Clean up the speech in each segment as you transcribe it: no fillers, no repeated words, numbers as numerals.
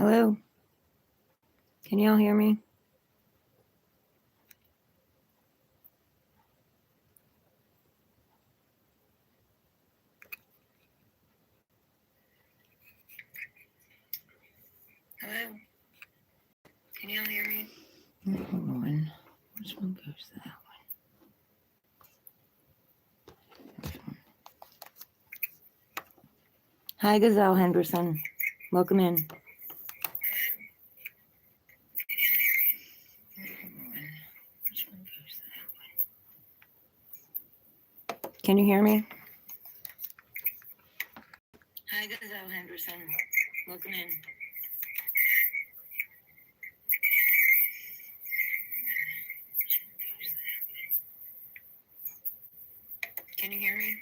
Hello? Can y'all hear me? Hello? Can y'all hear me? Hold on. Which one goes to that one? Hi, Gazelle Henderson. Welcome in. Can you hear me? Hi, Gazelle Henderson. Welcome in. Can you hear me?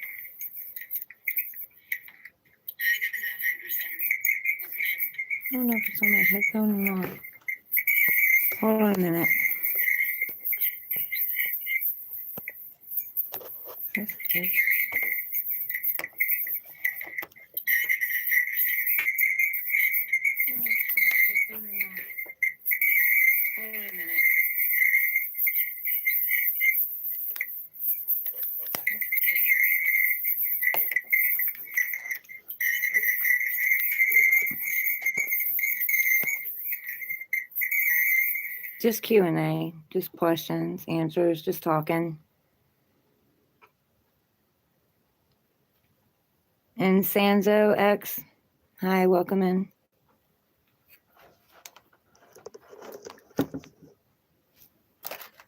Hi, Gazelle Henderson. Welcome in. I don't know if it's on my headphone or not. Hold on a minute. That's okay. Hold on a minute. Just Q&A, just questions, answers, just talking. And Sanzo X, hi, welcome in.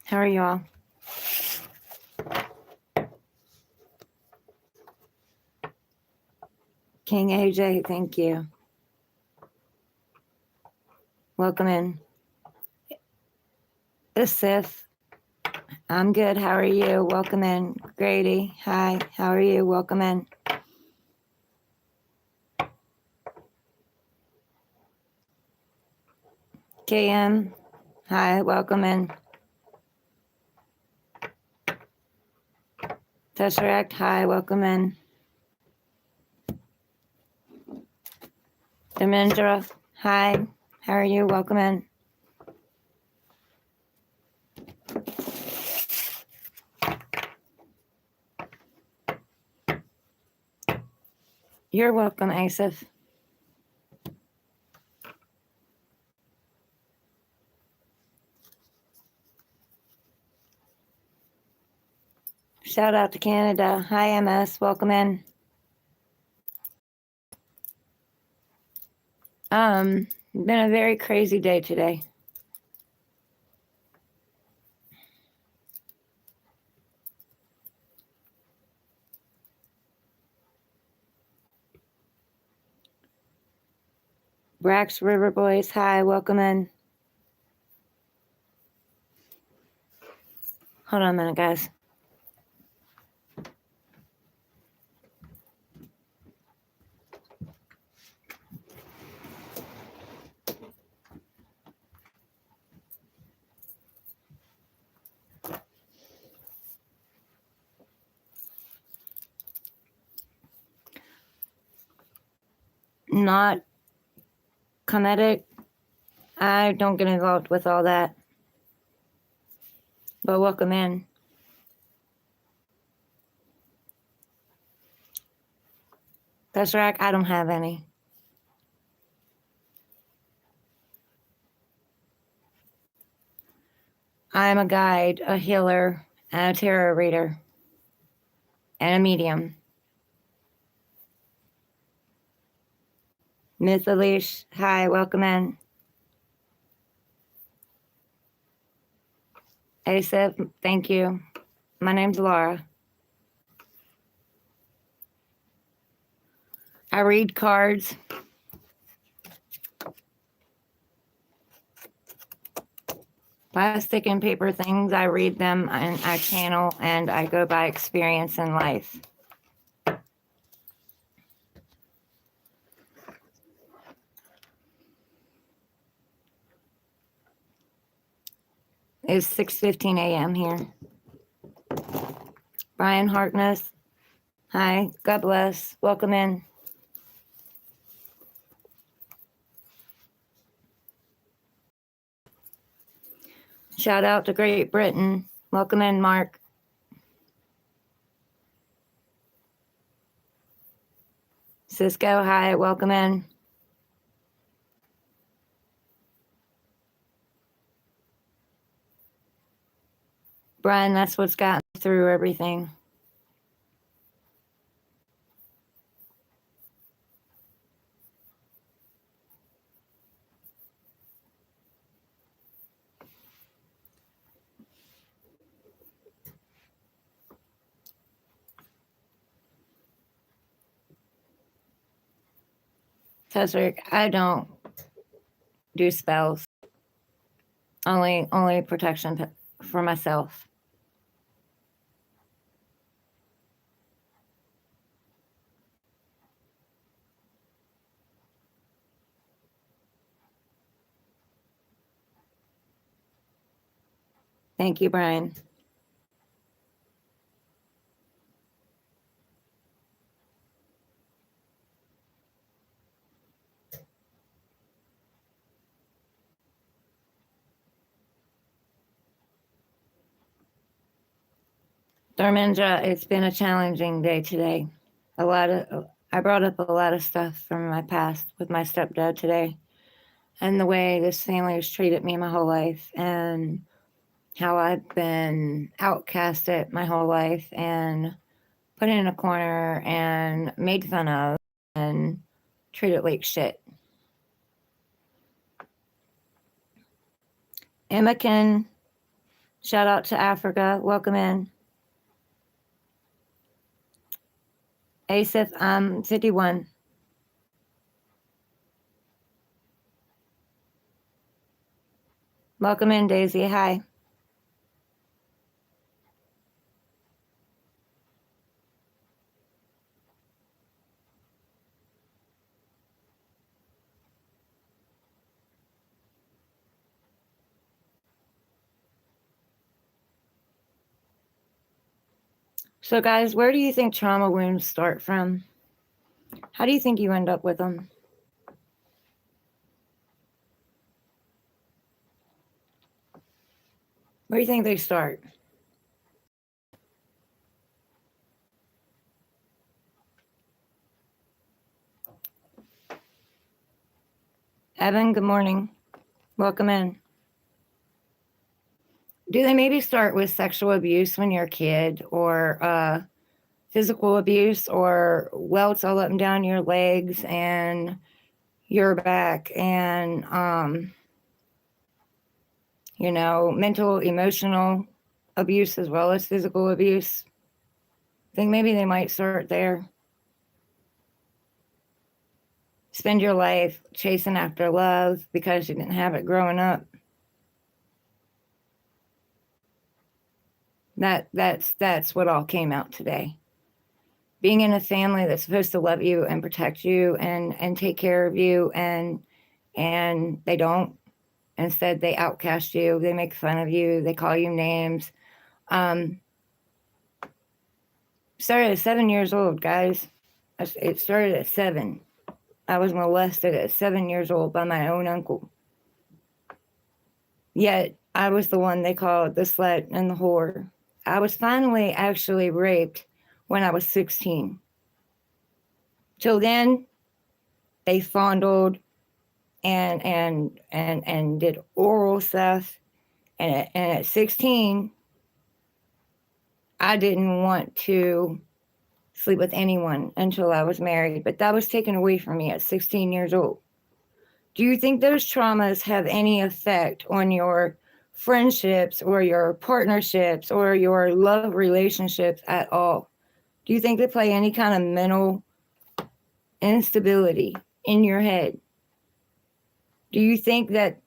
How are y'all? King AJ, thank you. Welcome in. Asif, I'm good. How are you? Welcome in. Grady, hi. How are you? Welcome in. KM, hi. Welcome in. Tesseract, hi. Welcome in. Demendra, hi. How are you? Welcome in. You're welcome, Asif. Shout out to Canada. Hi, MS. Welcome in. Been a very crazy day today. Brax River Boys, hi. Welcome in. Hold on a minute, guys. Not comedic. I don't get involved with all that. But welcome in. That's right. I don't have any. I'm a guide, a healer, and a tarot reader, and a medium. Miss Alish, hi, welcome in. Asif, thank you. My name's Laura. I read cards. Plastic and paper things, I read them and I channel and I go by experience in life. It's 6:15 a.m. here. Brian Harkness, hi, God bless, welcome in. Shout out to Great Britain. Welcome in, Mark. Cisco, hi, welcome in. Brian, that's what's gotten through everything. Cedric, I don't do spells. Only protection for myself. Thank you, Brian. Dharmendra, it's been a challenging day today. I brought up a lot of stuff from my past with my stepdad today, and the way this family has treated me my whole life, and how I've been outcasted my whole life and put in a corner and made fun of and treated like shit. Emmakin, shout out to Africa. Welcome in. Asif, I'm 51. Welcome in, Daisy. Hi. So, guys, where do you think trauma wounds start from? How do you think you end up with them? Where do you think they start? Evan, good morning. Welcome in. Do they maybe start with sexual abuse when you're a kid, or physical abuse, or welts all up and down your legs and your back, and mental, emotional abuse as well as physical abuse? I think maybe they might start there. Spend your life chasing after love because you didn't have it growing up. That's what all came out today. Being in a family that's supposed to love you and protect you and take care of you, and they don't. Instead, they outcast you. They make fun of you. They call you names. Started at 7 years old, guys. It started at 7. I was molested at 7 years old by my own uncle. Yet I was the one they called the slut and the whore. I was finally actually raped when I was 16. Till then, they fondled and did oral stuff. And at 16, I didn't want to sleep with anyone until I was married, but that was taken away from me at 16 years old. Do you think those traumas have any effect on your friendships or your partnerships or your love relationships at all? Do you think they play any kind of mental instability in your head? Do you think that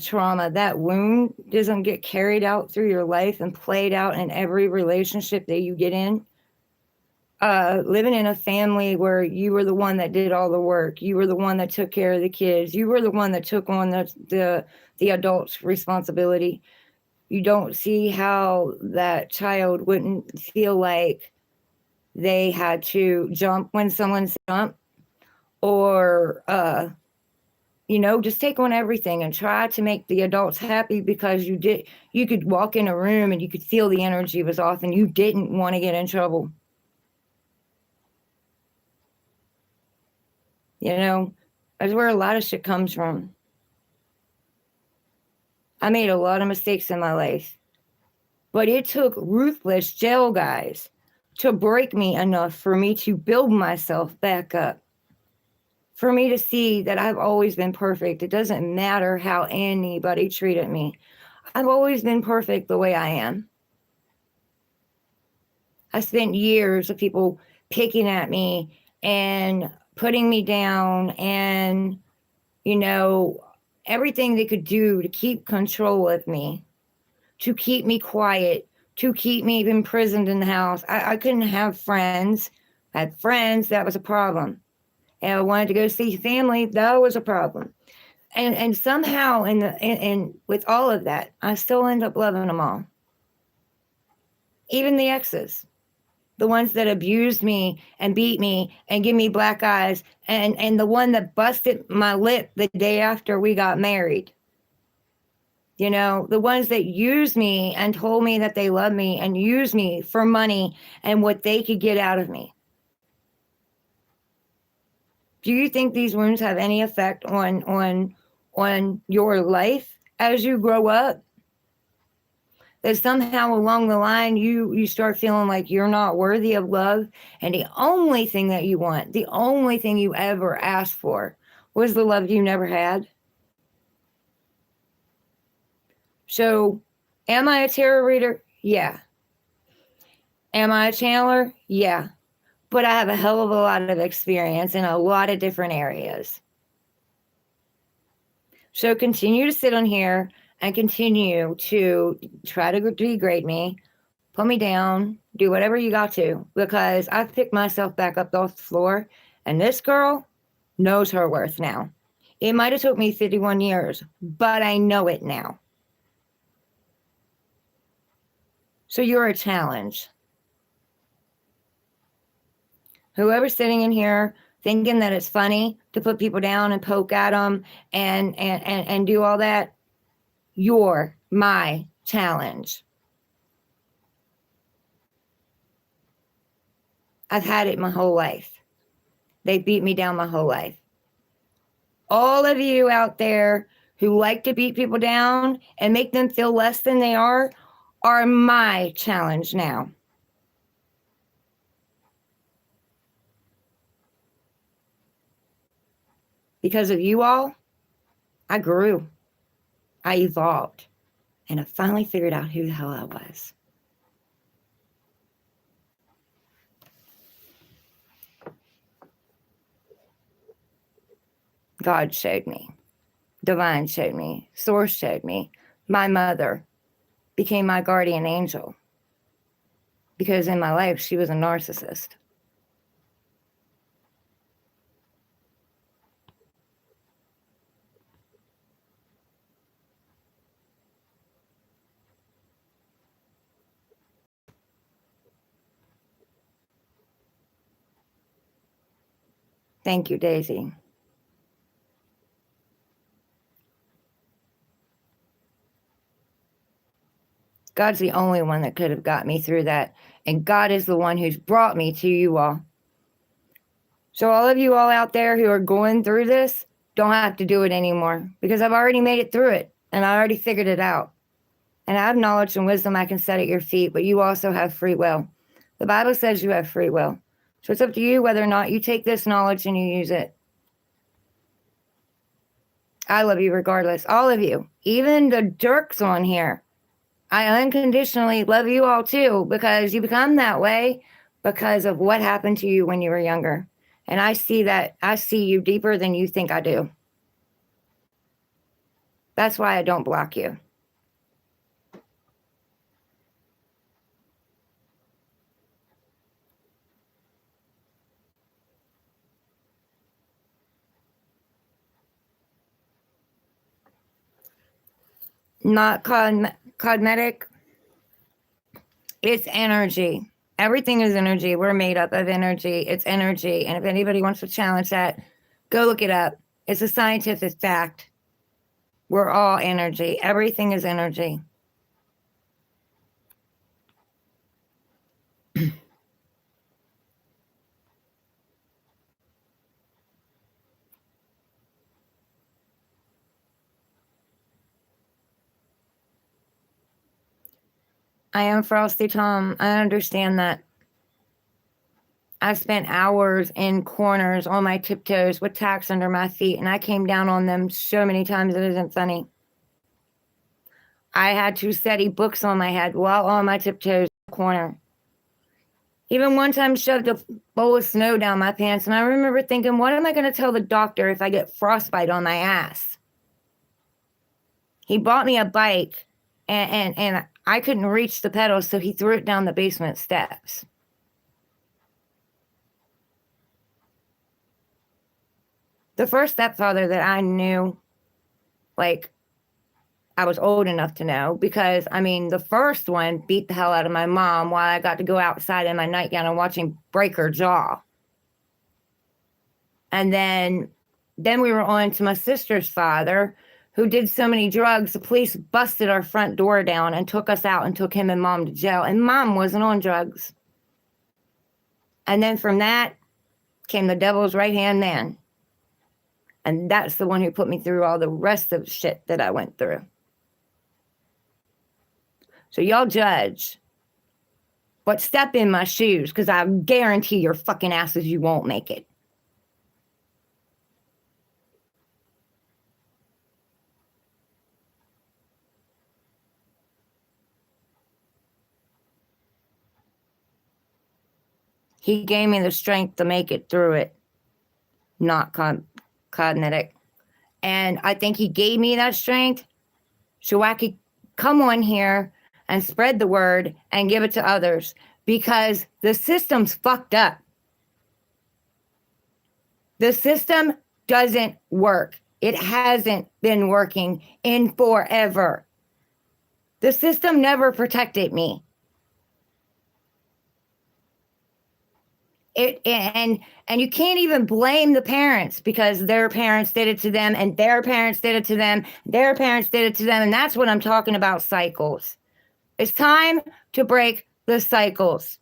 trauma, that wound, doesn't get carried out through your life and played out in every relationship that you get in? Living in a family where you were the one that did all the work, you were the one that took care of the kids, you were the one that took on the adult's responsibility. You don't see how that child wouldn't feel like they had to jump when someone jumped, or just take on everything and try to make the adults happy, because you could walk in a room and you could feel the energy was off and you didn't want to get in trouble. That's where a lot of shit comes from. I made a lot of mistakes in my life, but it took ruthless jail guys to break me enough for me to build myself back up, for me to see that I've always been perfect. It doesn't matter how anybody treated me. I've always been perfect the way I am. I spent years of people picking at me and putting me down and, everything they could do to keep control of me, to keep me quiet, to keep me imprisoned in the house. I couldn't have friends. I had friends, that was a problem. And I wanted to go see family, that was a problem. And somehow in with all of that, I still end up loving them all. Even the exes, the ones that abused me and beat me and give me black eyes, and the one that busted my lip the day after we got married. The ones that used me and told me that they loved me and used me for money and what they could get out of me. Do you think these wounds have any effect on your life as you grow up? That somehow along the line you start feeling like you're not worthy of love, and the only thing that you want, the only thing you ever asked for, was the love you never had? So, am I a tarot reader? Yeah. Am I a channeler? Yeah. But I have a hell of a lot of experience in a lot of different areas. So continue to sit on here and continue to try to degrade me, put me down, do whatever you got to, because I've picked myself back up off the floor, and this girl knows her worth now. It might have took me 51 years, but I know it now. So you're a challenge. Whoever's sitting in here thinking that it's funny to put people down and poke at them and do all that, you're my challenge. I've had it my whole life. They beat me down my whole life. All of you out there who like to beat people down and make them feel less than they are my challenge now. Because of you all, I grew, I evolved, and I finally figured out who the hell I was. God showed me, Divine showed me, Source showed me, my mother became my guardian angel, because in my life she was a narcissist. Thank you, Daisy. God's the only one that could have got me through that. And God is the one who's brought me to you all. So all of you all out there who are going through this, don't have to do it anymore, because I've already made it through it and I already figured it out. And I have knowledge and wisdom I can set at your feet, but you also have free will. The Bible says you have free will. So it's up to you whether or not you take this knowledge and you use it. I love you regardless, all of you, even the jerks on here. I unconditionally love you all too, because you become that way because of what happened to you when you were younger. And I see you deeper than you think I do. That's why I don't block you. Not cosmetic. It's energy. Everything is energy. We're made up of energy. It's energy. And if anybody wants to challenge that, go look it up. It's a scientific fact. We're all energy. Everything is energy. I am Frosty Tom. I understand that. I spent hours in corners on my tiptoes with tacks under my feet, and I came down on them so many times it isn't funny. I had to study books on my head while on my tiptoes in the corner. Even one time shoved a bowl of snow down my pants, and I remember thinking, what am I going to tell the doctor if I get frostbite on my ass? He bought me a bike, and I couldn't reach the pedals, so he threw it down the basement steps. The first stepfather that I knew, like, I was old enough to know, because, I mean, the first one beat the hell out of my mom while I got to go outside in my nightgown and watch him break her jaw. And then we were on to my sister's father, who did so many drugs, the police busted our front door down and took us out and took him and mom to jail. And mom wasn't on drugs. And then from that came the devil's right-hand man. And that's the one who put me through all the rest of the shit that I went through. So y'all judge. But step in my shoes, because I guarantee your fucking asses you won't make it. He gave me the strength to make it through it, not cognitive. And I think he gave me that strength so I could come on here and spread the word and give it to others, because the system's fucked up. The system doesn't work. It hasn't been working in forever. The system never protected me. And you can't even blame the parents, because their parents did it to them, and their parents did it to them, their parents did it to them, and that's what I'm talking about, cycles. It's time to break the cycles.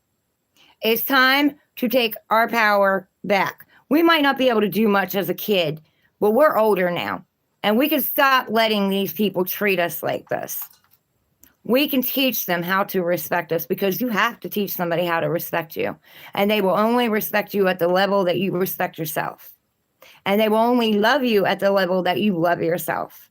It's time to take our power back. We might not be able to do much as a kid, but we're older now, and we can stop letting these people treat us like this. We can teach them how to respect us, because you have to teach somebody how to respect you. And they will only respect you at the level that you respect yourself. And they will only love you at the level that you love yourself.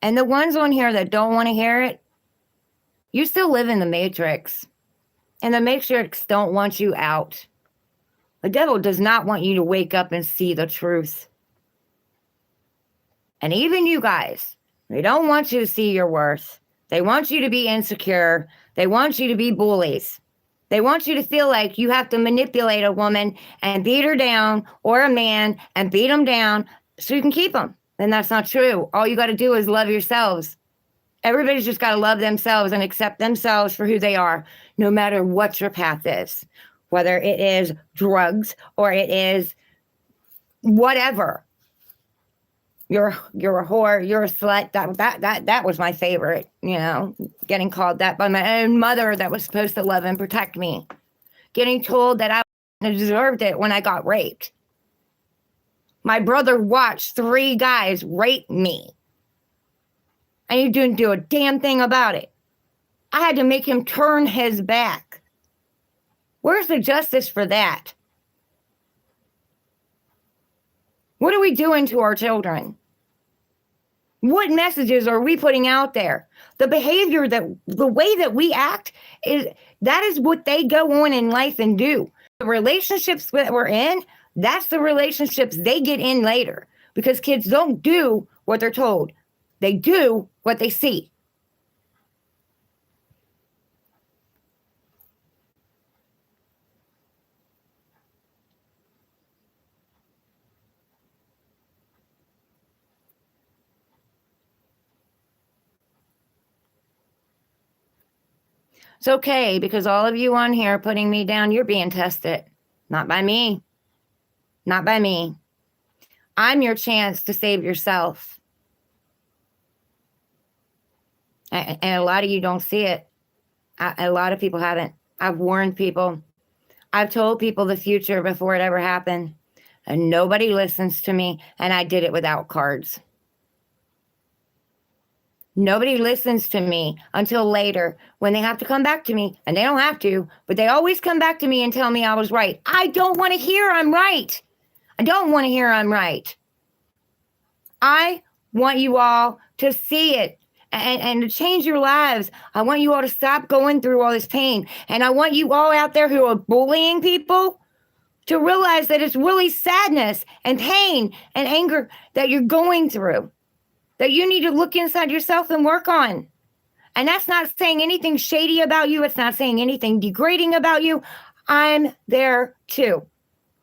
And the ones on here that don't want to hear it, you still live in the Matrix. And the Matrix don't want you out. The devil does not want you to wake up and see the truth. And even you guys, they don't want you to see your worth. They want you to be insecure. They want you to be bullies. They want you to feel like you have to manipulate a woman and beat her down, or a man and beat them down so you can keep them. And that's not true. All you got to do is love yourselves. Everybody's just got to love themselves and accept themselves for who they are, no matter what your path is, whether it is drugs or it is whatever. You're a whore, you're a slut. That was my favorite, you know, getting called that by my own mother that was supposed to love and protect me. Getting told that I deserved it when I got raped. My brother watched 3 guys rape me. And he didn't do a damn thing about it. I had to make him turn his back. Where's the justice for that? What are we doing to our children? What messages are we putting out there? The behavior, the way that we act, that is what they go on in life and do. The relationships that we're in, that's the relationships they get in later, because kids don't do what they're told. They do what they see. It's okay, because all of you on here putting me down, you're being tested. Not by me. Not by me. I'm your chance to save yourself. And a lot of you don't see it. A lot of people haven't. I've warned people. I've told people the future before it ever happened. And nobody listens to me. And I did it without cards. Nobody listens to me until later when they have to come back to me. And they don't have to, but they always come back to me and tell me I was right. I don't want to hear I'm right. I don't want to hear I'm right. I want you all to see it and to change your lives. I want you all to stop going through all this pain. And I want you all out there who are bullying people to realize that it's really sadness and pain and anger that you're going through, that you need to look inside yourself and work on. And that's not saying anything shady about you. It's not saying anything degrading about you. I'm there too.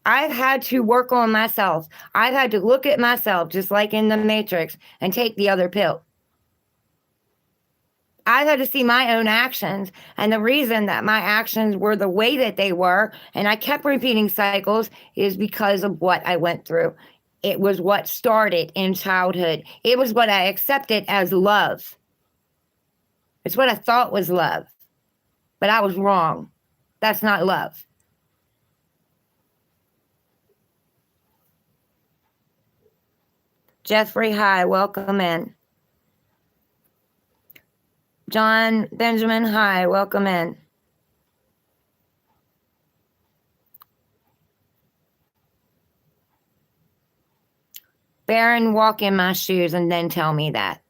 I've had to work on myself. I've had to look at myself, just like in the Matrix, and take the other pill. I've had to see my own actions, and the reason that my actions were the way that they were, and I kept repeating cycles, is because of what I went through. It was what started in childhood. It was what I accepted as love. It's what I thought was love, but I was wrong. That's not love. Jeffrey, hi, welcome in. John Benjamin, hi, welcome in. Baron, walk in my shoes and then tell me that.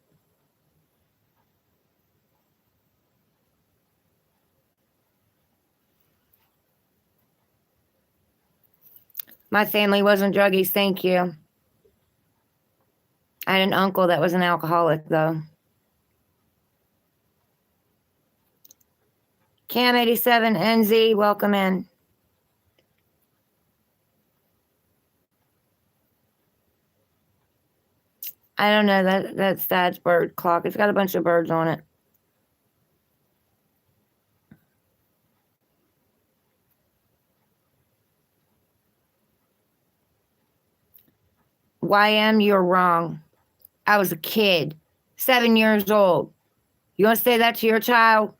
My family wasn't druggies, thank you. I had an uncle that was an alcoholic, though. Cam87 NZ, welcome in. I don't know, that's Dad's bird clock. It's got a bunch of birds on it. YM, you're wrong. I was a kid, 7 years old. You want to say that to your child?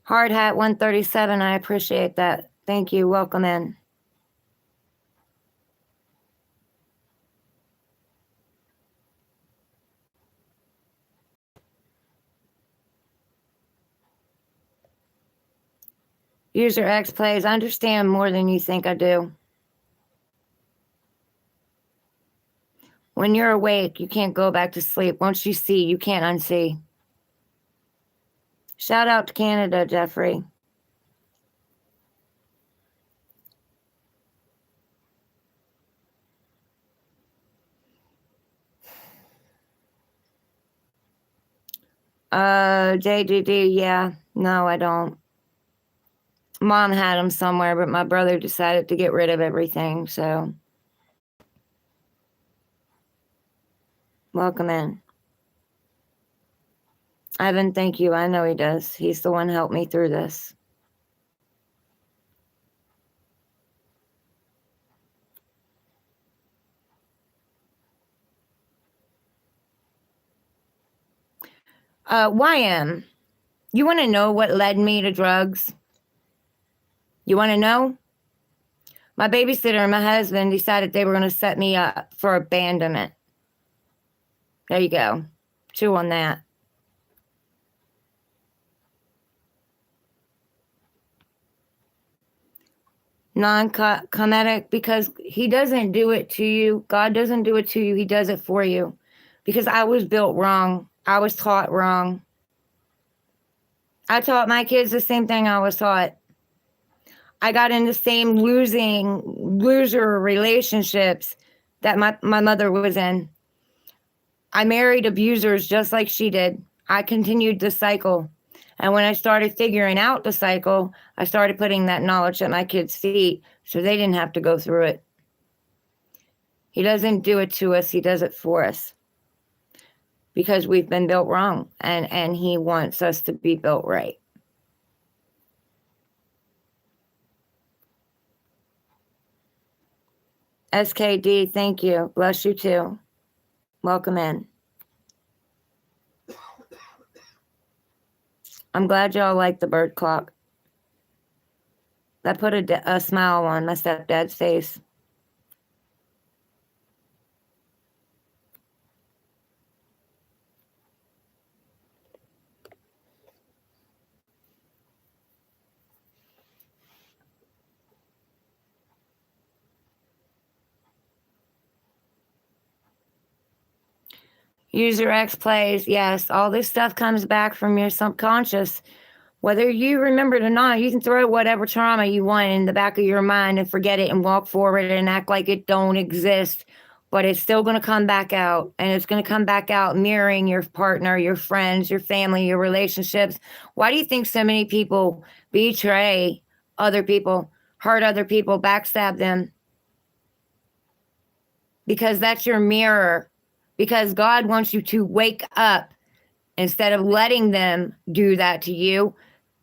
Hard Hat 137, I appreciate that. Thank you. Welcome in. User X plays. I understand more than you think I do. When you're awake, you can't go back to sleep. Once you see, you can't unsee. Shout out to Canada, Jeffrey. JDD, yeah. No, I don't. Mom had them somewhere, but my brother decided to get rid of everything, so. Welcome in. Ivan, thank you. I know he does. He's the one who helped me through this. YM, you want to know what led me to drugs? You want to know? My babysitter and my husband decided they were going to set me up for abandonment. There you go. Chew on that. Non-comedic, because he doesn't do it to you. God doesn't do it to you. He does it for you. Because I was built wrong. I was taught wrong. I taught my kids the same thing I was taught. I got in the same loser relationships that my mother was in. I married abusers just like she did. I continued the cycle. And when I started figuring out the cycle, I started putting that knowledge at my kids' feet so they didn't have to go through it. He doesn't do it to us. He does it for us because we've been built wrong, and he wants us to be built right. SKD, thank you. Bless you too. Welcome in. I'm glad y'all like the bird clock. That put a smile on my stepdad's face. User X plays, yes, all this stuff comes back from your subconscious. Whether you remember it or not, you can throw whatever trauma you want in the back of your mind and forget it and walk forward and act like it don't exist. But it's still going to come back out, and it's going to come back out mirroring your partner, your friends, your family, your relationships. Why do you think so many people betray other people, hurt other people, backstab them? Because that's your mirror. Because God wants you to wake up instead of letting them do that to you.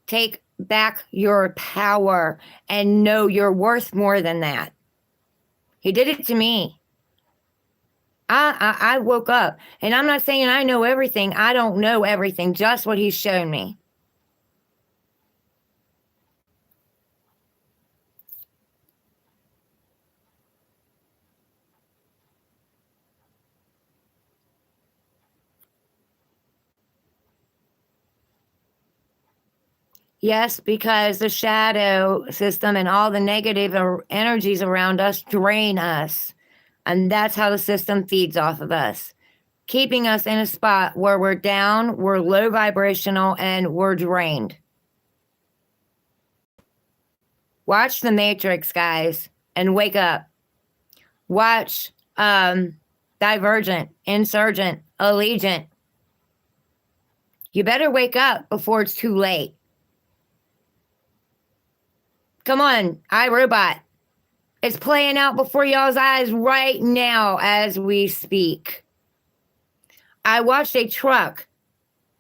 Take back your power and know you're worth more than that. He did it to me. I woke up, and I'm not saying I know everything. I don't know everything, just what he's shown me. Yes, because the shadow system and all the negative energies around us drain us. And that's how the system feeds off of us, keeping us in a spot where we're down, we're low vibrational, and we're drained. Watch The Matrix, guys, and wake up. Watch Divergent, Insurgent, Allegiant. You better wake up before it's too late. Come on, iRobot. It's playing out before y'all's eyes right now as we speak. I watched a truck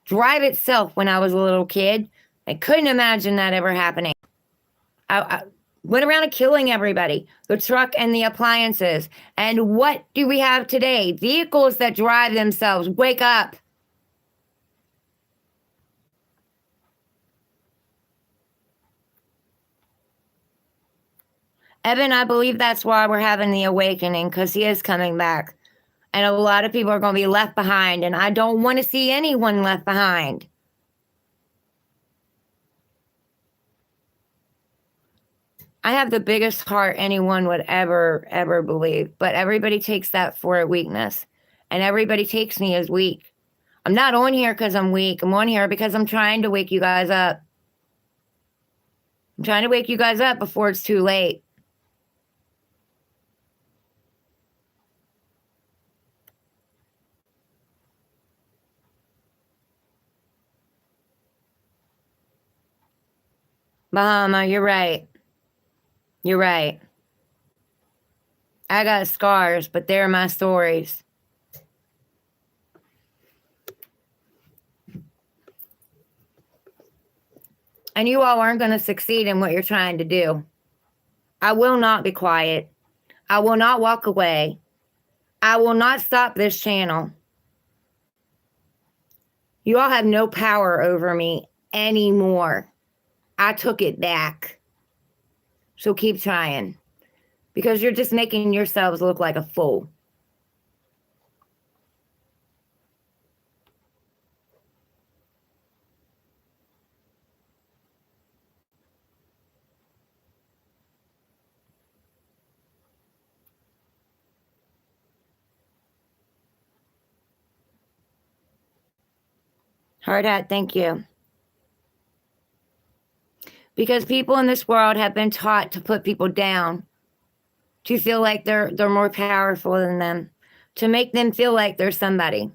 drive itself when I was a little kid. I couldn't imagine that ever happening. I went around and killing everybody, the truck and the appliances. And what do we have today? Vehicles that drive themselves. Wake up. Evan, I believe that's why we're having the awakening, because he is coming back. And a lot of people are going to be left behind, and I don't want to see anyone left behind. I have the biggest heart anyone would ever believe, but everybody takes that for a weakness, and everybody takes me as weak. I'm not on here because I'm weak. I'm on here because I'm trying to wake you guys up. I'm trying to wake you guys up before it's too late. Bahama, you're right. You're right. I got scars, but they're my stories. And you all aren't going to succeed in what you're trying to do. I will not be quiet. I will not walk away. I will not stop this channel. You all have no power over me anymore. I took it back. So keep trying. Because you're just making yourselves look like a fool. Hard hat, thank you. Because people in this world have been taught to put people down, to feel like they're more powerful than them, to make them feel like they're somebody.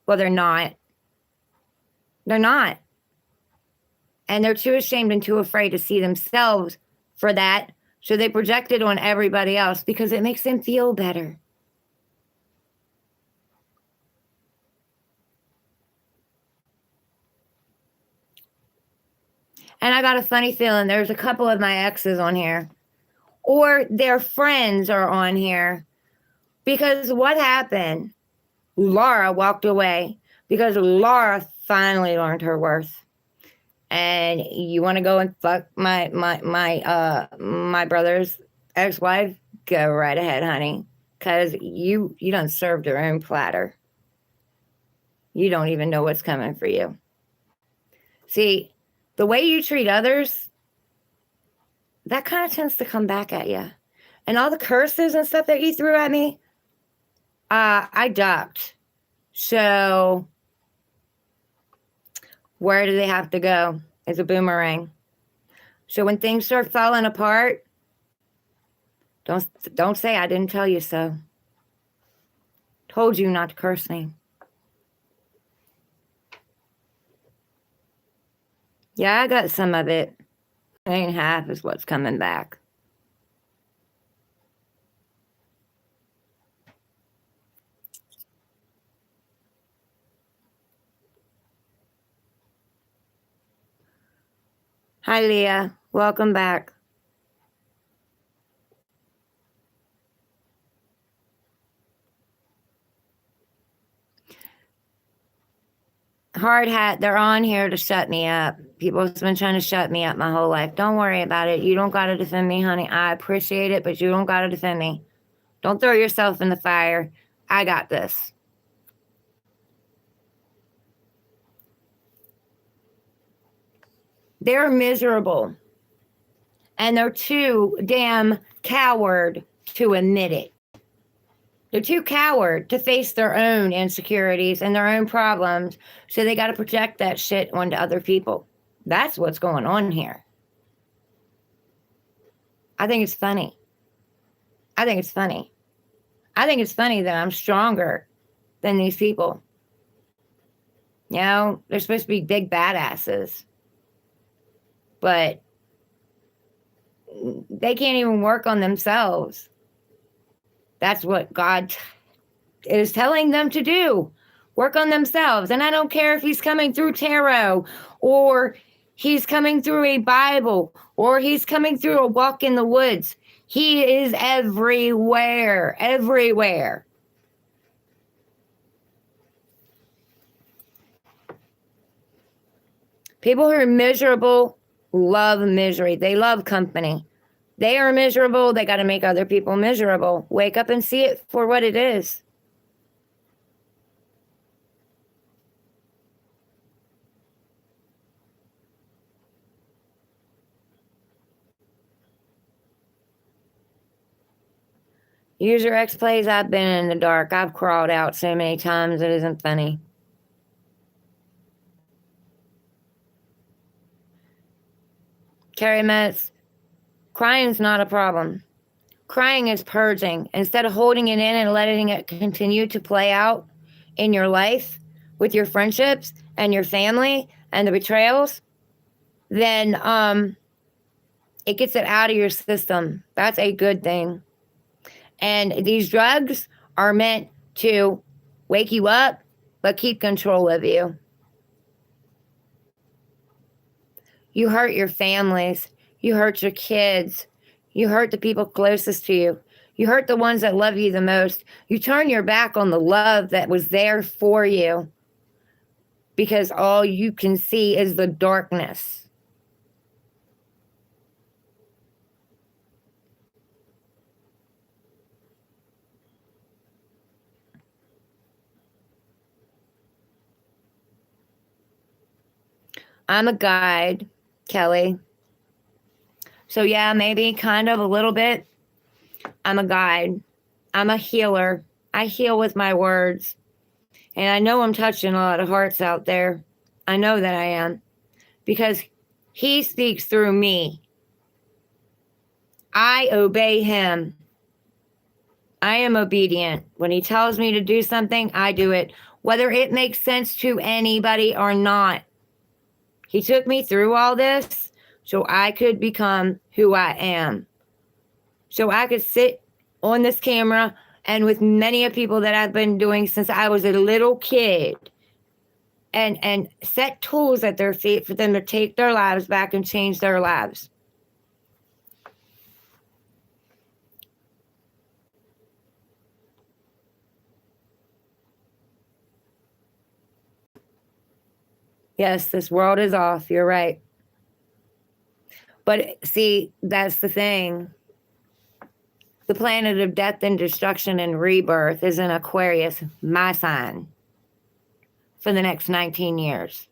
Well, they're not. They're not. And they're too ashamed and too afraid to see themselves for that. So they project it on everybody else because it makes them feel better. And I got a funny feeling there's a couple of my exes on here, or their friends are on here. Because what happened? Laura walked away because Laura finally learned her worth. And you want to go and fuck my brother's ex-wife? Go right ahead, honey. Because you don't serve your own platter. You don't even know what's coming for you. See, the way you treat others, that kind of tends to come back at you. And all the curses and stuff that you threw at me, I ducked. So where do they have to go? It's a boomerang. So when things start falling apart, don't say I didn't tell you so. Told you not to curse me. Yeah, I got some of it. Ain't half is what's coming back. Hi, Leah. Welcome back. Hard hat, they're on here to shut me up. People have been trying to shut me up my whole life. Don't worry about it. You don't got to defend me, honey. I appreciate it, but you don't got to defend me. Don't throw yourself in the fire. I got this. They're miserable. And they're too damn coward to admit it. They're too coward to face their own insecurities and their own problems. So they got to project that shit onto other people. That's what's going on here. I think it's funny. I think it's funny. I think it's funny that I'm stronger than these people. You know, they're supposed to be big badasses. But they can't even work on themselves. That's what God is telling them to do. Work on themselves. And I don't care if he's coming through tarot, or he's coming through a Bible, or he's coming through a walk in the woods. He is everywhere, everywhere. People who are miserable love misery. They love company. They are miserable. They got to make other people miserable. Wake up and see it for what it is. User X plays, I've been in the dark. I've crawled out so many times it isn't funny. Carrie Metz, crying's not a problem. Crying is purging. Instead of holding it in and letting it continue to play out in your life with your friendships and your family and the betrayals, then it gets it out of your system. That's a good thing. And these drugs are meant to wake you up, but keep control of you. You hurt your families. You hurt your kids. You hurt the people closest to you. You hurt the ones that love you the most. You turn your back on the love that was there for you because all you can see is the darkness. I'm a guide, Kelly. So yeah, maybe kind of a little bit. I'm a guide. I'm a healer. I heal with my words. And I know I'm touching a lot of hearts out there. I know that I am. Because he speaks through me. I obey him. I am obedient. When he tells me to do something, I do it. Whether it makes sense to anybody or not. He took me through all this so I could become who I am. So I could sit on this camera and with many of people that I've been doing since I was a little kid and set tools at their feet for them to take their lives back and change their lives. Yes, this world is off. You're right. But see, that's the thing. The planet of death and destruction and rebirth is in Aquarius, my sign, for the next 19 years.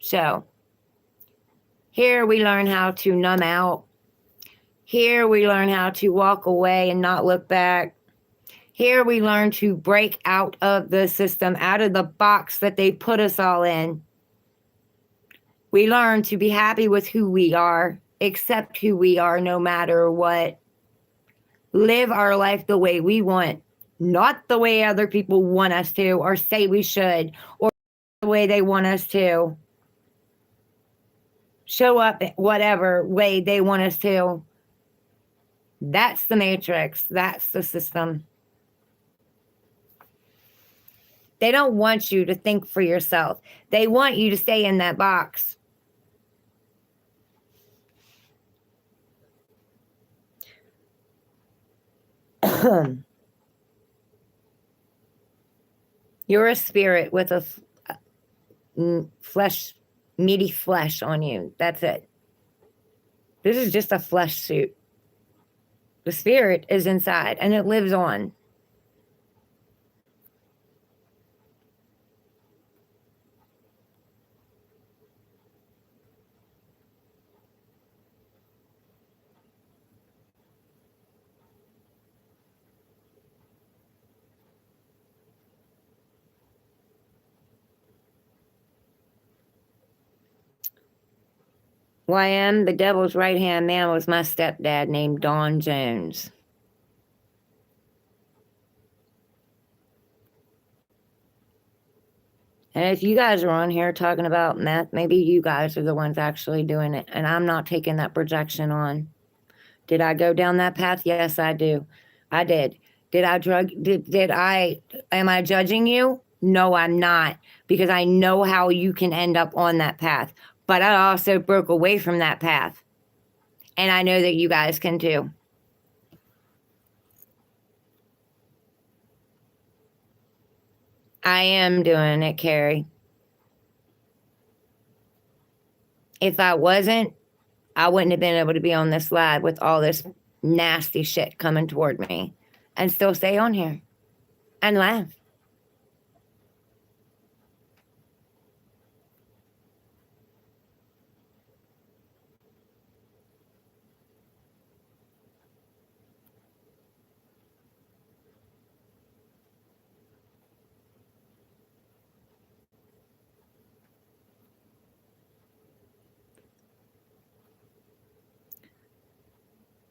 So here we learn how to numb out. Here we learn how to walk away and not look back. Here we learn to break out of the system, out of the box that they put us all in. We learn to be happy with who we are, accept who we are no matter what. Live our life the way we want, not the way other people want us to, or say we should, or the way they want us to. Show up whatever way they want us to. That's the matrix. That's the system. They don't want you to think for yourself. They want you to stay in that box. You're a spirit with a flesh, meaty flesh on you. That's it. This is just a flesh suit. The spirit is inside and it lives on. YM, the devil's right-hand man, was my stepdad named Don Jones. And if you guys are on here talking about meth, maybe you guys are the ones actually doing it. And I'm not taking that projection on. Did I go down that path? Yes, I do. I did. Am I judging you? No, I'm not. Because I know how you can end up on that path. But I also broke away from that path. And I know that you guys can too. I am doing it, Carrie. If I wasn't, I wouldn't have been able to be on this live with all this nasty shit coming toward me and still stay on here and laugh.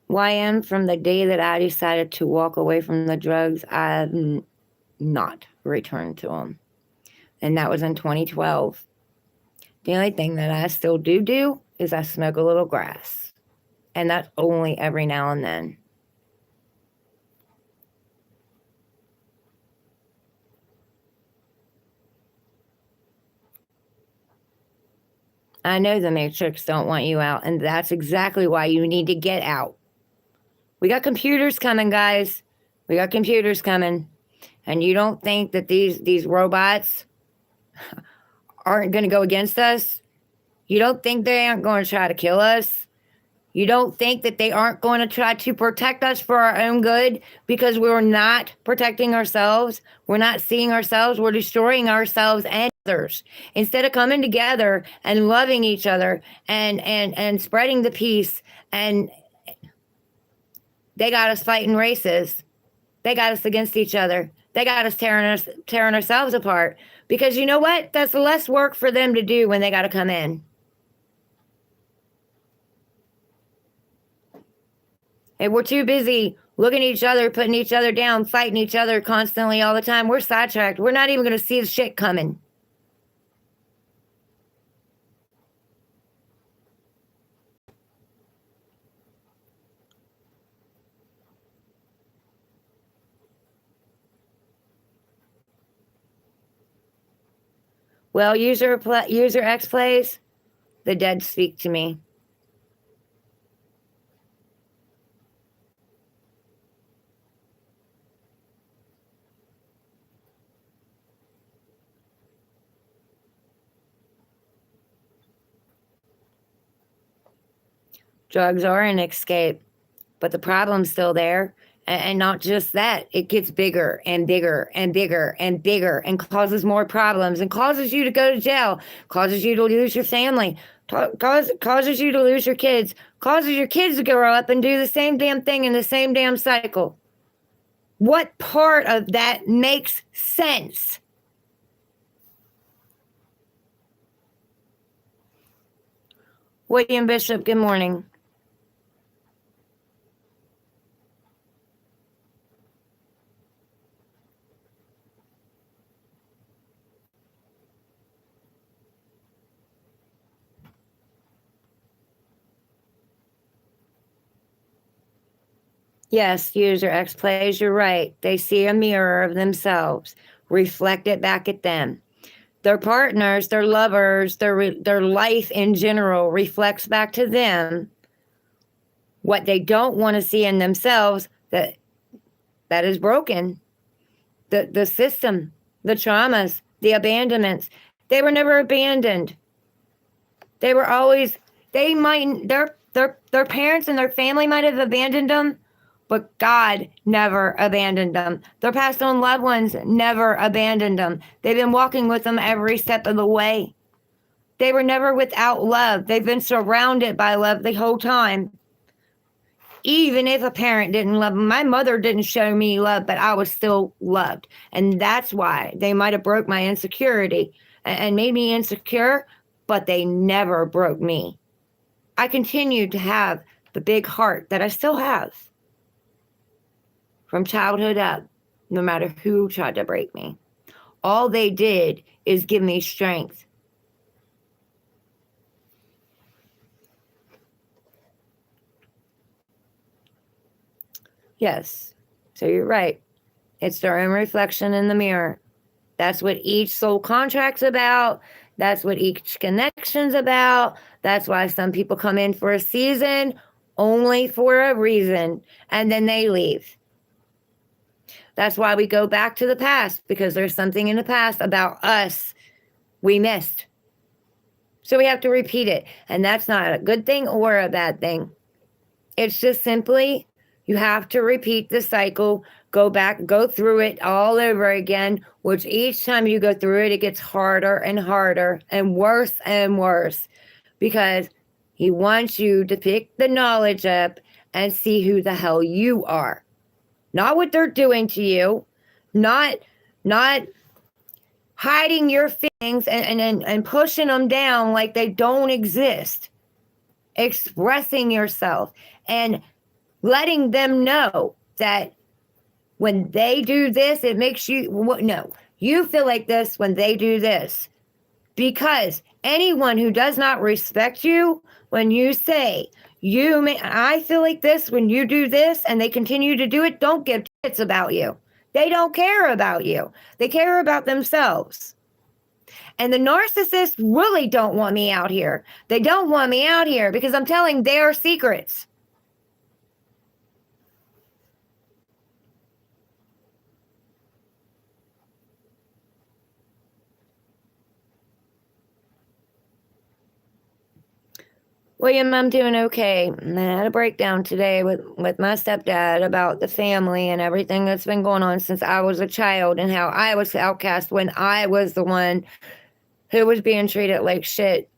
YM, from the day that I decided to walk away from the drugs, I've not returned to them. And that was in 2012. The only thing that I still do is I smoke a little grass. And that's only every now and then. I know the Matrix don't want you out, and that's exactly why you need to get out. We got computers coming, guys. We got computers coming. And you don't think that these robots aren't going to go against us? You don't think they aren't going to try to kill us? You don't think that they aren't going to try to protect us for our own good because we're not protecting ourselves? We're not seeing ourselves. We're destroying ourselves and others. Instead of coming together and loving each other and spreading the peace, and they got us fighting races. They got us against each other. They got us tearing ourselves apart. Because you know what? That's less work for them to do when they got to come in. And we're too busy looking at each other, putting each other down, fighting each other constantly all the time. We're sidetracked. We're not even going to see the shit coming. Well, user X plays, the dead speak to me. Drugs are an escape, but the problem's still there. And not just that, it gets bigger and bigger and bigger and bigger and causes more problems and causes you to go to jail, causes you to lose your family, causes you to lose your kids, causes your kids to grow up and do the same damn thing in the same damn cycle. What part of that makes sense? William Bishop, good morning. Yes, user X plays, you're right. They see a mirror of themselves, reflect it back at them. Their partners, their lovers, their life in general reflects back to them what they don't want to see in themselves that is broken. The system, the traumas, the abandonments. They were never abandoned. They were always, their parents and their family might have abandoned them, but God never abandoned them. Their passed on loved ones never abandoned them. They've been walking with them every step of the way. They were never without love. They've been surrounded by love the whole time. Even if a parent didn't love them, my mother didn't show me love, but I was still loved. And that's why they might have broke my insecurity and made me insecure, but they never broke me. I continued to have the big heart that I still have from childhood up, no matter who tried to break me. All they did is give me strength. Yes, so you're right. It's their own reflection in the mirror. That's what each soul contract's about. That's what each connection's about. That's why some people come in for a season only for a reason and then they leave. That's why we go back to the past, because there's something in the past about us we missed. So we have to repeat it. And that's not a good thing or a bad thing. It's just simply you have to repeat the cycle, go back, go through it all over again, which each time you go through it, it gets harder and harder and worse because he wants you to pick the knowledge up and see who the hell you are. Not what they're doing to you, not hiding your feelings and pushing them down like they don't exist. Expressing yourself and letting them know that when they do this, it makes you, no, you feel like this when they do this. Because anyone who does not respect you, when you say, I feel like this when you do this, and they continue to do it, don't give shits about you. They don't care about you. They care about themselves. And the narcissists really don't want me out here. They don't want me out here because I'm telling their secrets. William, I'm doing okay. I had a breakdown today with my stepdad about the family and everything that's been going on since I was a child and how I was outcast when I was the one who was being treated like shit.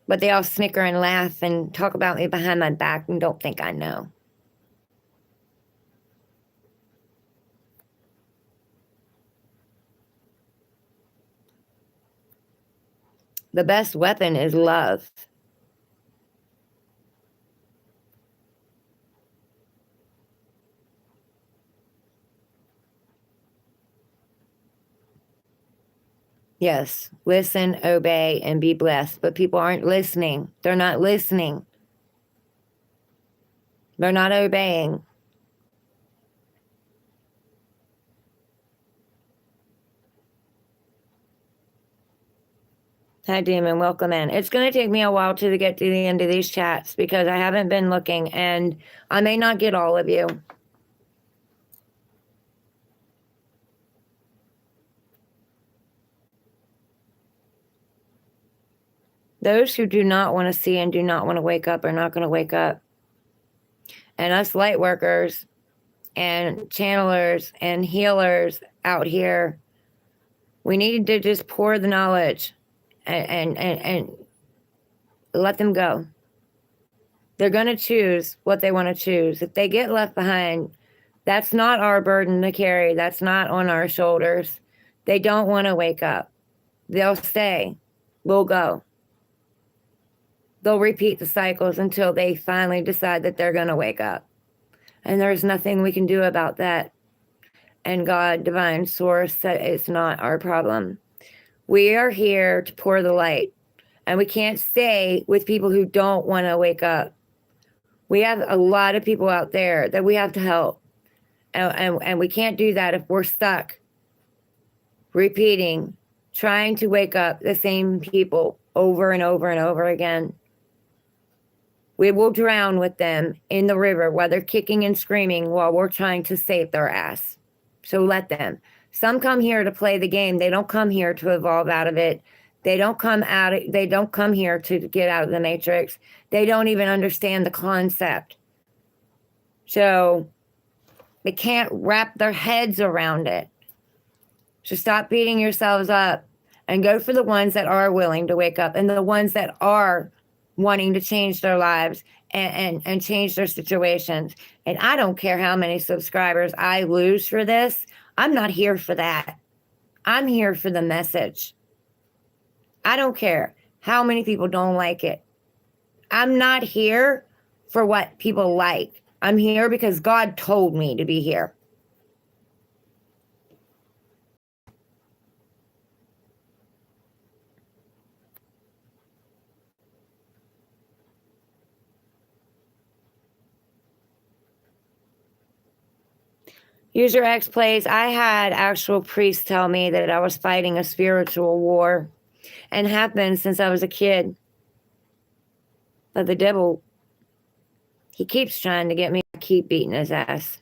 But they all snicker and laugh and talk about me behind my back and don't think I know. The best weapon is love. Yes, listen, obey, and be blessed. But people aren't listening. They're not listening. They're not obeying. Hi, Demon. Welcome in. It's going to take me a while to get to the end of these chats because I haven't been looking and I may not get all of you. Those who do not want to see and do not want to wake up are not going to wake up. And us light workers and channelers and healers out here, we need to just pour the knowledge and let them go. They're going to choose what they want to choose. If they get left behind, that's not our burden to carry. That's not on our shoulders. They don't want to wake up. They'll stay. We'll go. They'll repeat the cycles until they finally decide that they're going to wake up. And there's nothing we can do about that. And God, divine source, said it's not our problem. We are here to pour the light. And we can't stay with people who don't want to wake up. We have a lot of people out there that we have to help. And we can't do that if we're stuck repeating, trying to wake up the same people over and over and over again. We will drown with them in the river while they're kicking and screaming while we're trying to save their ass. So let them. Some come here to play the game. They don't come here to evolve out of it. They don't come here to get out of the matrix. They don't even understand the concept. So they can't wrap their heads around it. So stop beating yourselves up and go for the ones that are willing to wake up and the ones that are wanting to change their lives and change their situations. And I don't care how many subscribers I lose for this. I'm not here for that. I'm here for the message. I don't care how many people don't like it. I'm not here for what people like. I'm here because God told me to be here. User X plays, I had actual priests tell me that I was fighting a spiritual war and have been since I was a kid. But the devil, he keeps trying to get me to keep beating his ass.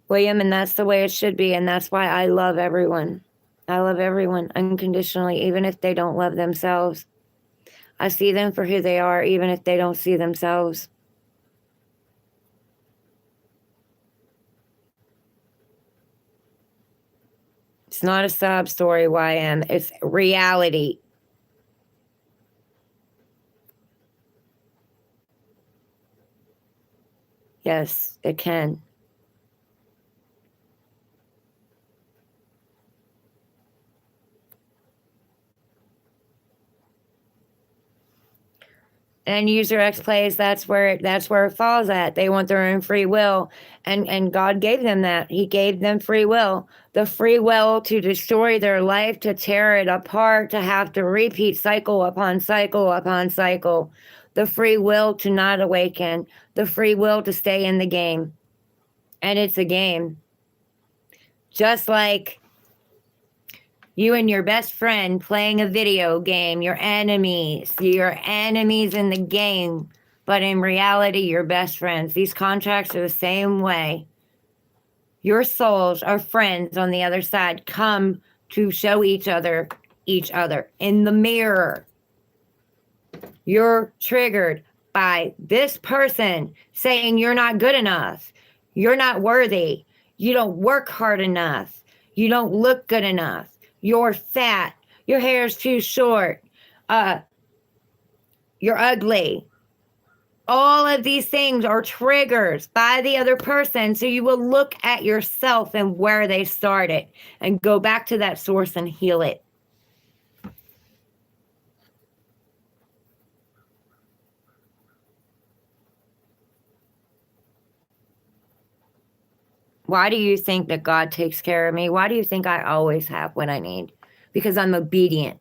William, and that's the way it should be. And that's why I love everyone. I love everyone unconditionally, even if they don't love themselves. I see them for who they are, even if they don't see themselves. It's not a sob story, YM. It's reality. Yes, it can. And user X plays, that's where it falls at. They want their own free will. And God gave them that. He gave them free will. The free will to destroy their life, to tear it apart, to have to repeat cycle upon cycle upon cycle. The free will to not awaken. The free will to stay in the game. And it's a game. Just like you and your best friend playing a video game, you're enemies in the game, but in reality, you're best friends. These contracts are the same way. Your souls are friends on the other side, come to show each other in the mirror. You're triggered by this person saying you're not good enough. You're not worthy. You don't work hard enough. You don't look good enough. You're fat. Your hair's too short. You're ugly. All of these things are triggers by the other person. So you will look at yourself and where they started and go back to that source and heal it. Why do you think that God takes care of me? Why do you think I always have what I need? Because I'm obedient.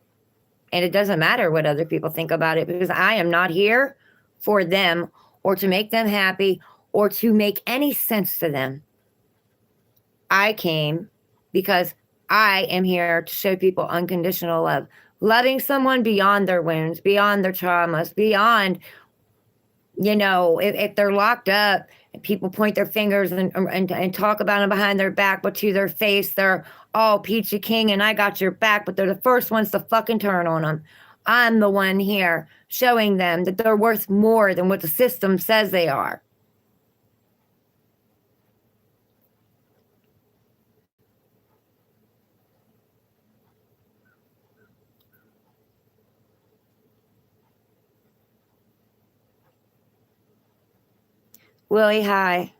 And it doesn't matter what other people think about it, because I am not here for them or to make them happy or to make any sense to them. I came because I am here to show people unconditional love. Loving someone beyond their wounds, beyond their traumas, beyond, if they're locked up and people point their fingers and talk about them behind their back, but to their face, they're all peachy king and I got your back, but they're the first ones to fucking turn on them. I'm the one here showing them that they're worth more than what the system says they are. Willie, hi.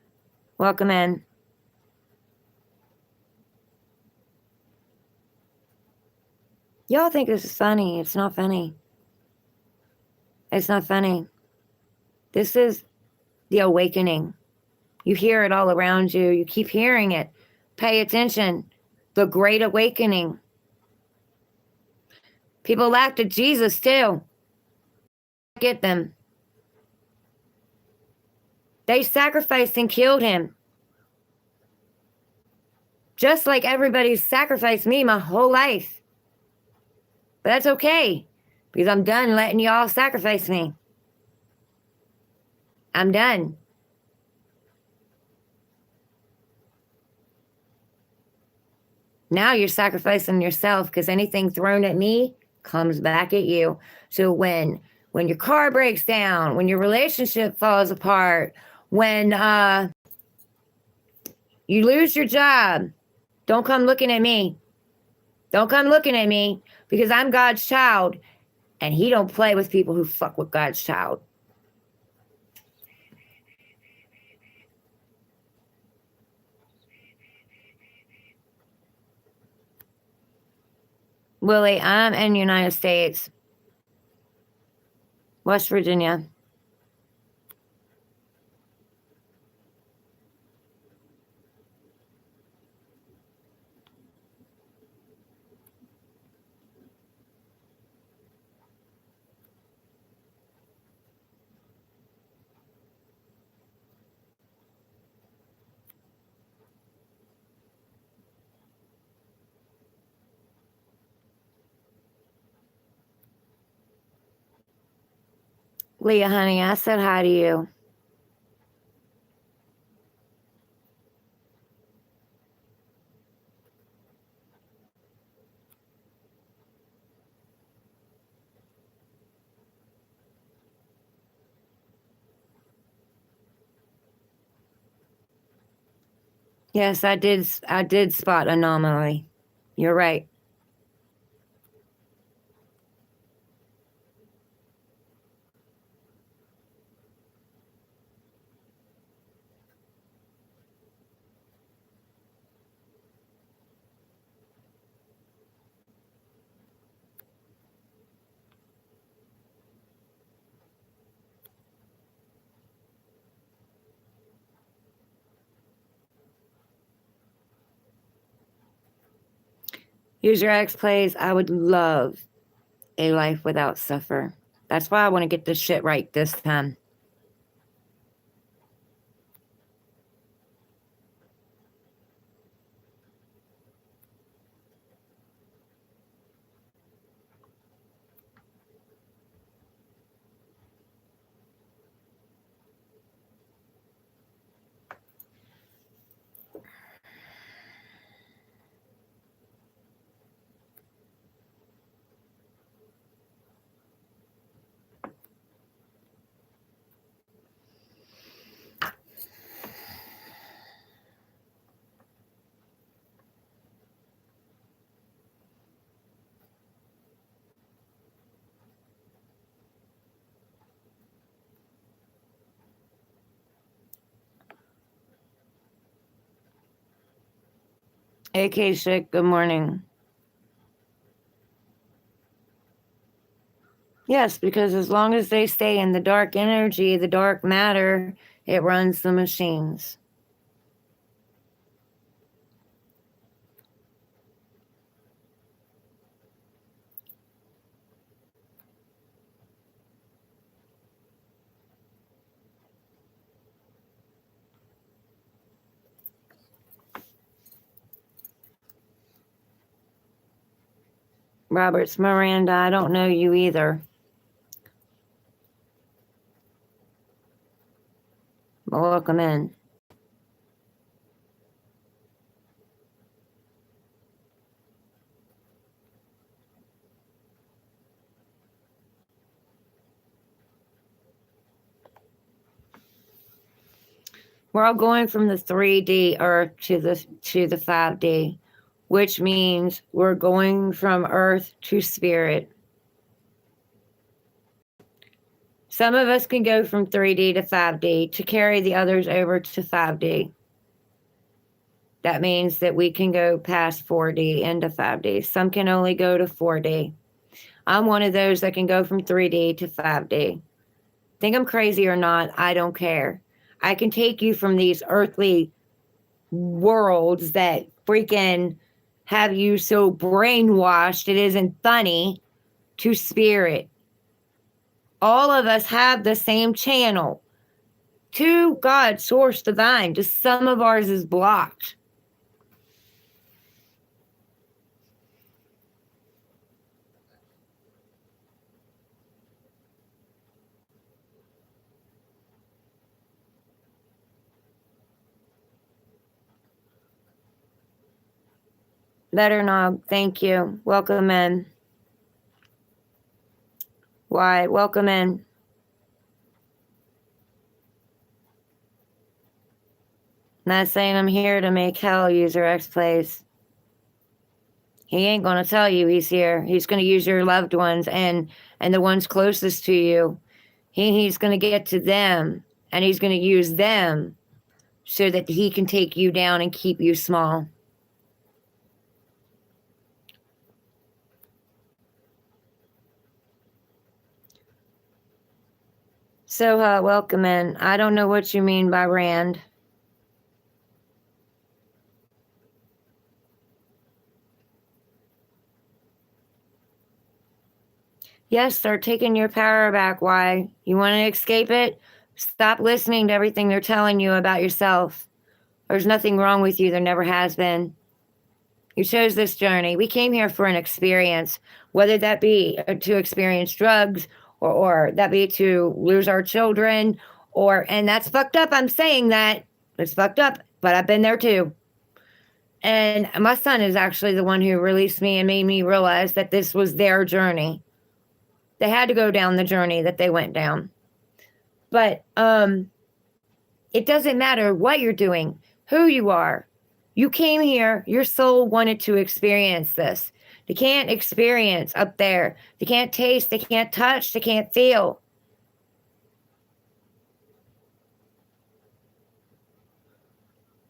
Welcome in. Y'all think this is funny. It's not funny. It's not funny. This is the awakening. You hear it all around you. You keep hearing it. Pay attention. The Great Awakening. People laughed at Jesus too. Get them. They sacrificed and killed him. Just like everybody's sacrificed me my whole life. But that's okay, because I'm done letting y'all sacrifice me. I'm done. Now you're sacrificing yourself, because anything thrown at me comes back at you. So when your car breaks down, when your relationship falls apart, when you lose your job, don't come looking at me. Don't come looking at me, because I'm God's child, and he don't play with people who fuck with God's child. Willie, I'm in the United States. West Virginia. Leah, honey, I said hi to you. Yes, I did spot anomaly. You're right. User X plays, I would love a life without suffer. That's why I want to get this shit right this time. AK Chick, good morning. Yes, because as long as they stay in the dark energy, the dark matter, it runs the machines. Roberts, Miranda, I don't know you either. Welcome in. We're all going from the 3D Earth to the 5D, which means we're going from Earth to spirit. Some of us can go from 3D to 5D to carry the others over to 5D. That means that we can go past 4D into 5D. Some can only go to 4D. I'm one of those that can go from 3D to 5D. Think I'm crazy or not, I don't care. I can take you from these earthly worlds that freaking have you so brainwashed it isn't funny to spirit. All of us have the same channel to God, source, divine. Just some of ours is blocked. Letter Knob, thank you. Welcome in. Why? Welcome in. Not saying I'm here to make hell, user X plays. He ain't going to tell you he's here. He's going to use your loved ones and the ones closest to you. He's going to get to them, and he's going to use them so that he can take you down and keep you small. So, welcome in. I don't know what you mean by Rand. Yes, they're taking your power back. Why? You want to escape it? Stop listening to everything they're telling you about yourself. There's nothing wrong with you. There never has been. You chose this journey. We came here for an experience, whether that be to experience drugs or that be to lose our children and that's fucked up. I'm saying that. It's fucked up, but I've been there too. And my son is actually the one who released me and made me realize that this was their journey. They had to go down the journey that they went down. But it doesn't matter what you're doing, who you are. You came here, your soul wanted to experience this. They can't experience up there. They can't taste, they can't touch, they can't feel.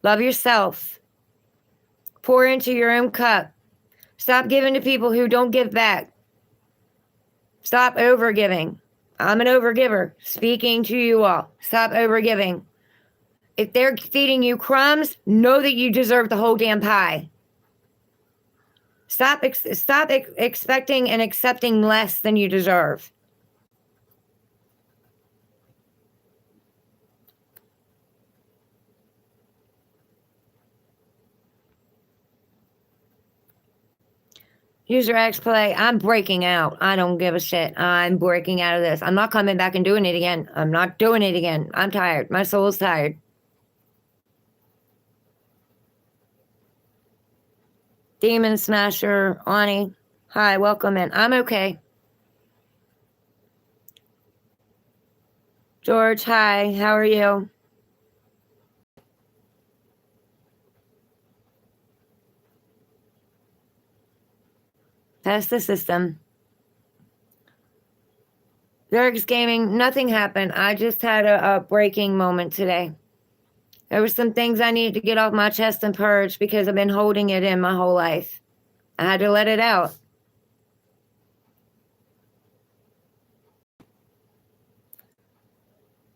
Love yourself. Pour into your own cup. Stop giving to people who don't give back. Stop overgiving. I'm an overgiver, speaking to you all. Stop overgiving. If they're feeding you crumbs, know that you deserve the whole damn pie. Stop expecting and accepting less than you deserve. User X play, I'm breaking out. I don't give a shit. I'm breaking out of this. I'm not coming back and doing it again. I'm not doing it again. I'm tired. My soul's tired. Demon Smasher, Ani, hi, welcome in. I'm okay. George, hi, how are you? That's the system. Zerg's Gaming, nothing happened. I just had a breaking moment today. There were some things I needed to get off my chest and purge because I've been holding it in my whole life. I had to let it out.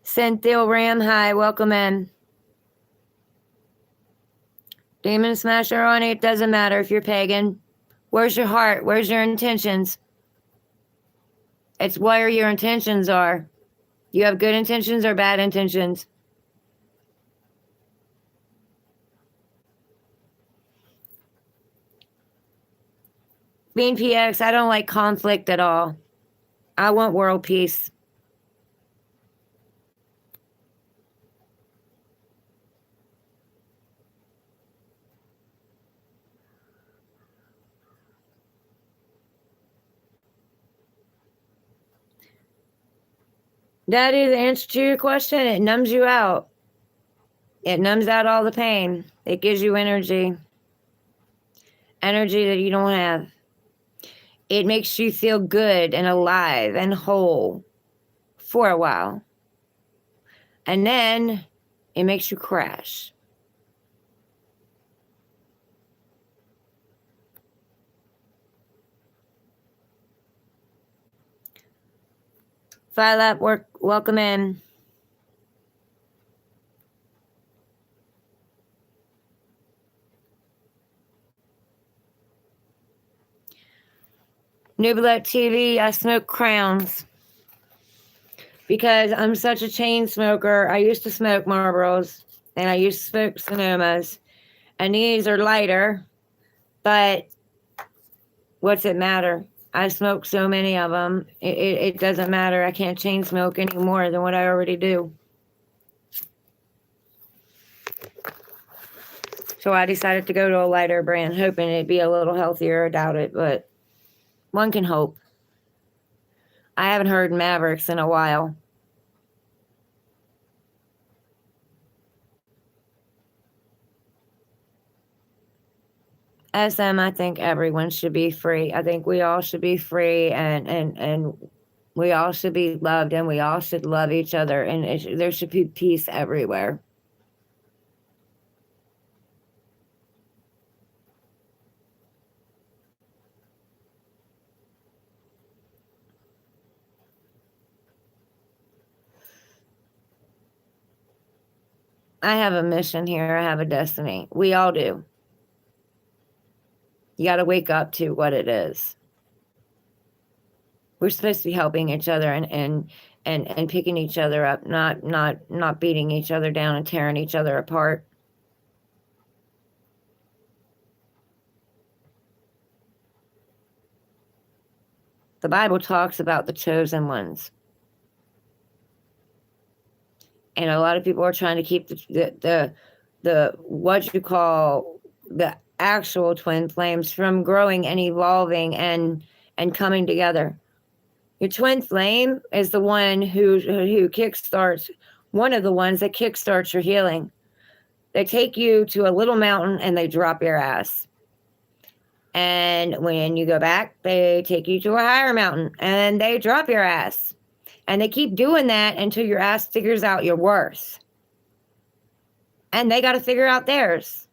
Cynthia Ram, hi, welcome in. Demon Smasher on it, doesn't matter if you're pagan. Where's your heart? Where's your intentions? It's where your intentions are. You have good intentions or bad intentions? Being PX, I don't like conflict at all. I want world peace. That is the answer to your question. It numbs you out. It numbs out all the pain. It gives you energy. Energy that you don't have. It makes you feel good and alive and whole for a while. And then it makes you crash. File up, work, welcome in. Nublet TV, I smoke crowns. Because I'm such a chain smoker. I used to smoke Marlboros and I used to smoke Sonomas. And these are lighter, but what's it matter? I smoke so many of them. It doesn't matter. I can't chain smoke any more than what I already do. So I decided to go to a lighter brand, hoping it'd be a little healthier. I doubt it, but one can hope. I haven't heard Mavericks in a while. SM, I think everyone should be free. I think we all should be free, and we all should be loved, and we all should love each other, and there should be peace everywhere. I have a mission here. I have a destiny. We all do. You got to wake up to what it is. We're supposed to be helping each other and picking each other up, not beating each other down and tearing each other apart. The Bible talks about the chosen ones. And a lot of people are trying to keep the what you call the actual twin flames from growing and evolving and coming together. Your twin flame is the one who kickstarts, one of the ones that kickstarts your healing. They take you to a little mountain and they drop your ass. And when you go back, they take you to a higher mountain and they drop your ass. And they keep doing that until your ass figures out your worth. And they got to figure out theirs.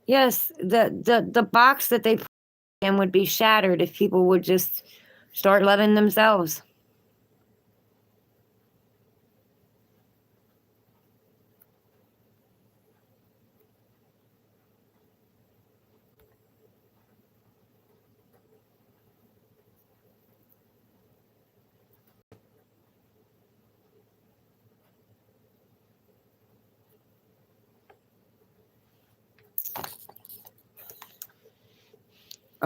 Yes, the box that they put in would be shattered if people would just start loving themselves.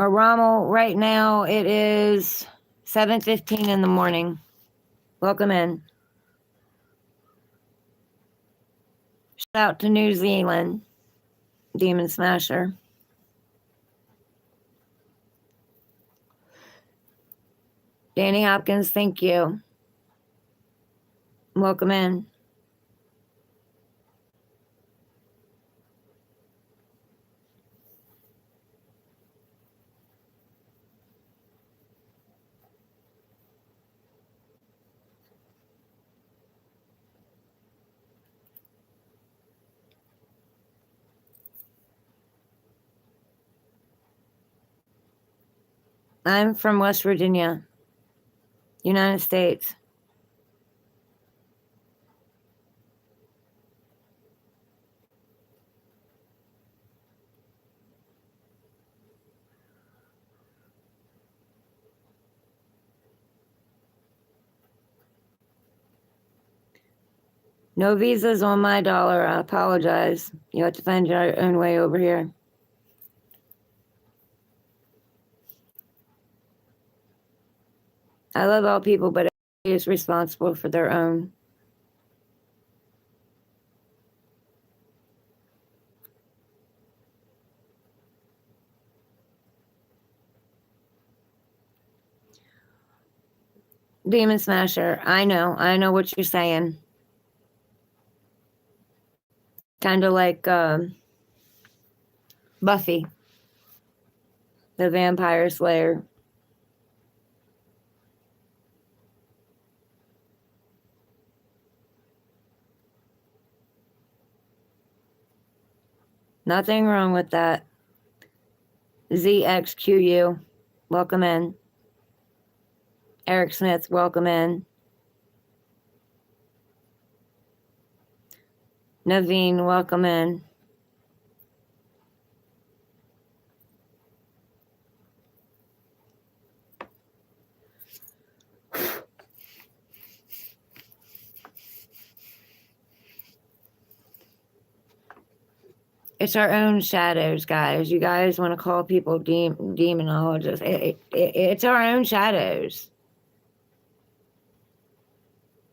Rommel, right now it is 7:15 in the morning. Welcome in. Shout out to New Zealand, Demon Smasher. Danny Hopkins, thank you. Welcome in. I'm from West Virginia, United States. No visas on my dollar. I apologize. You have to find your own way over here. I love all people, but everybody is responsible for their own. Demon Smasher, I know what you're saying. Kind of like Buffy, the Vampire Slayer. Nothing wrong with that. ZXQU, welcome in. Eric Smith, welcome in. Naveen, welcome in. It's our own shadows, guys. You guys want to call people demonologists. It's our own shadows.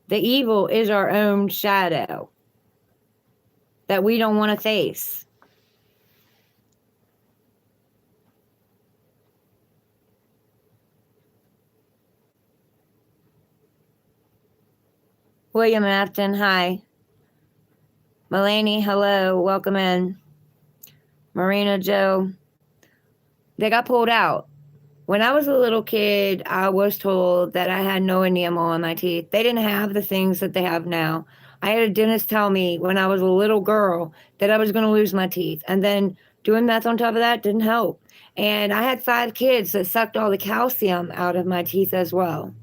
The evil is our own shadow that we don't want to face. William Afton, hi. Melanie, hello, welcome in. Marina Joe, they got pulled out. When I was a little kid, I was told that I had no enamel on my teeth. They didn't have the things that they have now. I had a dentist tell me when I was a little girl that I was going to lose my teeth. And then doing meth on top of that didn't help. And I had 5 kids that sucked all the calcium out of my teeth as well.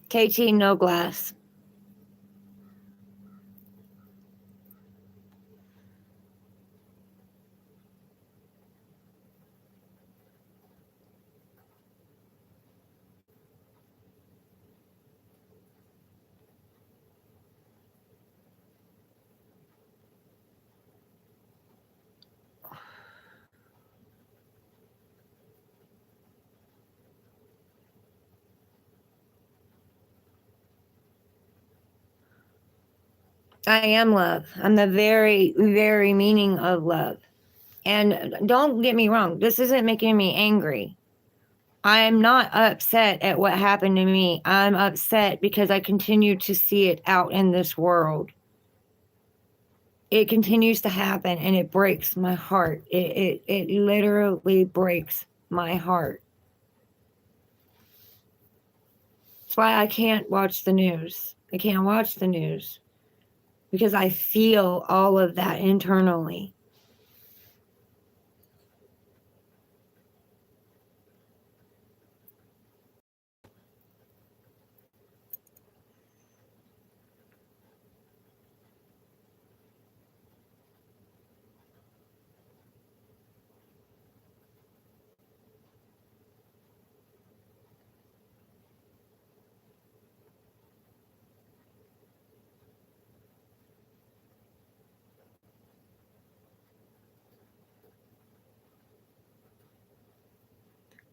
KT, no glass. I am love. I'm the very, very meaning of love. And don't get me wrong, this isn't making me angry. I'm not upset at what happened to me. I'm upset because I continue to see it out in this world. It continues to happen and it breaks my heart. It literally breaks my heart. That's why I can't watch the news. I can't watch the news because I feel all of that internally.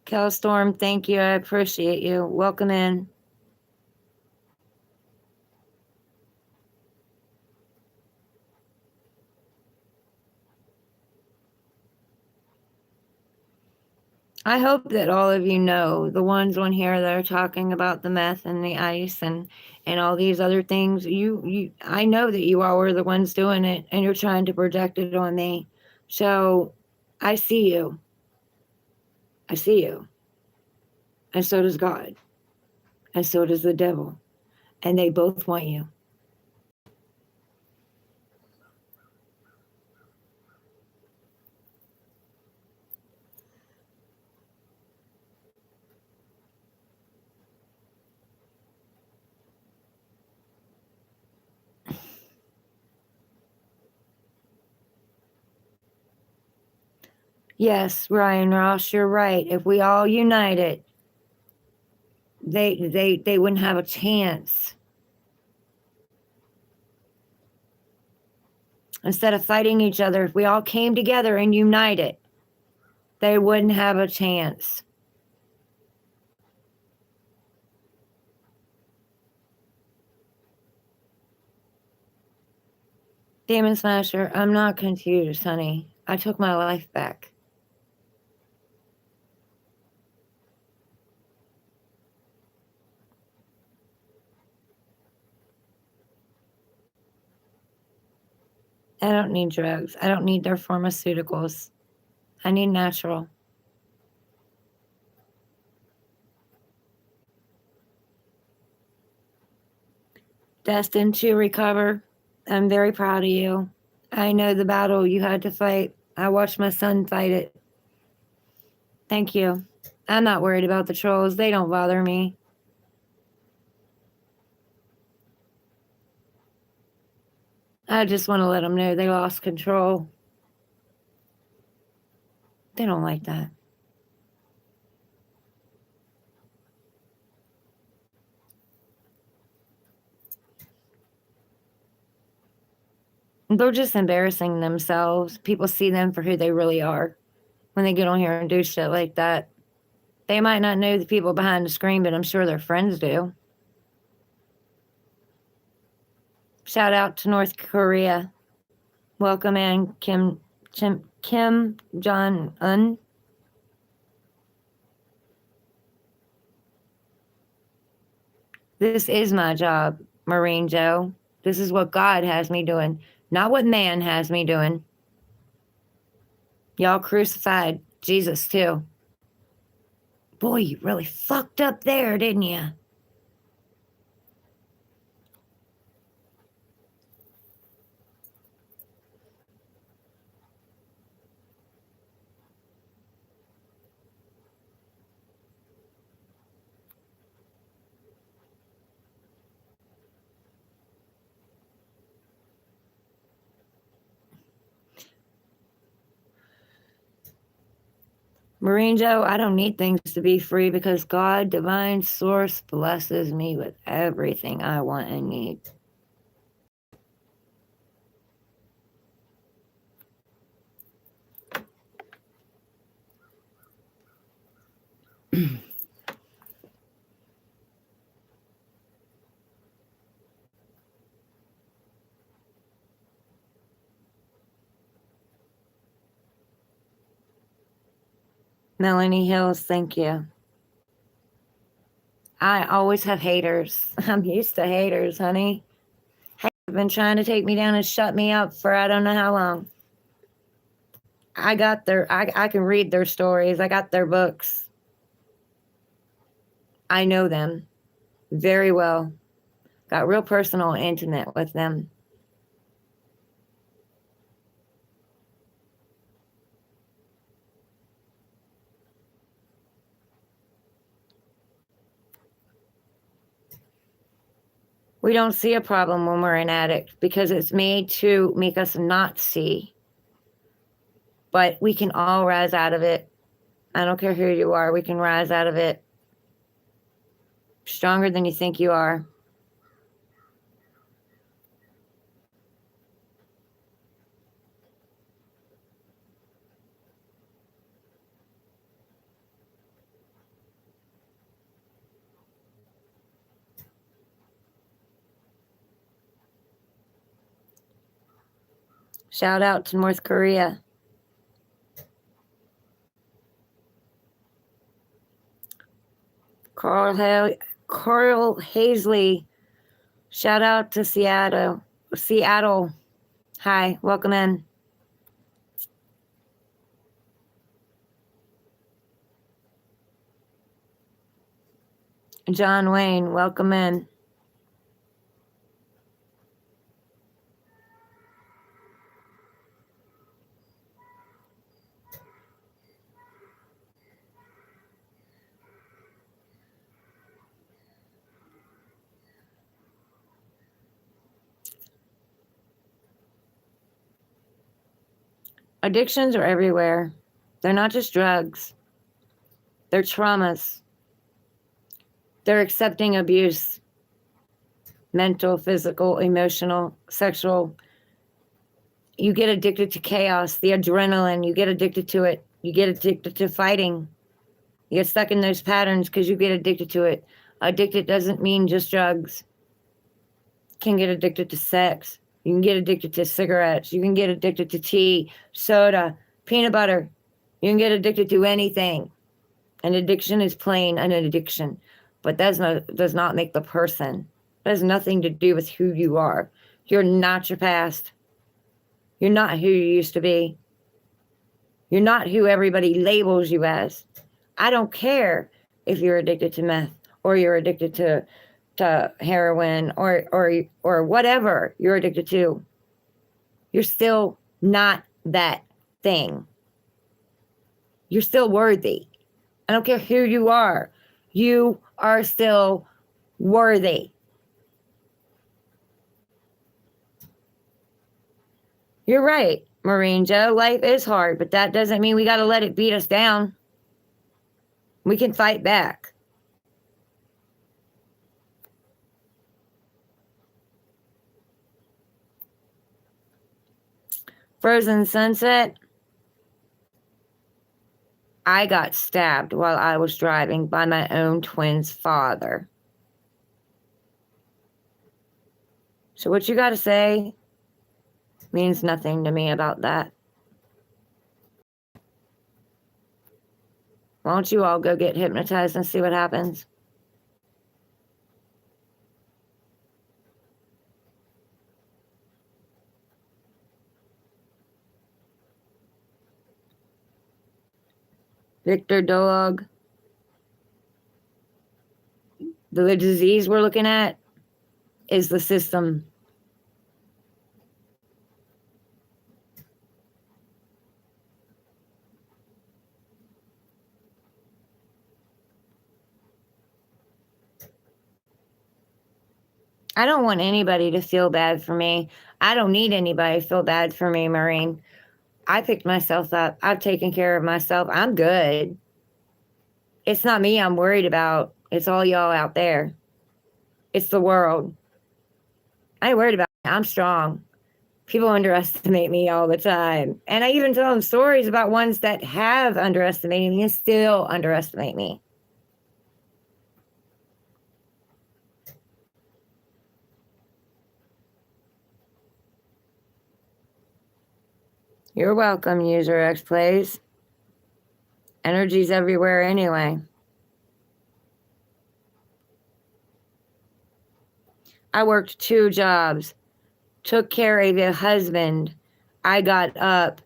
Kelstorm, thank you. I appreciate you. Welcome in. I hope that all of you know, the ones on here that are talking about the meth and the ice and all these other things, I know that you all were the ones doing it and you're trying to project it on me. So I see you. I see you. And so does God. And so does the devil. And they both want you. Yes, Ryan Ross, you're right. If we all united, they wouldn't have a chance. Instead of fighting each other, if we all came together and united, they wouldn't have a chance. Demon Smasher, I'm not confused, honey. I took my life back. I don't need drugs. I don't need their pharmaceuticals. I need natural. Destined to recover. I'm very proud of you. I know the battle you had to fight. I watched my son fight it. Thank you. I'm not worried about the trolls. They don't bother me. I just want to let them know they lost control. They don't like that. They're just embarrassing themselves. People see them for who they really are when they get on here and do shit like that. They might not know the people behind the screen, but I'm sure their friends do. Shout out to North Korea. Welcome in, Kim Jong-un. This is my job, Marine Joe. This is what God has me doing, not what man has me doing. Y'all crucified Jesus too. Boy, you really fucked up there, didn't you? Marine Joe, I don't need things to be free because God, divine source, blesses me with everything I want and need. Melanie Hills, thank you. I always have haters. I'm used to haters, honey. They've been trying to take me down and shut me up for I don't know how long. I can read their stories. I got their books. I know them very well. Got real personal and intimate with them. We don't see a problem when we're an addict because it's made to make us not see. But we can all rise out of it. I don't care who you are, we can rise out of it. Stronger than you think you are. Shout out to North Korea. Carl Hazley. Shout out to Seattle. Hi, welcome in. John Wayne, welcome in. Addictions are everywhere. They're not just drugs. They're traumas. They're accepting abuse, mental, physical, emotional, sexual. You get addicted to chaos, the adrenaline, you get addicted to it. You get addicted to fighting. You get stuck in those patterns because you get addicted to it. Addicted doesn't mean just drugs. You can get addicted to sex. You can get addicted to cigarettes. You can get addicted to tea, soda, peanut butter. You can get addicted to anything. An addiction is plain an addiction, but does not make the person. It has nothing to do with who you are. You're not your past. You're not who you used to be. You're not who everybody labels you as. I don't care if you're addicted to meth or you're addicted to heroin or whatever you're addicted to. You're still not that thing. You're still worthy. I don't care who you are. You are still worthy. You're right, Marine Joe. Life is hard, but that doesn't mean we got to let it beat us down. We can fight back. Frozen Sunset. I got stabbed while I was driving by my own twin's father. So what you got to say means nothing to me about that. Why don't you all go get hypnotized and see what happens? Victor Dog. The disease we're looking at is the system. I don't want anybody to feel bad for me. I don't need anybody to feel bad for me, Marine. I picked myself up. I've taken care of myself. I'm good. It's not me I'm worried about. It's all y'all out there. It's the world. I ain't worried about it. I'm strong. People underestimate me all the time. And I even tell them stories about ones that have underestimated me and still underestimate me. You're welcome, User X Plays. Energy's everywhere anyway. I worked 2 jobs, took care of a husband. I got up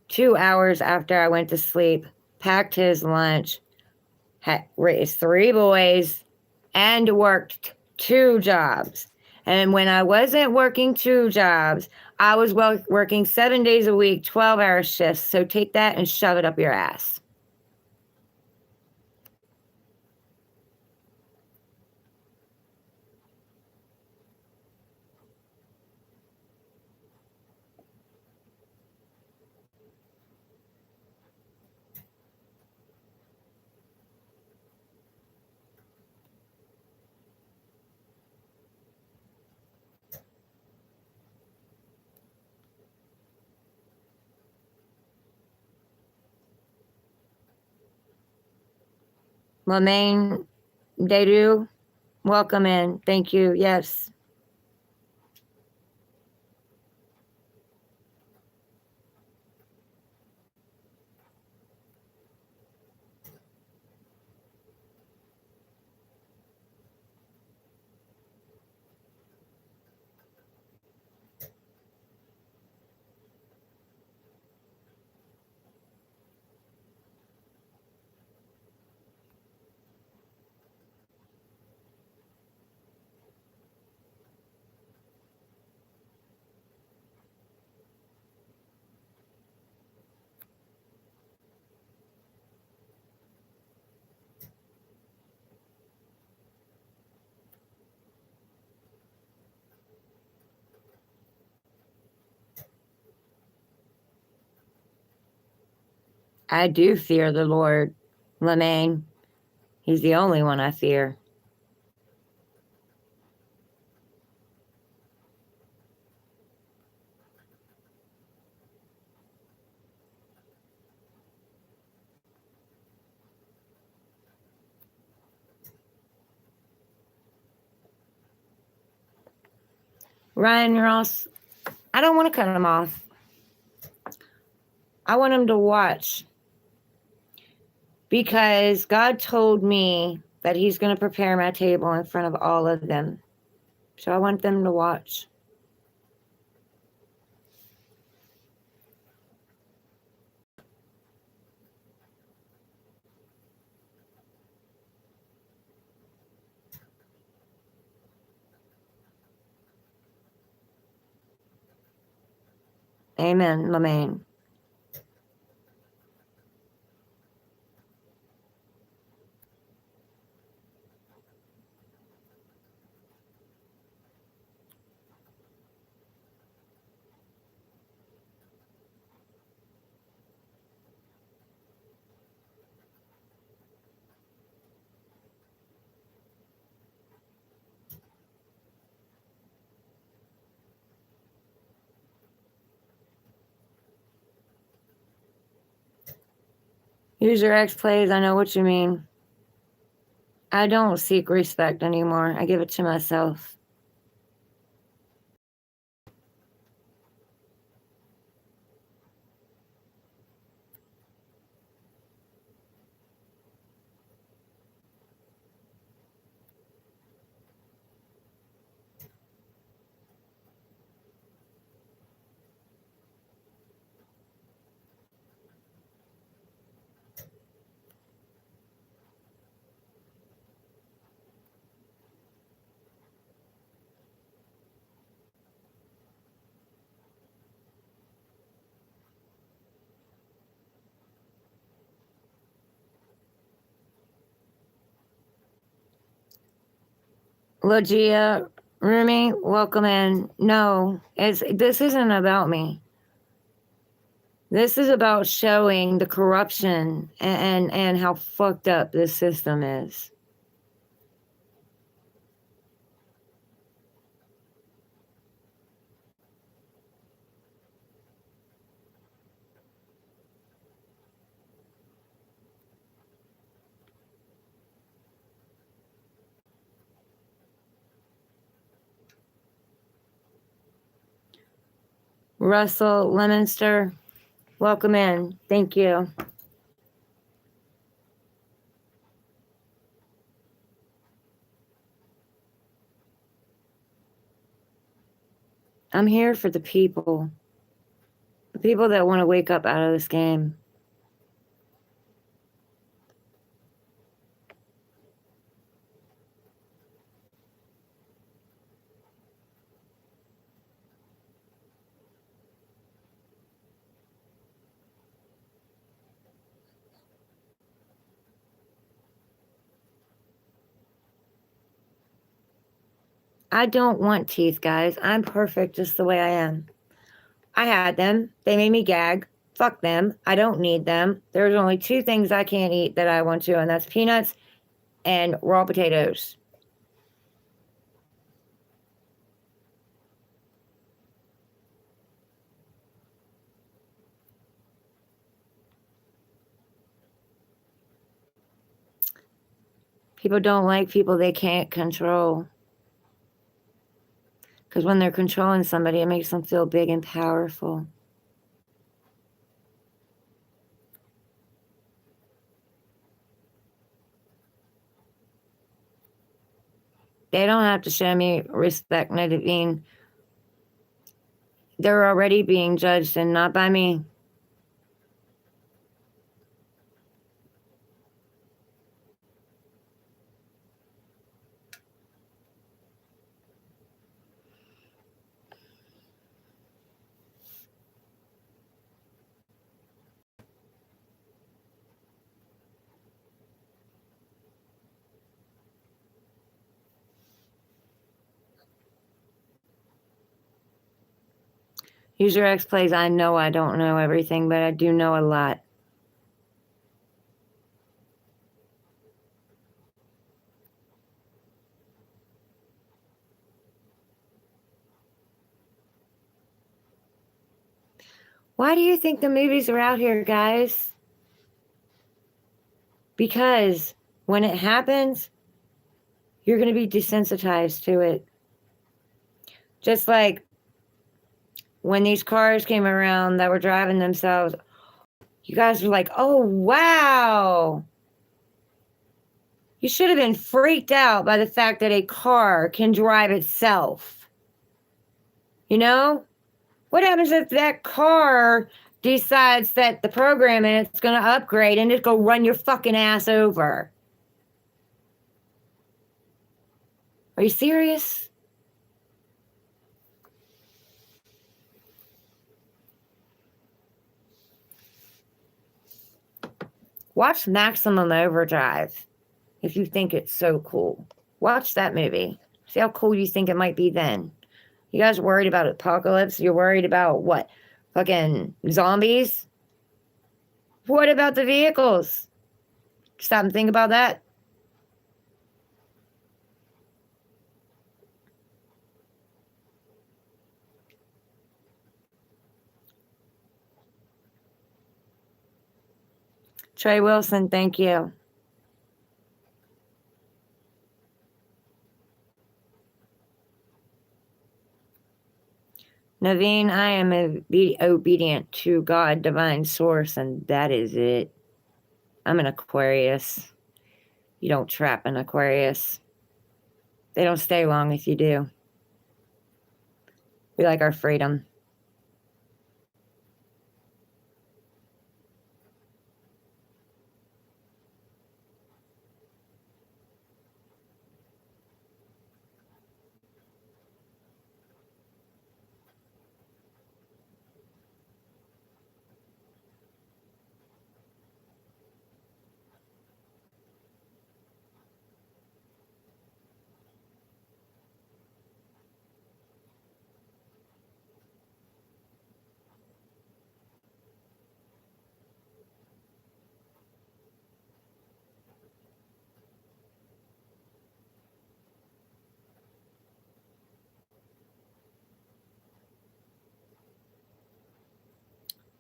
2 hours after I went to sleep, packed his lunch, raised 3 boys, and worked 2 jobs. And when I wasn't working 2 jobs, I was working 7 days a week, 12-hour shifts. So take that and shove it up your ass. Lamaine Dedu, welcome in. Thank you. Yes. I do fear the Lord, Lemaine. He's the only one I fear. Ryan Ross, I don't want to cut him off. I want him to watch. Because God told me that he's going to prepare my table in front of all of them. So I want them to watch. Amen, Lemaine. User X plays, I know what you mean. I don't seek respect anymore. I give it to myself. Logia, Rumi, welcome in. No, this isn't about me. This is about showing the corruption and how fucked up this system is. Russell Lemonster, welcome in. Thank you. I'm here for the people that want to wake up out of this game. I don't want teeth, guys. I'm perfect just the way I am. I had them. They made me gag. Fuck them. I don't need them. There's only two things I can't eat that I want to, and that's peanuts and raw potatoes. People don't like people they can't control. Because when they're controlling somebody, it makes them feel big and powerful. They don't have to show me respect, Nadine. They're already being judged and not by me. User X plays, I know I don't know everything, but I do know a lot. Why do you think the movies are out here, guys? Because when it happens, you're going to be desensitized to it. Just like when these cars came around that were driving themselves, you guys were like, oh, wow. You should have been freaked out by the fact that a car can drive itself. You know? What happens if that car decides that the program in it's going to upgrade and just go run your fucking ass over? Are you serious? Watch Maximum Overdrive if you think it's so cool. Watch that movie. See how cool you think it might be then. You guys worried about apocalypse? You're worried about what? Fucking zombies? What about the vehicles? Stop and think about that. Trey Wilson, thank you. Naveen, I am obedient to God, divine source, and that is it. I'm an Aquarius. You don't trap an Aquarius. They don't stay long if you do. We like our freedom.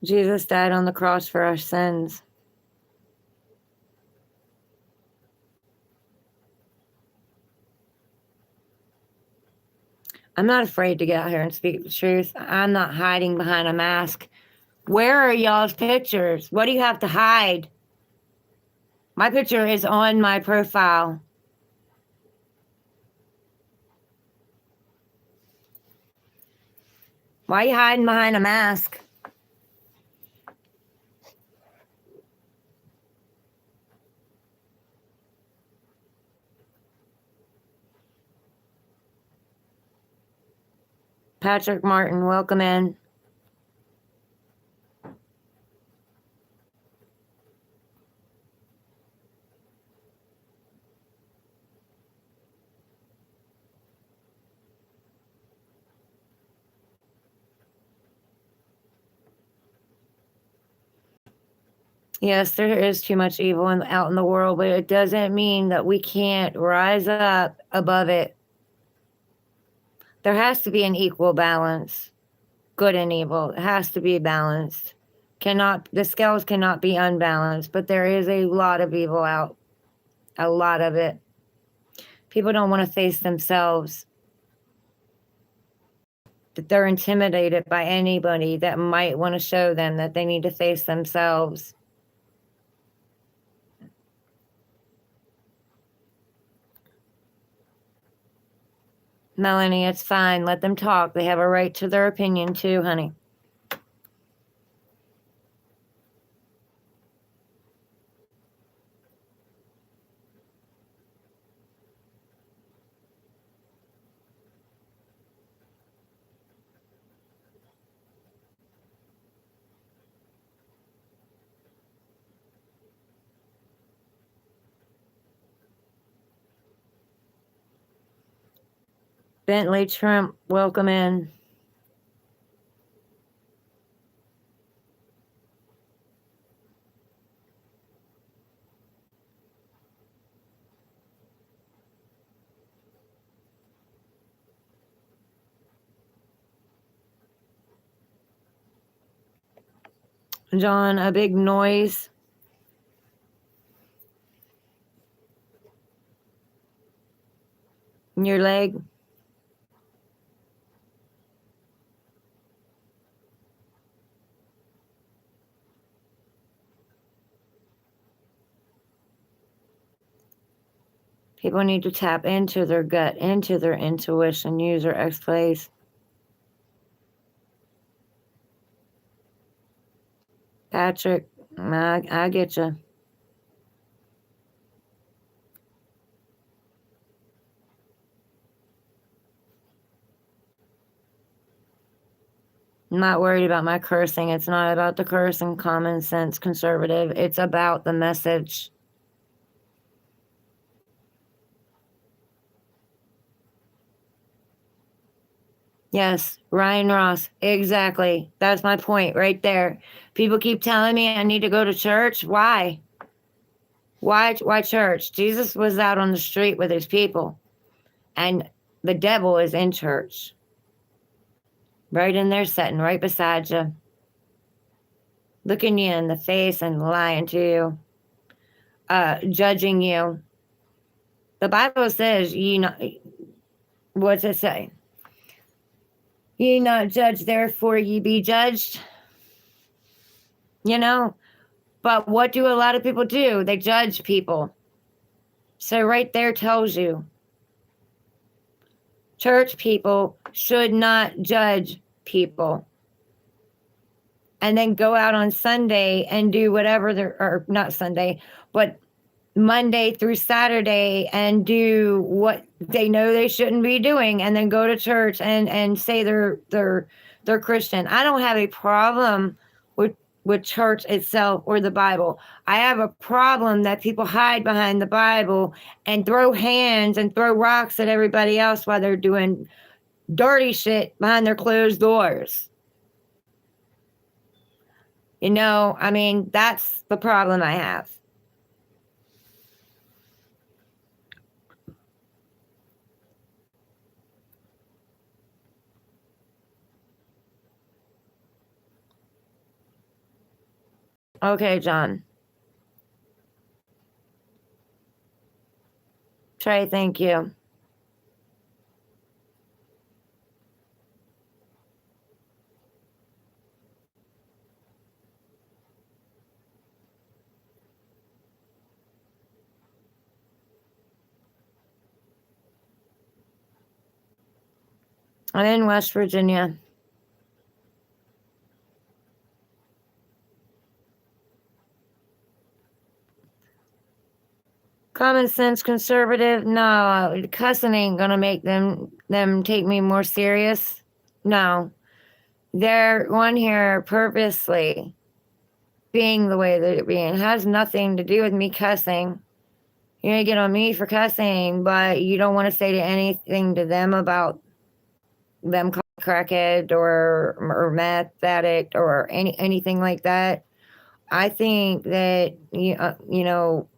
Jesus died on the cross for our sins. I'm not afraid to get out here and speak the truth. I'm not hiding behind a mask. Where are y'all's pictures? What do you have to hide? My picture is on my profile. Why are you hiding behind a mask? Patrick Martin, welcome in. Yes, there is too much evil out in the world, but it doesn't mean that we can't rise up above it. There has to be an equal balance, good and evil. It has to be balanced. The scales cannot be unbalanced, but there is a lot of evil out, a lot of it. People don't want to face themselves. That they're intimidated by anybody that might want to show them that they need to face themselves. Melanie, it's fine. Let them talk. They have a right to their opinion too, honey. Bentley Trump, welcome in. John, a big noise. In your leg. People need to tap into their gut, into their intuition, use their X-Plays. Patrick, I get you. I'm not worried about my cursing. It's not about the cursing, common sense, conservative. It's about the message. Yes, Ryan Ross. Exactly. That's my point right there. People keep telling me I need to go to church. Why? Why church? Jesus was out on the street with his people, and the devil is in church. Right in there, sitting right beside you, looking you in the face and lying to you, judging you. The Bible says, you know, what's it say? Ye not judge, therefore ye be judged. You know, but what do a lot of people do? They judge people. So right there tells you church people should not judge people. And then go out on Sunday and do whatever they're, or not Sunday, but Monday through Saturday and do what they know they shouldn't be doing, and then go to church and say they're Christian. I don't have a problem with church itself or the Bible. I have a problem that people hide behind the Bible and throw hands and throw rocks at everybody else while they're doing dirty shit behind their closed doors. You know, I mean, that's the problem I have. Okay, John. Trey, thank you. I'm in West Virginia. Common sense conservative? No, cussing ain't gonna make them take me more serious. No. They're on here purposely being the way they're being. It has nothing to do with me cussing. You're gonna get on me for cussing, but you don't want to say to anything to them about them crackhead or meth addict or anything like that. I think that you know,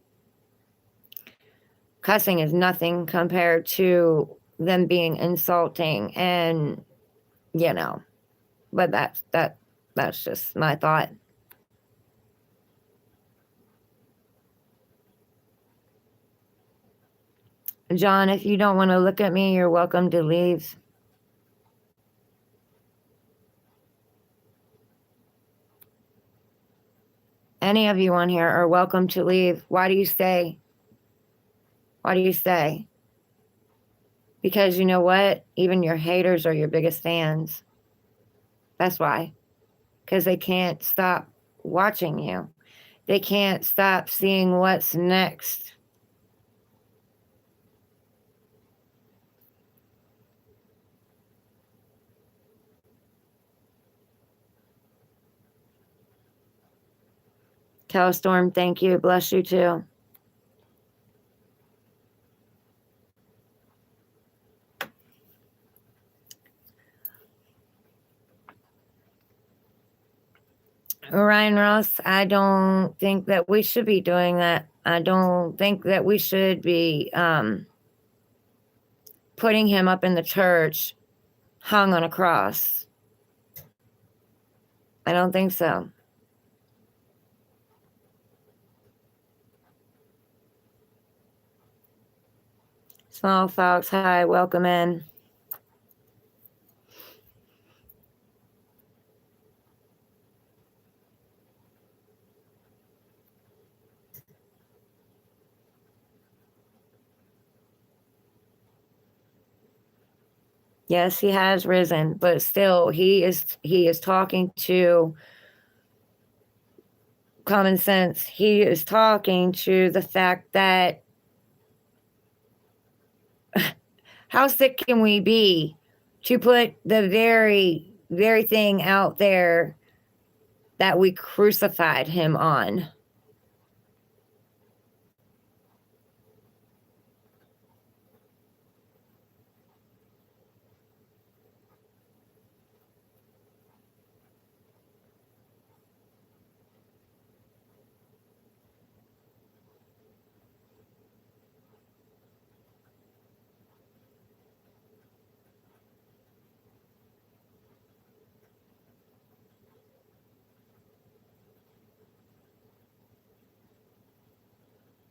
cussing is nothing compared to them being insulting, and you know, but that's just my thought. John, if you don't want to look at me, you're welcome to leave. Any of you on here are welcome to leave. Why do you stay? Why do you stay? Because you know what? Even your haters are your biggest fans. That's why. Because they can't stop watching you. They can't stop seeing what's next. Calstorm, thank you. Bless you too. Ryan Ross, I don't think that we should be doing that. I don't think that we should be putting him up in the church hung on a cross. I don't think so. Small Fox, hi, welcome in. Yes, he has risen, but still he is talking to common sense. He is talking to the fact that how sick can we be to put the very thing out there that we crucified him on?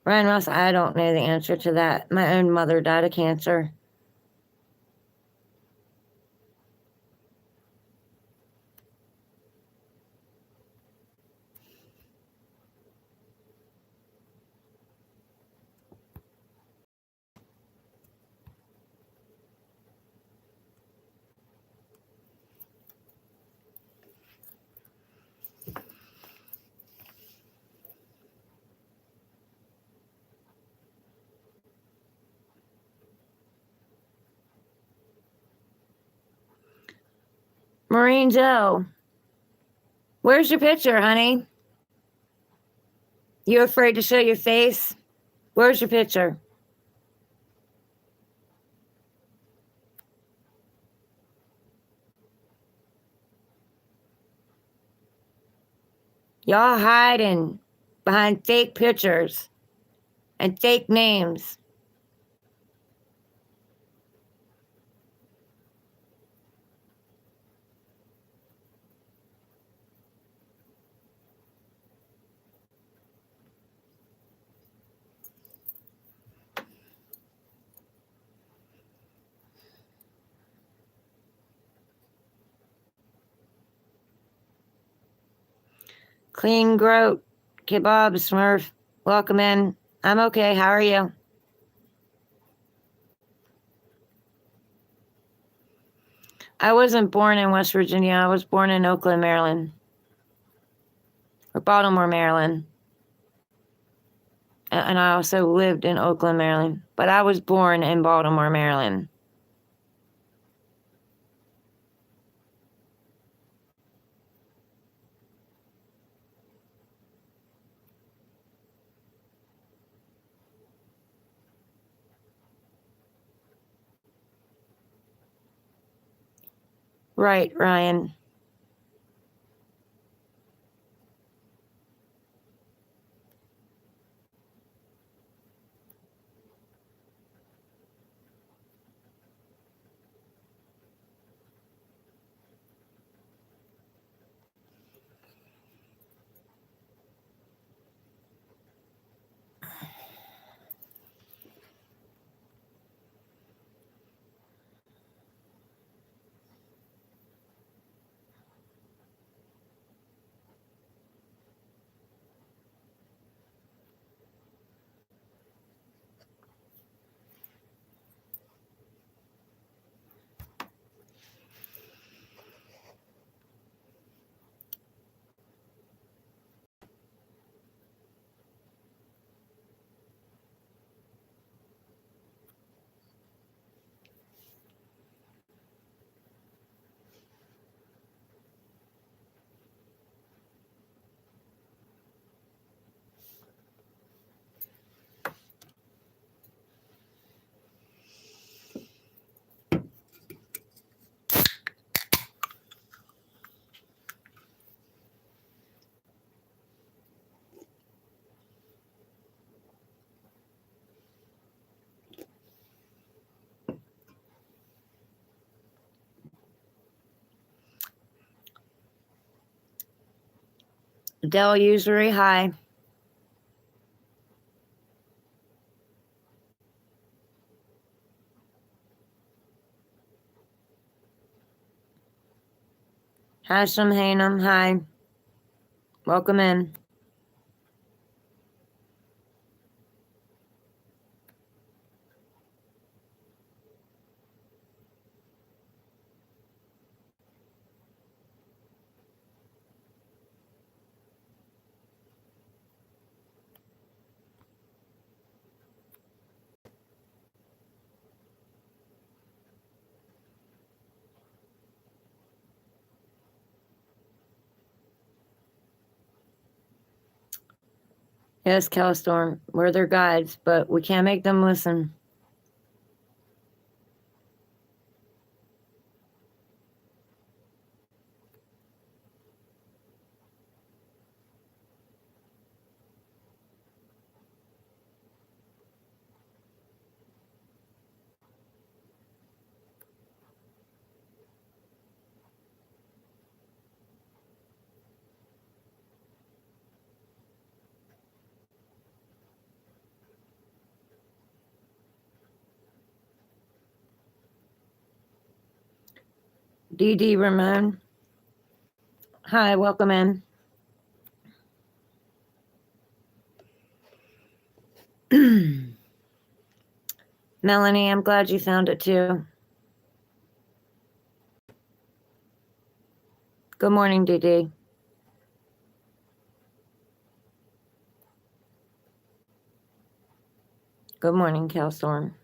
Ryan Ross, I don't know the answer to that. My own mother died of cancer. Maureen Joe, where's your picture, honey? You afraid to show your face? Where's your picture? Y'all hiding behind fake pictures and fake names. Clean Groat, Kebab Smurf, welcome in. I'm okay, how are you? I wasn't born in West Virginia. I was born in Oakland, Maryland. Or Baltimore, Maryland. And I also lived in Oakland, Maryland. But I was born in Baltimore, Maryland. Right, Ryan. Dell Usury, hi. Hashem Hanum, hi. Welcome in. Yes, Calstorm, we're their guides, but we can't make them listen. DD Ramon, hi, welcome in. Melanie, I'm glad you found it too. Good morning, DD. Good morning, Calstorm.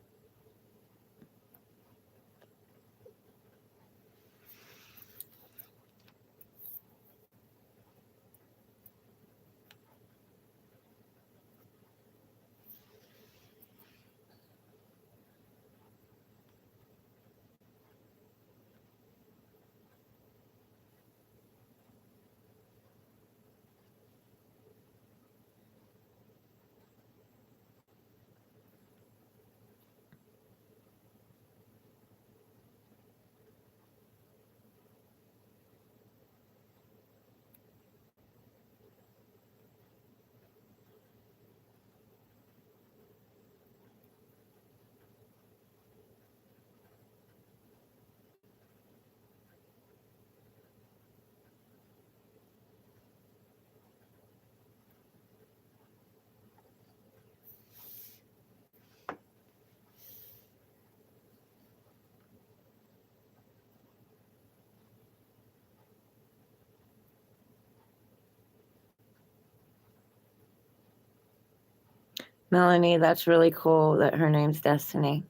Melanie, that's really cool that her name's Destiny.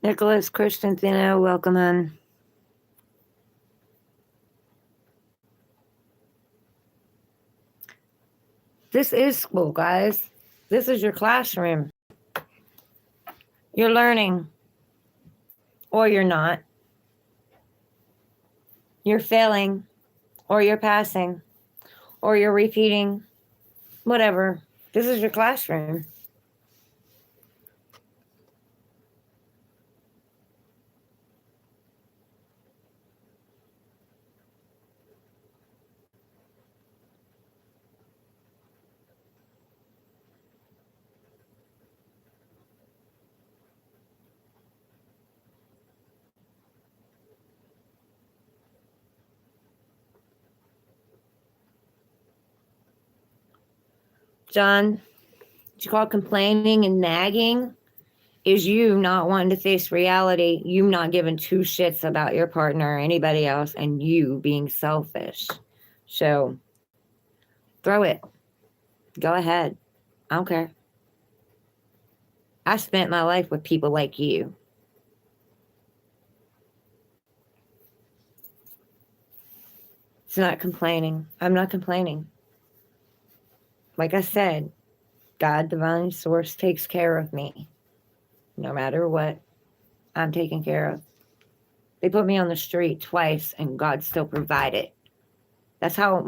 Nicholas Christian Thino, welcome in. This is school, guys. This is your classroom. You're learning, or you're not. You're failing, or you're passing, or you're repeating, whatever. This is your classroom. John, what you call complaining and nagging is you not wanting to face reality, you not giving two shits about your partner or anybody else, and you being selfish. So throw it. Go ahead. I don't care. I spent my life with people like you. It's not complaining. I'm not complaining. Like I said, God, divine source, takes care of me. No matter what, I'm taken care of. They put me on the street twice and God still provided. That's how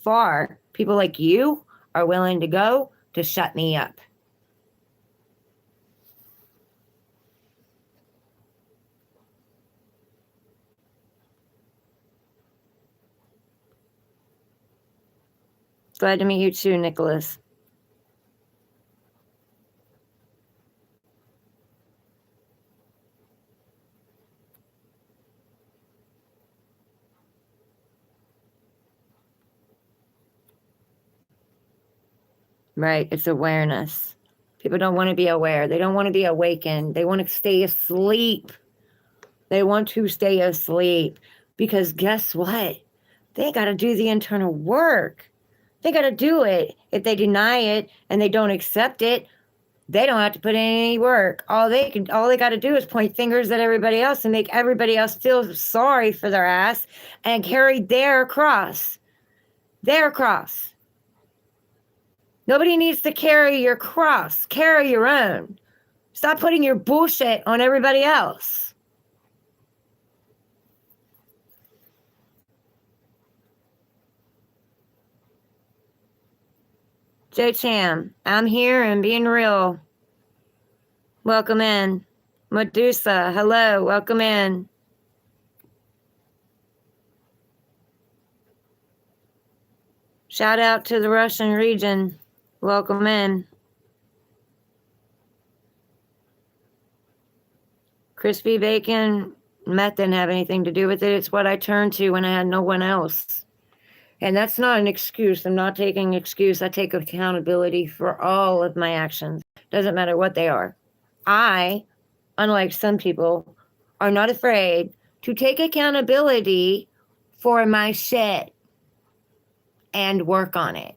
far people like you are willing to go to shut me up. Glad to meet you too, Nicholas. Right, it's awareness. People don't want to be aware. They don't want to be awakened. They want to stay asleep. They want to stay asleep because guess what? They got to do the internal work. They got to do it. If they deny it and they don't accept it, they don't have to put in any work. All they got to do is point fingers at everybody else and make everybody else feel sorry for their ass and carry their cross. Their cross. Nobody needs to carry your cross. Carry your own. Stop putting your bullshit on everybody else. J Cham, I'm here and being real. Welcome in. Medusa, hello, welcome in. Shout out to the Russian region. Welcome in. Crispy bacon, meth didn't have anything to do with it. It's what I turned to when I had no one else. And that's not an excuse. I'm not taking excuse. I take accountability for all of my actions. Doesn't matter what they are. I, unlike some people, are not afraid to take accountability for my shit and work on it.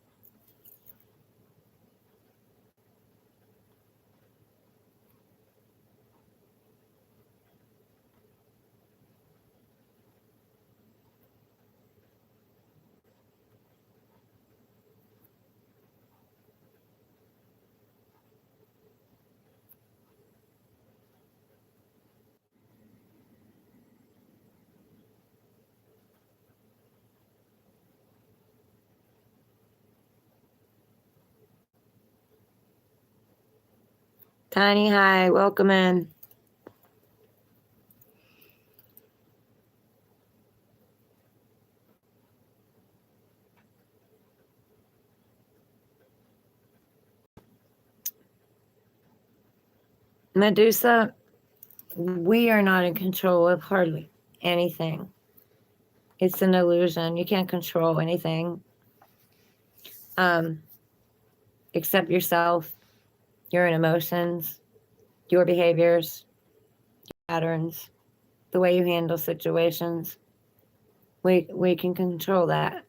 Tiny, hi, welcome in. Medusa, we are not in control of hardly anything. It's an illusion. You can't control anything except yourself, your emotions, your behaviors, your patterns, the way you handle situations. We can control that.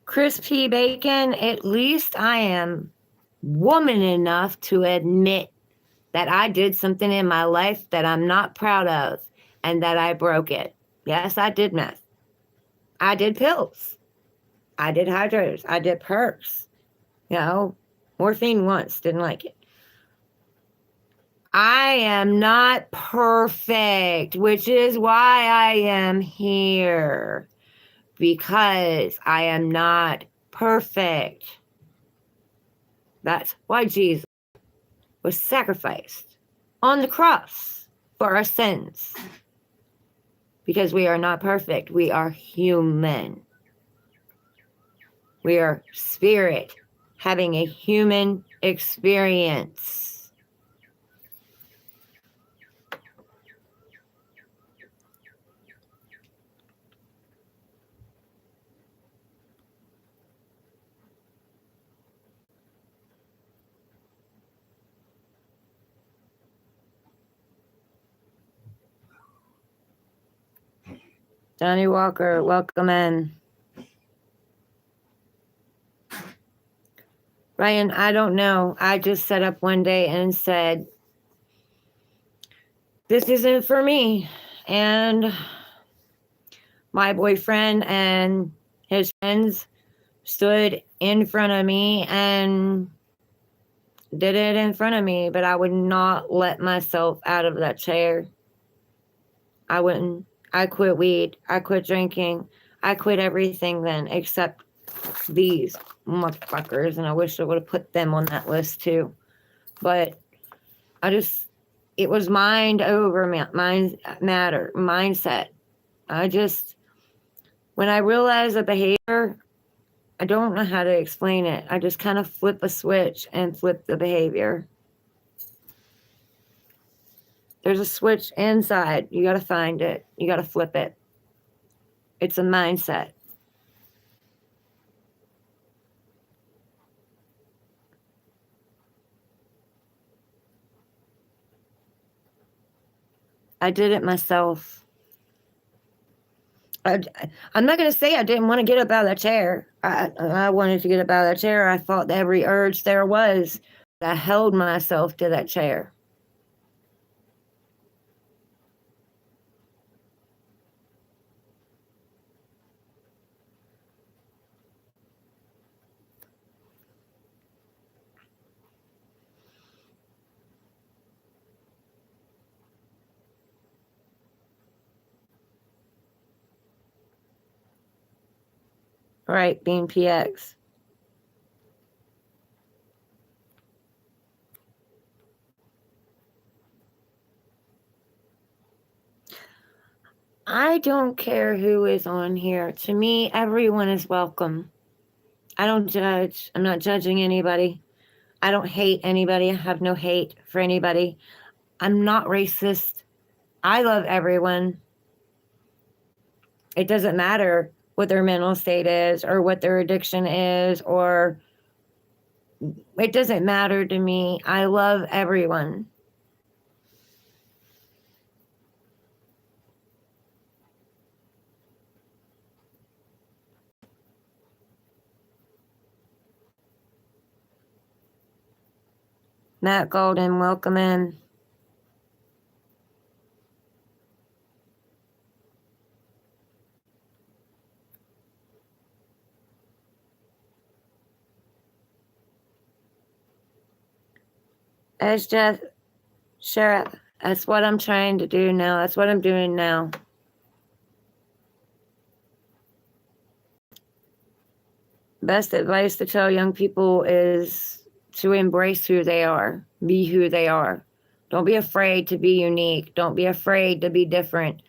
Crispy bacon, at least I am woman enough to admit that I did something in my life that I'm not proud of and that I broke it. Yes, I did meth. I did pills. I did hydros. I did perks. You know, morphine once, didn't like it. I am not perfect, which is why I am here. Because I am not perfect. That's why Jesus was sacrificed on the cross for our sins. Because we are not perfect. We are human. We are spirit having a human experience. Johnny Walker, welcome in. Ryan, I don't know. I just set up one day and said, this isn't for me. And my boyfriend and his friends stood in front of me and did it in front of me, but I would not let myself out of that chair. I wouldn't. I quit weed. I quit drinking. I quit everything then except these motherfuckers, and I wish I would have put them on that list too. But it was mind over matter, mindset. When I realized a behavior, I don't know how to explain it. I just kind of flip a switch and flip the behavior. There's a switch inside. You got to find it. You got to flip it. It's a mindset. I did it myself. I'm not going to say I didn't want to get up out of that chair. I wanted to get up out of that chair. I fought every urge there was. I held myself to that chair. All right, Bean PX. I don't care who is on here. To me, everyone is welcome. I don't judge. I'm not judging anybody. I don't hate anybody. I have no hate for anybody. I'm not racist. I love everyone. It doesn't matter what their mental state is or what their addiction is, or it doesn't matter to me. I love everyone. Matt Golden, welcome in. As Jeff Sheriff, that's what I'm trying to do now. That's what I'm doing now. Best advice to tell young people is to embrace who they are, be who they are. Don't be afraid to be unique. Don't be afraid to be different.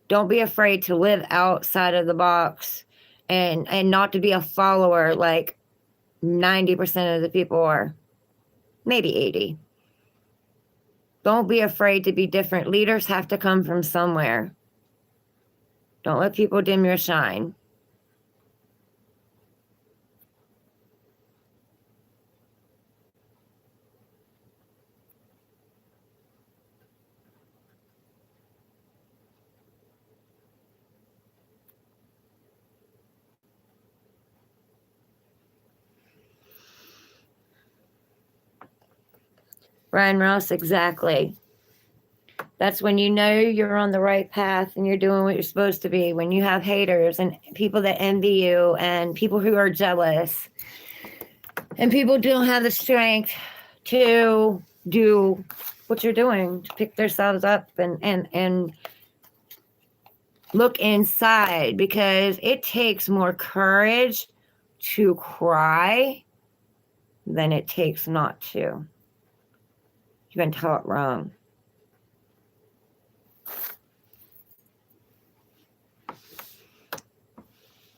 Don't be afraid to live outside of the box and not to be a follower like 90% of the people are. Maybe 80. Don't be afraid to be different. Leaders have to come from somewhere. Don't let people dim your shine. Ryan Ross, exactly. That's when you know you're on the right path and you're doing what you're supposed to be. When you have haters and people that envy you and people who are jealous and people who don't have the strength to do what you're doing, to pick themselves up and look inside, because it takes more courage to cry than it takes not to. You've been taught wrong.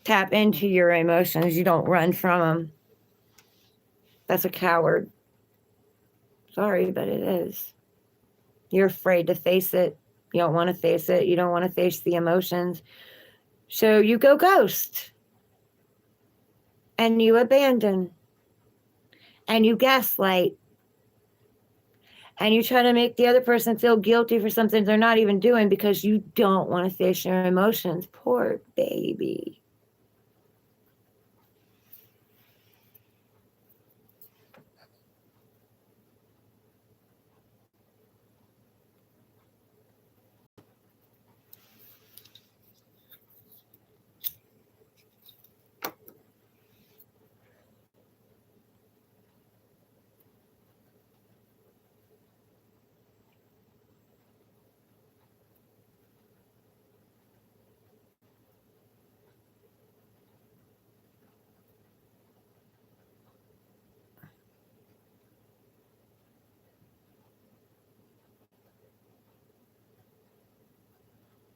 Tap into your emotions. You don't run from them. That's a coward. Sorry, but it is. You're afraid to face it. You don't want to face it. You don't want to face the emotions. So you go ghost. And you abandon. And you gaslight. And you try to make the other person feel guilty for something they're not even doing because you don't want to face your emotions. Poor baby.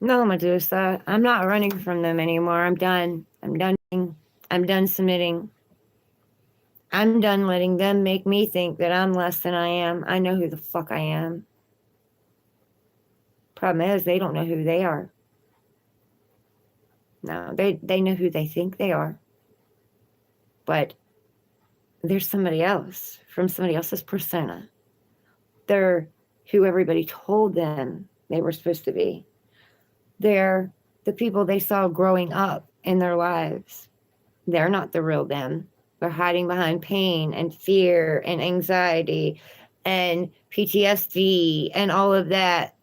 No, Medusa, I'm not running from them anymore. I'm done. I'm done. I'm done submitting. I'm done letting them make me think that I'm less than I am. I know who the fuck I am. Problem is, they don't know who they are. No, they know who they think they are. But they're somebody else from somebody else's persona. They're who everybody told them they were supposed to be. They're the people they saw growing up in their lives. They're not the real them. They're hiding behind pain and fear and anxiety and PTSD and all of that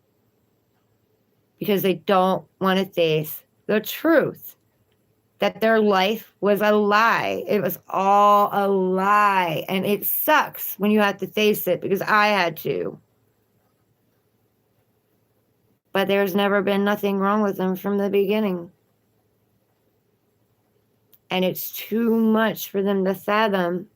because they don't want to face the truth that their life was a lie. It was all a lie. And it sucks when you have to face it because I had to. But there's never been nothing wrong with them from the beginning. And it's too much for them to fathom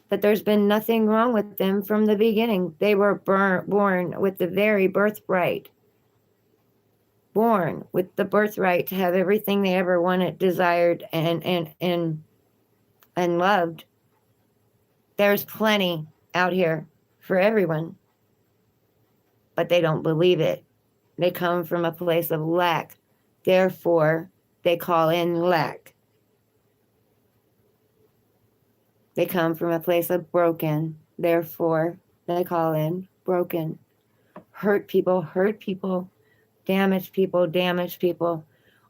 that there's been nothing wrong with them from the beginning. They were born with the very birthright. Born with the birthright to have everything they ever wanted, desired, and loved. There's plenty out here for everyone. But they don't believe it. They come from a place of lack. Therefore, they call in lack. They come from a place of broken. Therefore, they call in broken. Hurt people, damage people, damage people.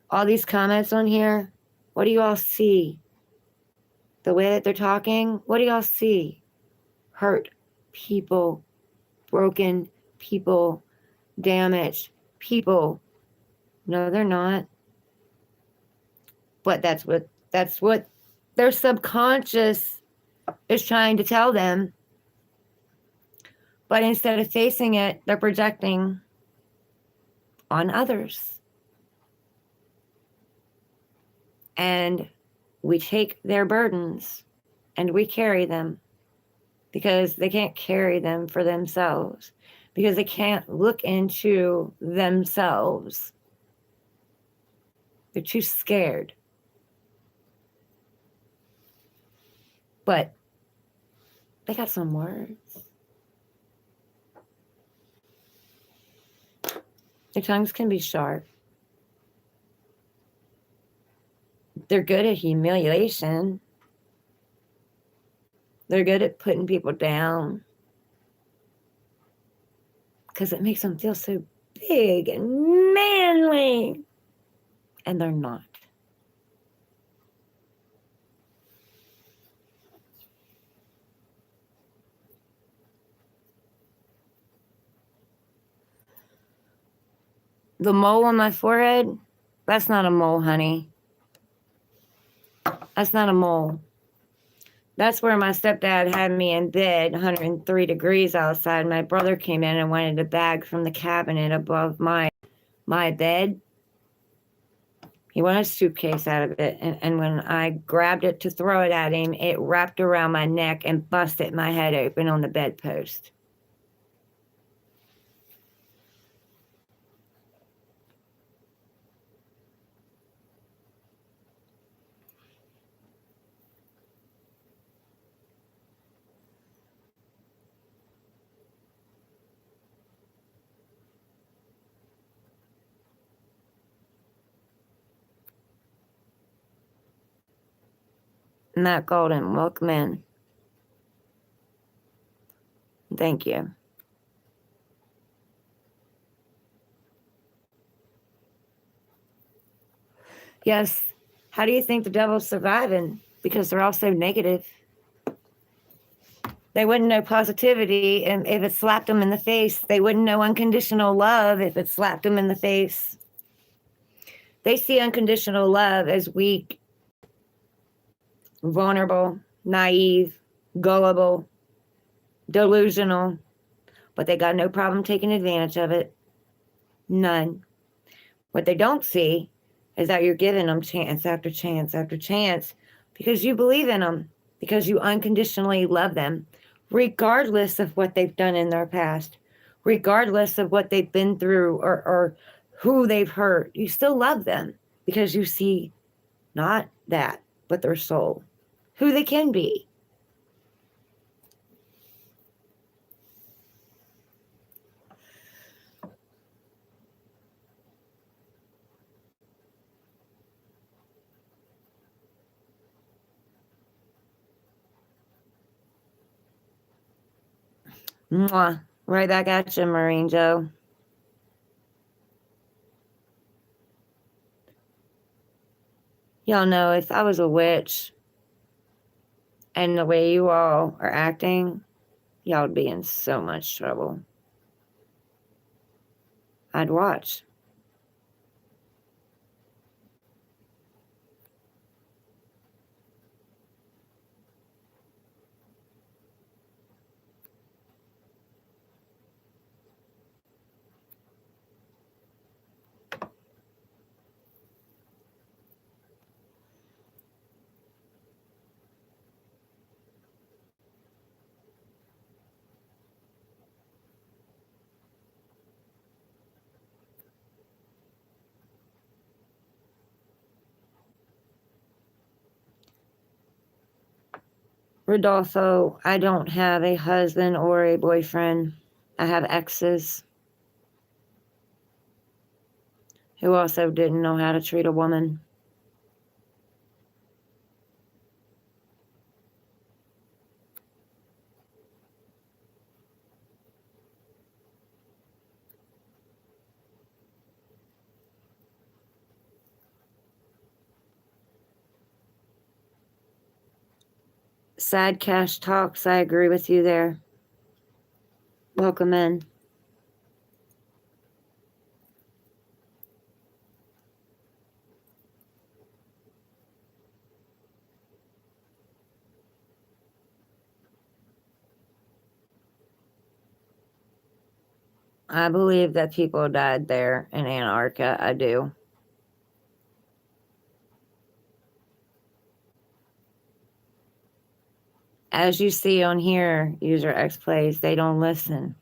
All these comments on here, what do you all see? The way that they're talking, what do y'all see? Hurt people, broken people, damaged people. No, they're not. But that's what their subconscious is trying to tell them. But instead of facing it, they're projecting on others. And we take their burdens and we carry them because they can't carry them for themselves, because they can't look into themselves. They're too scared. But they got some words. Their tongues can be sharp. They're good at humiliation. They're good at putting people down because it makes them feel so big and manly. And they're not. The mole on my forehead, that's not a mole, honey. That's not a mole. That's where my stepdad had me in bed, 103 degrees outside. My brother came in and wanted a bag from the cabinet above my bed. He wanted a suitcase out of it. And when I grabbed it to throw it at him, it wrapped around my neck and busted my head open on the bedpost. Matt Golden, welcome in. Thank you. Yes. How do you think the devil's surviving? Because they're all so negative. They wouldn't know positivity if it slapped them in the face. They wouldn't know unconditional love if it slapped them in the face. They see unconditional love as weak, vulnerable, naive, gullible, delusional, but they got no problem taking advantage of it. None. What they don't see is that you're giving them chance after chance after chance because you believe in them, because you unconditionally love them, regardless of what they've done in their past, regardless of what they've been through or who they've hurt. You still love them because you see not that, but their soul, who they can be. Mwah. Right back at you, Marine Joe. Y'all know if I was a witch and the way you all are acting, y'all would be in so much trouble. I'd watch. Rodolfo, I don't have a husband or a boyfriend. I have exes who also didn't know how to treat a woman. Sad cash talks, I agree with you there. Welcome in. I believe that people died there in Antarctica. I do. As you see on here, user X plays, they don't listen.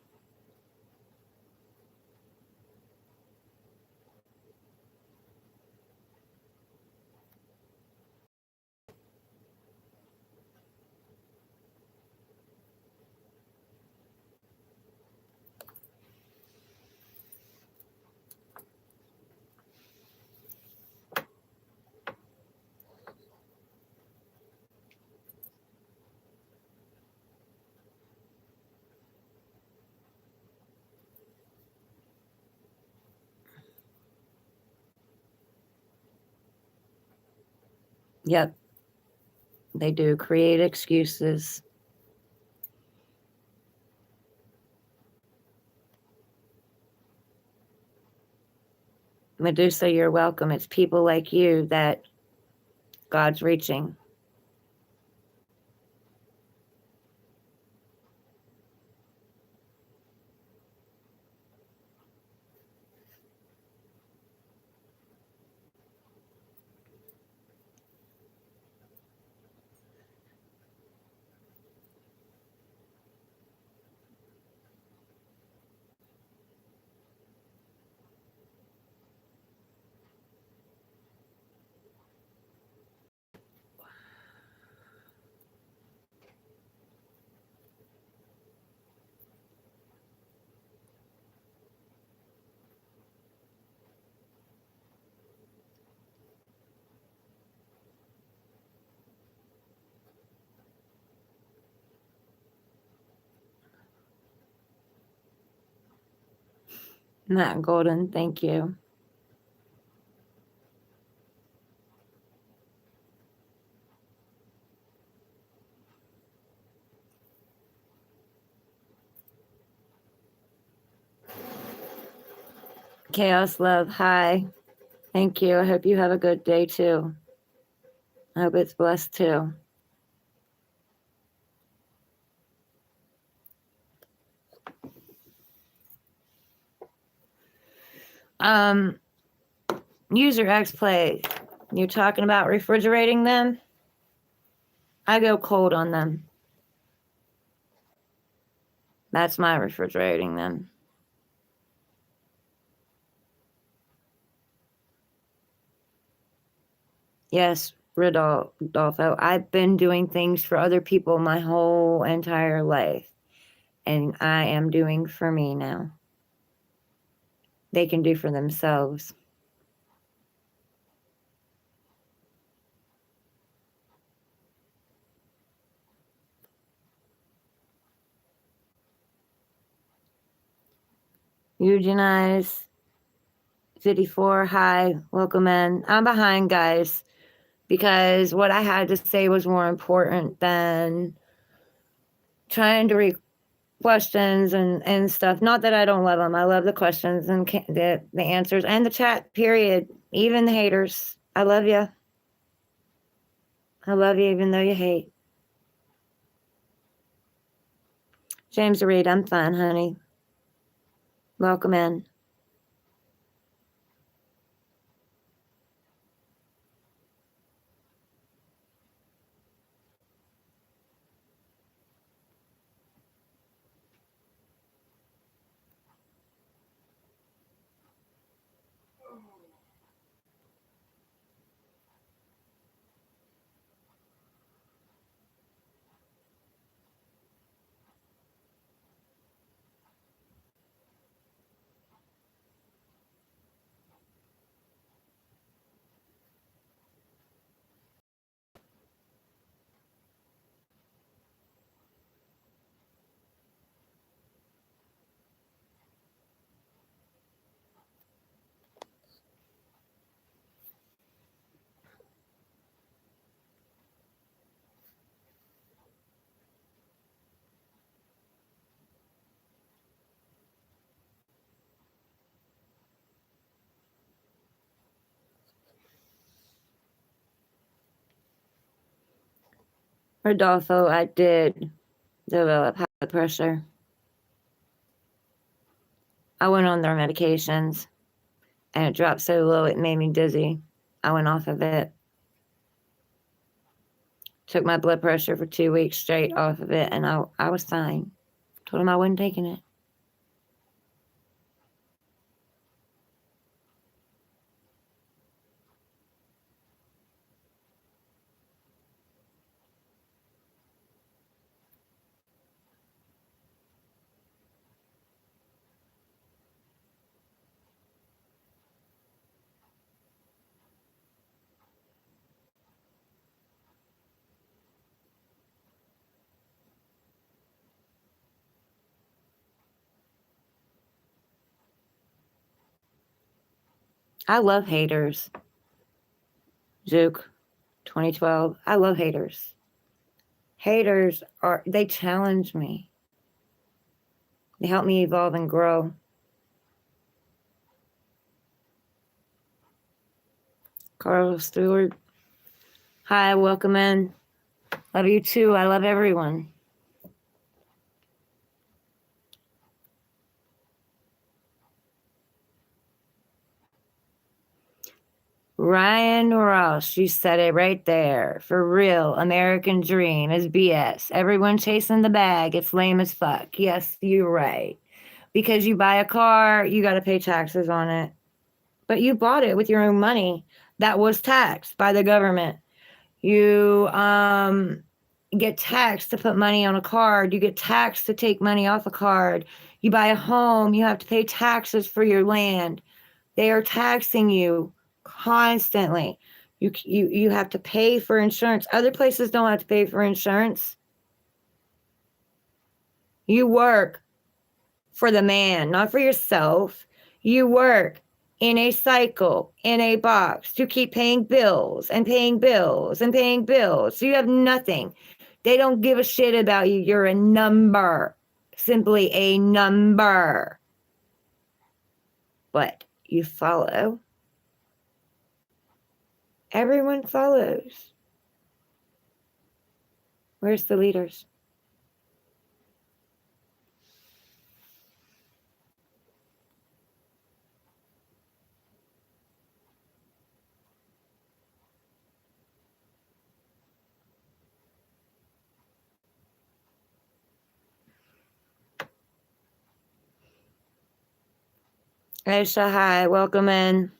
Yep. They do create excuses. Medusa, you're welcome. It's people like you that God's reaching. Matt Golden, thank you. Chaos Love, hi. Thank you. I hope you have a good day too. I hope it's blessed too. User X Play, you're talking about refrigerating them? I go cold on them. That's my refrigerating them. Yes, Rodolfo, I've been doing things for other people my whole entire life, and I am doing for me now. They can do for themselves. Eugenize 54, hi, welcome in. I'm behind, guys, because what I had to say was more important than trying to read questions and stuff. Not that I don't love them. I love the questions and the answers and the chat, period. Even the haters. I love you. I love you even though you hate. James Reed, I'm fine, honey. Welcome in. Rodolfo, I did develop high blood pressure. I went on their medications and it dropped so low it made me dizzy. I went off of it. Took my blood pressure for 2 weeks straight off of it, and I was fine. Told him I wasn't taking it. I love haters. Juke, 2012. I love haters. Haters they challenge me. They help me evolve and grow. Carl Stewart. Hi, welcome in. Love you too. I love everyone. Ryan Ross, you said it right there. For real, American dream is BS. Everyone chasing the bag. It's lame as fuck. Yes, you're right. Because you buy a car, you got to pay taxes on it. But you bought it with your own money that was taxed by the government. You get taxed to put money on a card. You get taxed to take money off a card. You buy a home, you have to pay taxes for your land. They are taxing you constantly. You have to pay for insurance. Other places don't have to pay for insurance. You work for the man, not for yourself. You work in a cycle, in a box to keep paying bills and paying bills and paying bills. So you have nothing. They don't give a shit about you. You're a number, simply a number. But you follow. Everyone follows. Where's the leaders? Aisha, hi, welcome in.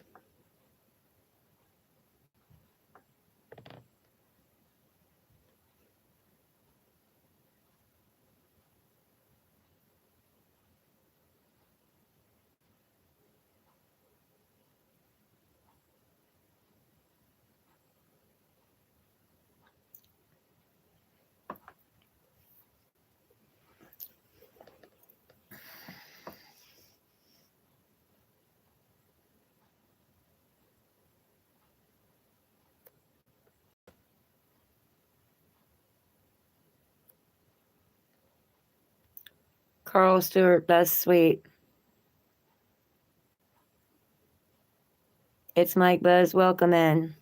Carl Stewart, that's sweet. It's Mike Buzz, welcome in.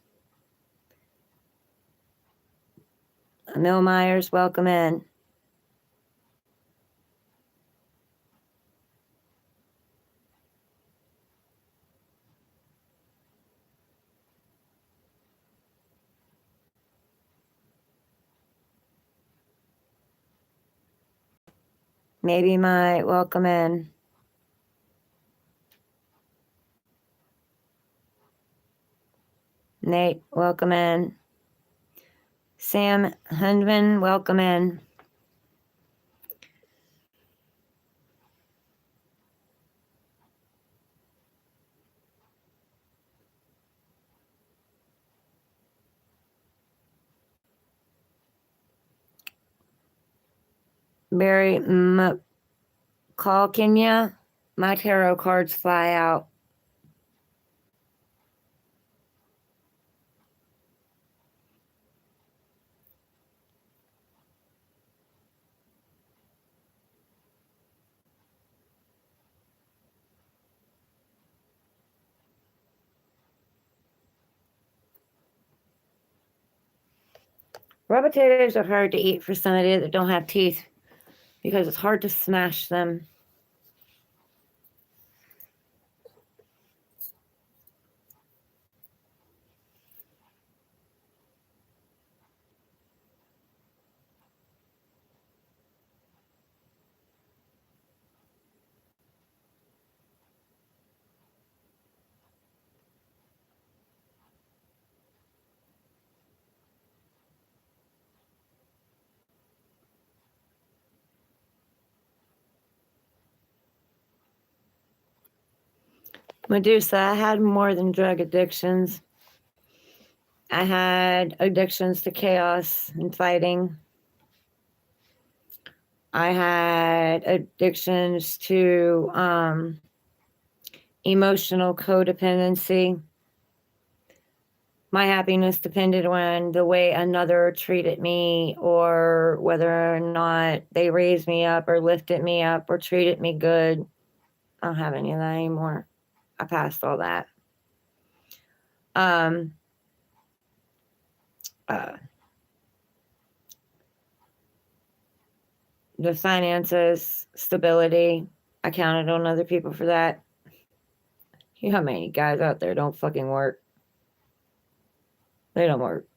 Emil Myers, welcome in. Maybe my welcome in. Nate, welcome in. Sam Hundman, welcome in. Barry McCall, Kenya. My tarot cards fly out. Raw potatoes are hard to eat for somebody that don't have teeth because it's hard to smash them. Medusa, I had more than drug addictions. I had addictions to chaos and fighting. I had addictions to emotional codependency. My happiness depended on the way another treated me or whether or not they raised me up or lifted me up or treated me good. I don't have any of that anymore. I passed all that. the finances, stability. I counted on other people for that. You know how many guys out there don't fucking work? They don't work.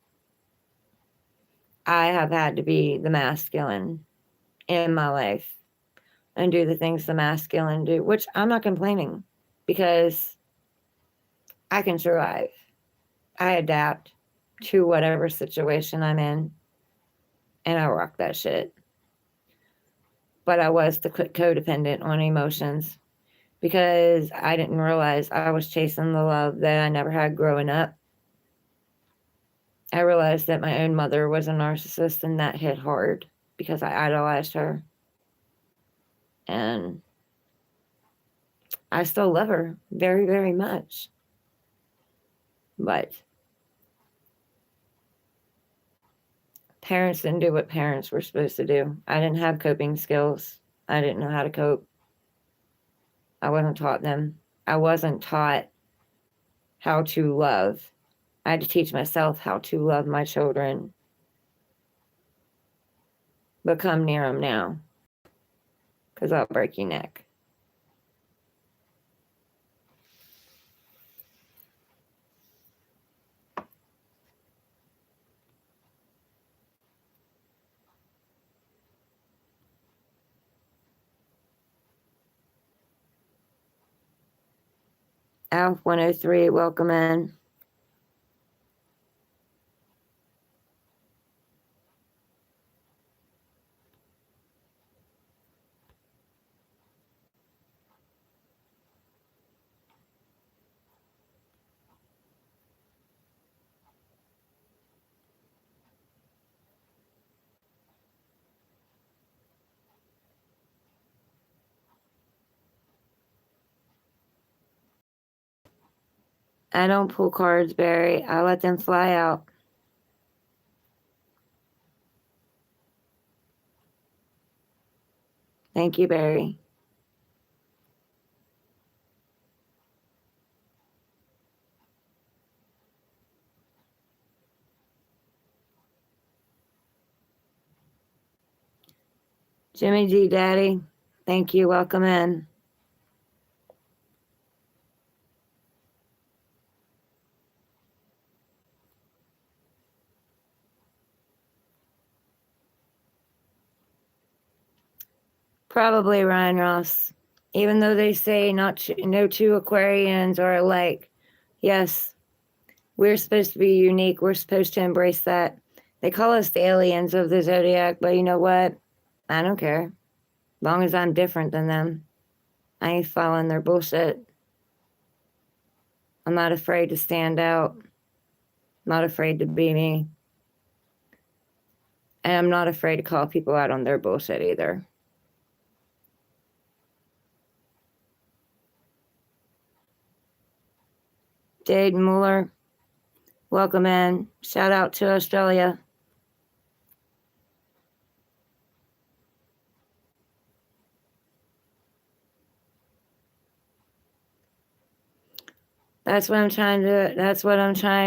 I have had to be the masculine in my life and do the things the masculine do, which I'm not complaining because I can survive. I adapt to whatever situation I'm in and I rock that shit. But I was the codependent on emotions because I didn't realize I was chasing the love that I never had growing up. I realized that my own mother was a narcissist and that hit hard because I idolized her. And I still love her very, very much. But parents didn't do what parents were supposed to do. I didn't have coping skills. I didn't know how to cope. I wasn't taught them. I wasn't taught how to love. I had to teach myself how to love my children. But come near them now, because I'll break your neck. Alf 103, welcome in. I don't pull cards, Barry. I let them fly out. Thank you, Barry. Jimmy G. Daddy, thank you. Welcome in. Probably Ryan Ross. Even though they say no two Aquarians are alike, yes, we're supposed to be unique. We're supposed to embrace that. They call us the aliens of the zodiac, but you know what? I don't care. As long as I'm different than them, I ain't following their bullshit. I'm not afraid to stand out. I'm not afraid to be me. And I'm not afraid to call people out on their bullshit either. Jade Mueller, welcome in. Shout out to Australia. That's what I'm trying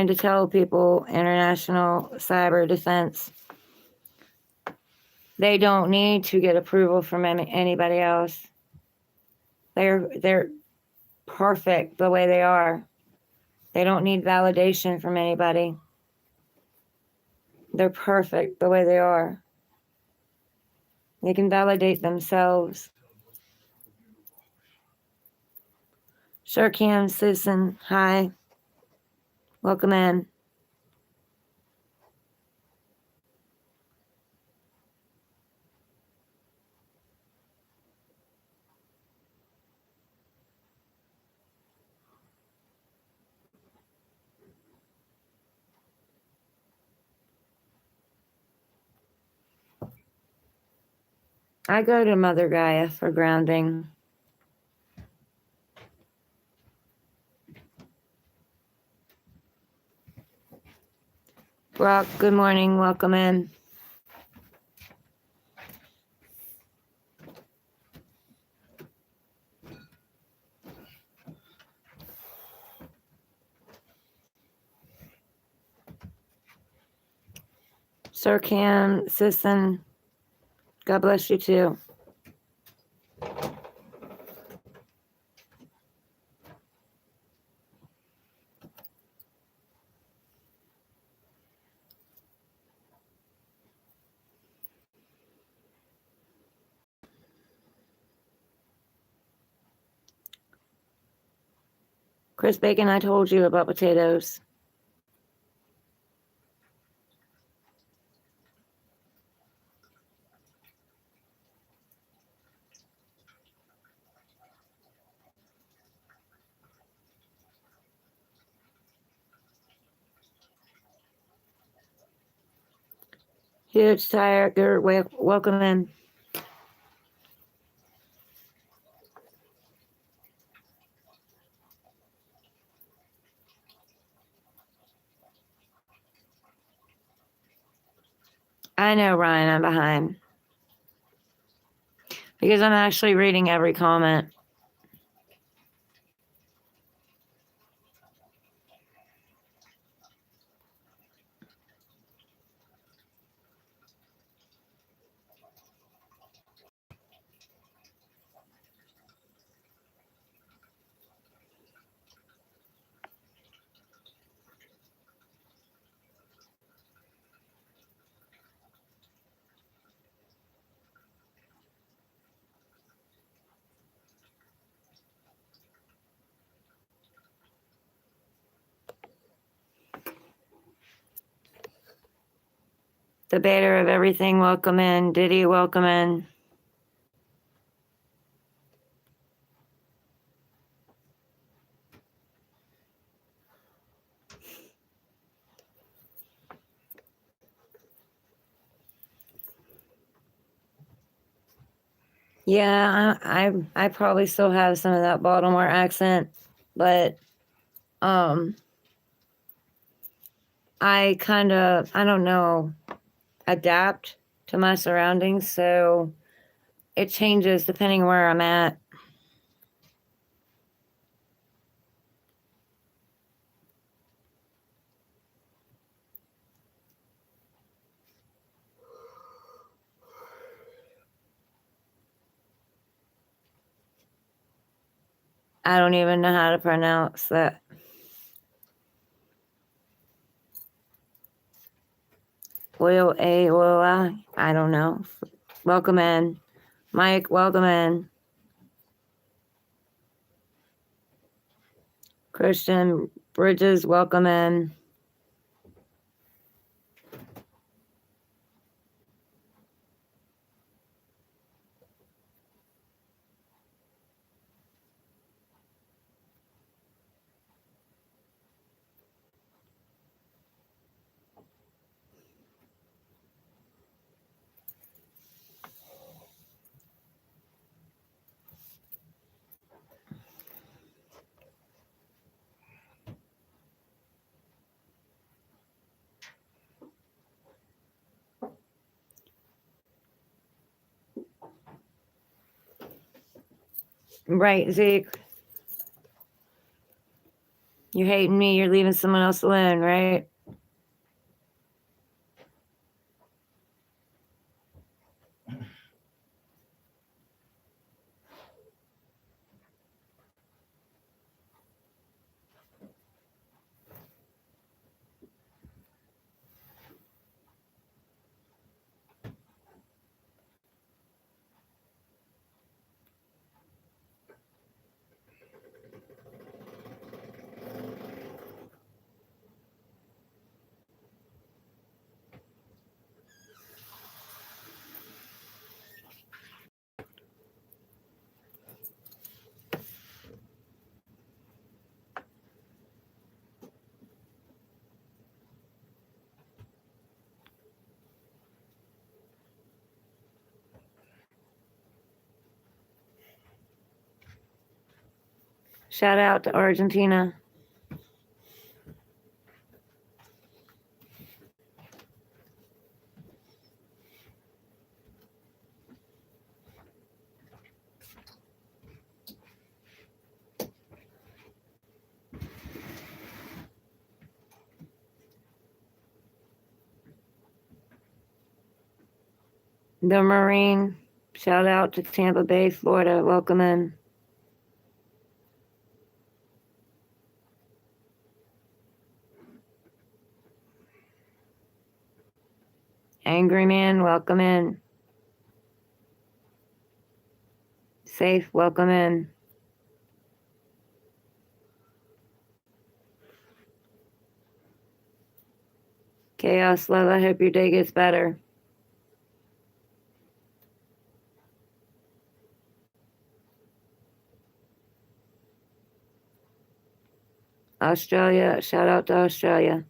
to tell people. International cyber defense. They don't need to get approval from anybody else. They're perfect the way they are. They don't need validation from anybody. They're perfect the way they are. They can validate themselves. Sure can, Susan. Hi. Welcome in. I go to Mother Gaia for grounding. Brock, good morning. Welcome in. Sir Cam, Sisson, God bless you too. Chris Bacon, I told you about potatoes. Huge Tiger, welcome in. I know, Ryan, I'm behind. Because I'm actually reading every comment. Debater of everything, welcome in. Diddy, welcome in. Yeah, I probably still have some of that Baltimore accent, but I kind of, I don't know, adapt to my surroundings, so it changes depending where I'm at. I don't even know how to pronounce that. Will A, will I don't know. Welcome in. Mike, welcome in. Christian Bridges, welcome in. Right, Zeke. You're hating me, you're leaving someone else alone, right? Shout out to Argentina. The Marine, shout out to Tampa Bay, Florida. Welcome in. Angry Man, welcome in. Safe, welcome in. Chaos Love, I hope your day gets better. Australia, shout out to Australia.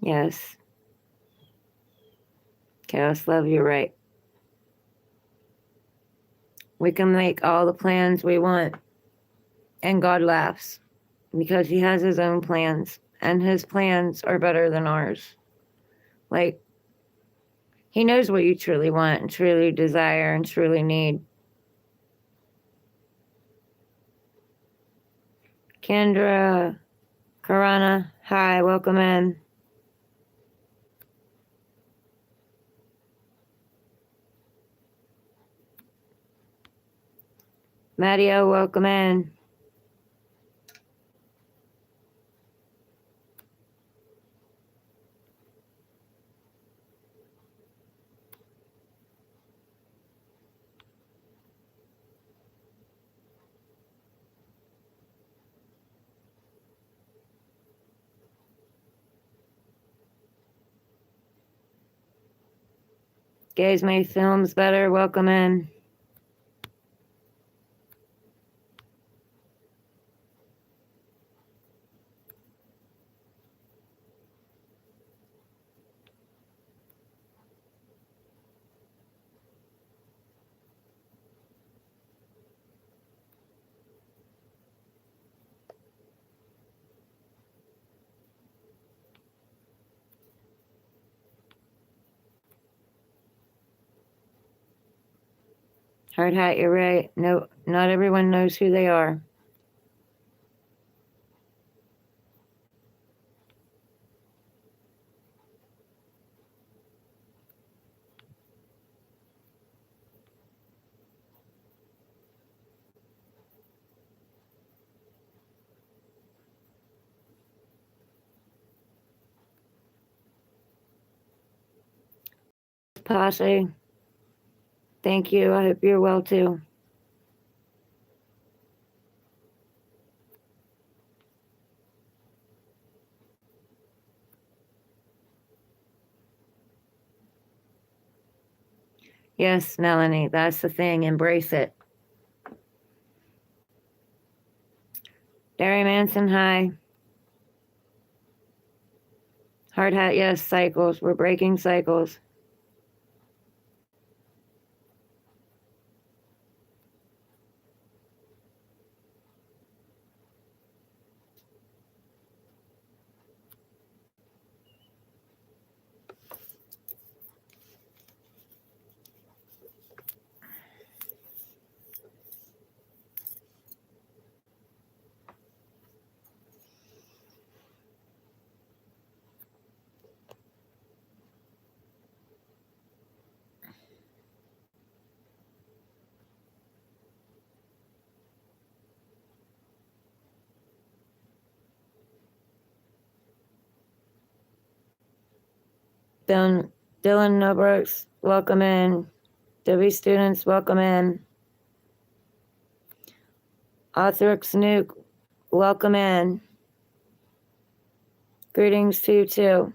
Yes. Chaos Love, you're right. We can make all the plans we want, and God laughs because He has His own plans, and His plans are better than ours. Like, He knows what you truly want and truly desire and truly need. Kendra, Karana, hi, welcome in. Matteo, welcome in. Gays Make Films Better, welcome in. Hard Hat, you're right. No, not everyone knows who they are. Posse, thank you. I hope you're well too. Yes, Melanie, that's the thing. Embrace it. Derry Manson, hi. Hard Hat, yes, cycles. We're breaking cycles. Dylan Nobrooks, welcome in. W students, welcome in. Authorix Nuke, welcome in. Greetings to you too.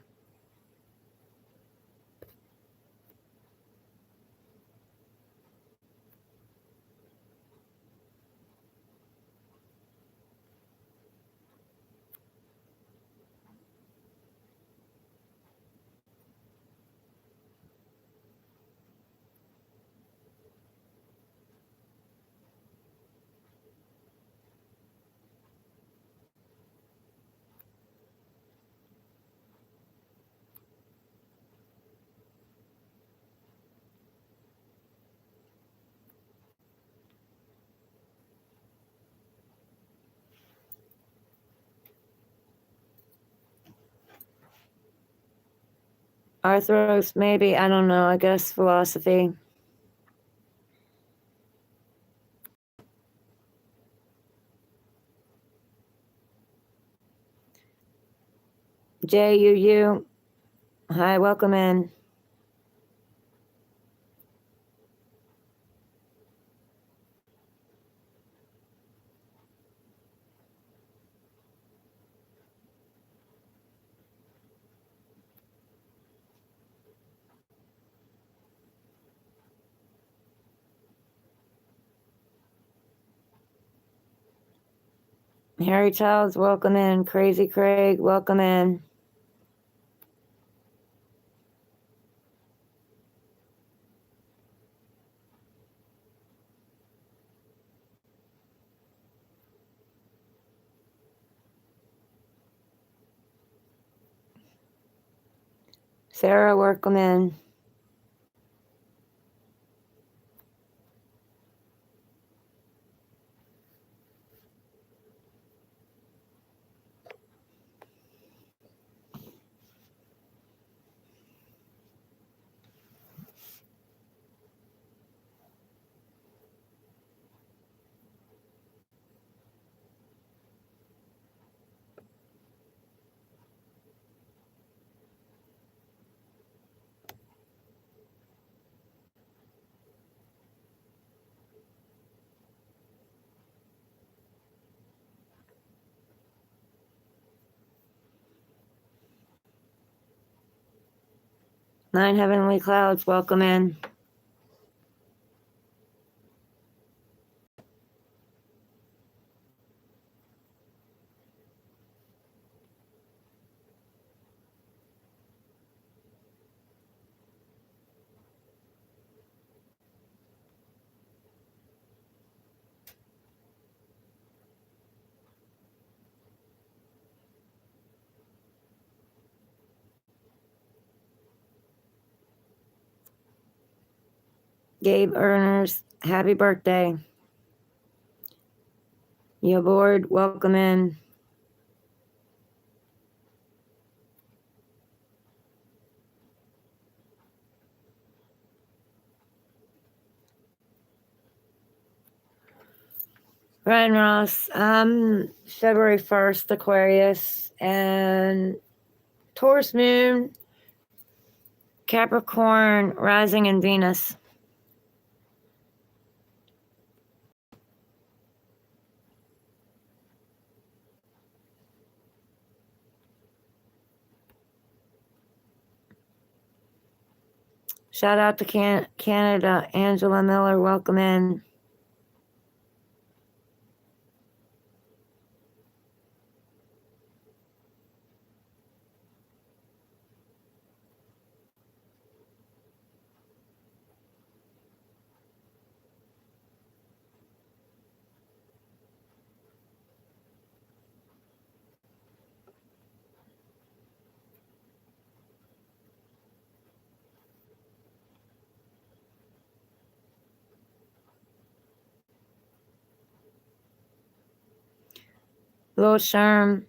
Arthros, maybe. I don't know. I guess philosophy. JUU. Hi, welcome in. Harry Childs, welcome in. Crazy Craig, welcome in. Sarah, welcome in. Nine Heavenly Clouds, welcome in. Gabe Earners, happy birthday. You aboard, welcome in. Ryan Ross, February 1st, Aquarius, and Taurus Moon, Capricorn, rising in Venus. Shout out to Canada, Angela Miller, welcome in. Lil Sherm,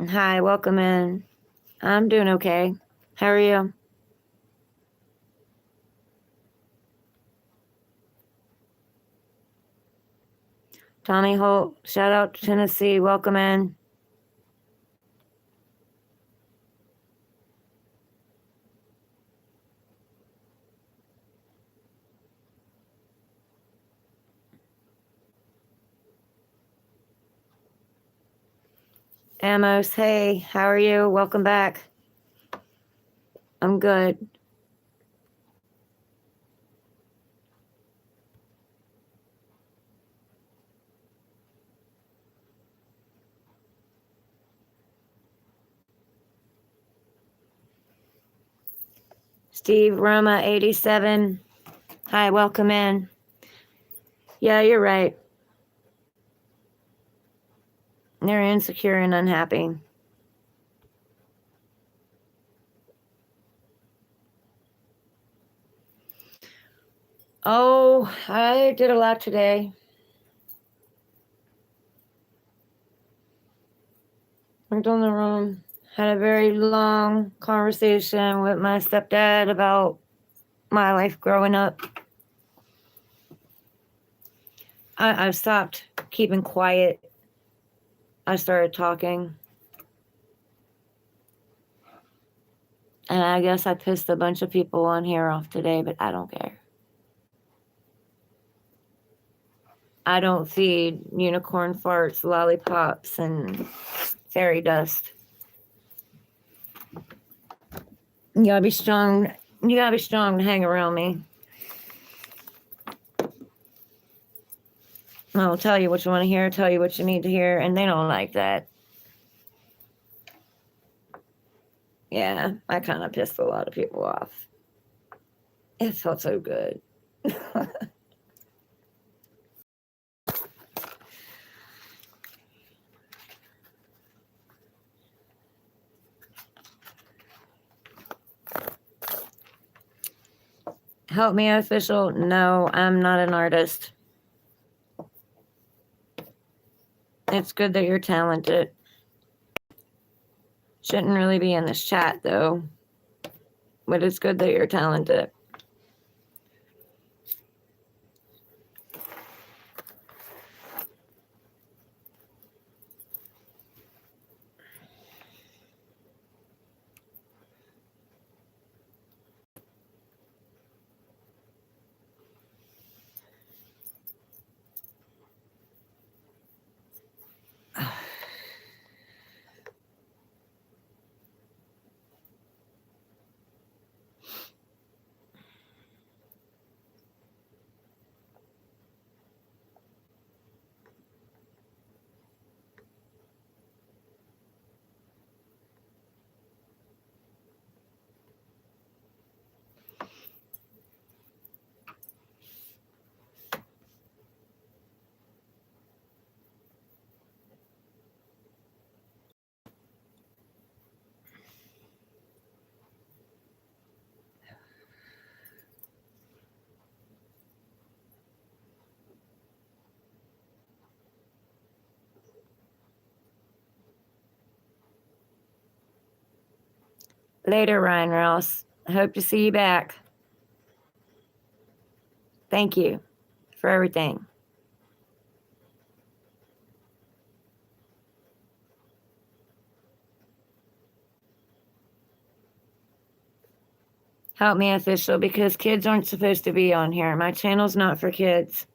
hi, welcome in. I'm doing okay. How are you? Tommy Holt, shout out to Tennessee, welcome in. Amos, hey, how are you? Welcome back. I'm good. Steve Roma, 87. Hi, welcome in. Yeah, you're right. They're insecure and unhappy. Oh, I did a lot today. Worked on the room. Had a very long conversation with my stepdad about my life growing up. I've stopped keeping quiet. I started talking. And I guess I pissed a bunch of people on here off today, but I don't care. I don't feed unicorn farts, lollipops, and fairy dust. You gotta be strong. You gotta be strong to hang around me. I'll tell you what you want to hear, tell you what you need to hear, and they don't like that. Yeah, I kind of pissed a lot of people off. It felt so good. Help me, official. No, I'm not an artist. It's good that you're talented. Shouldn't really be in this chat, though. But it's good that you're talented. Later, Ryan Ross. I hope to see you back. Thank you for everything. Help me, official, because kids aren't supposed to be on here. My channel's not for kids.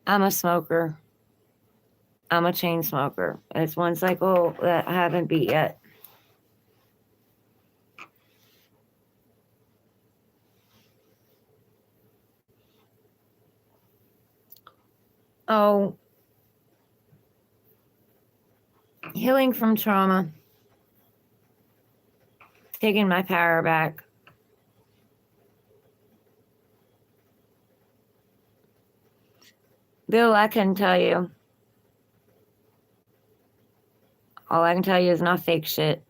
I'm a smoker. I'm a chain smoker. It's one cycle that I haven't beat yet. Oh, healing from trauma. Taking my power back. Bill, I can tell you. All I can tell you is not fake shit.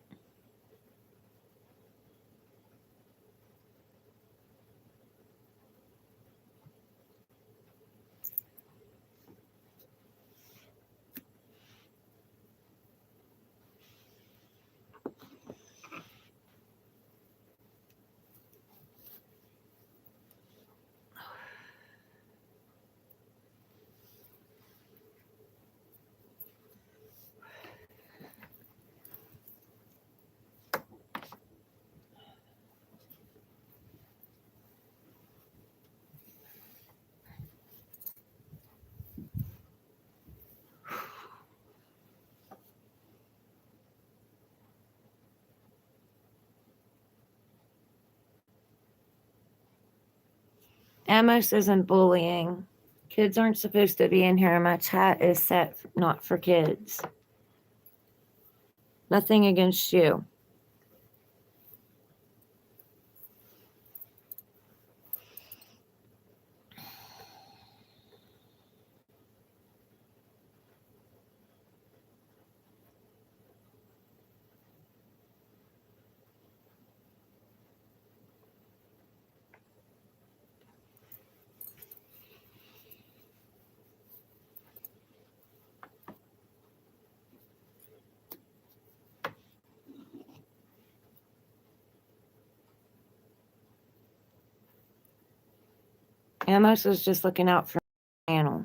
Amos isn't bullying. Kids aren't supposed to be in here. My chat is set not for kids. Nothing against you. Amos was just looking out for the channel.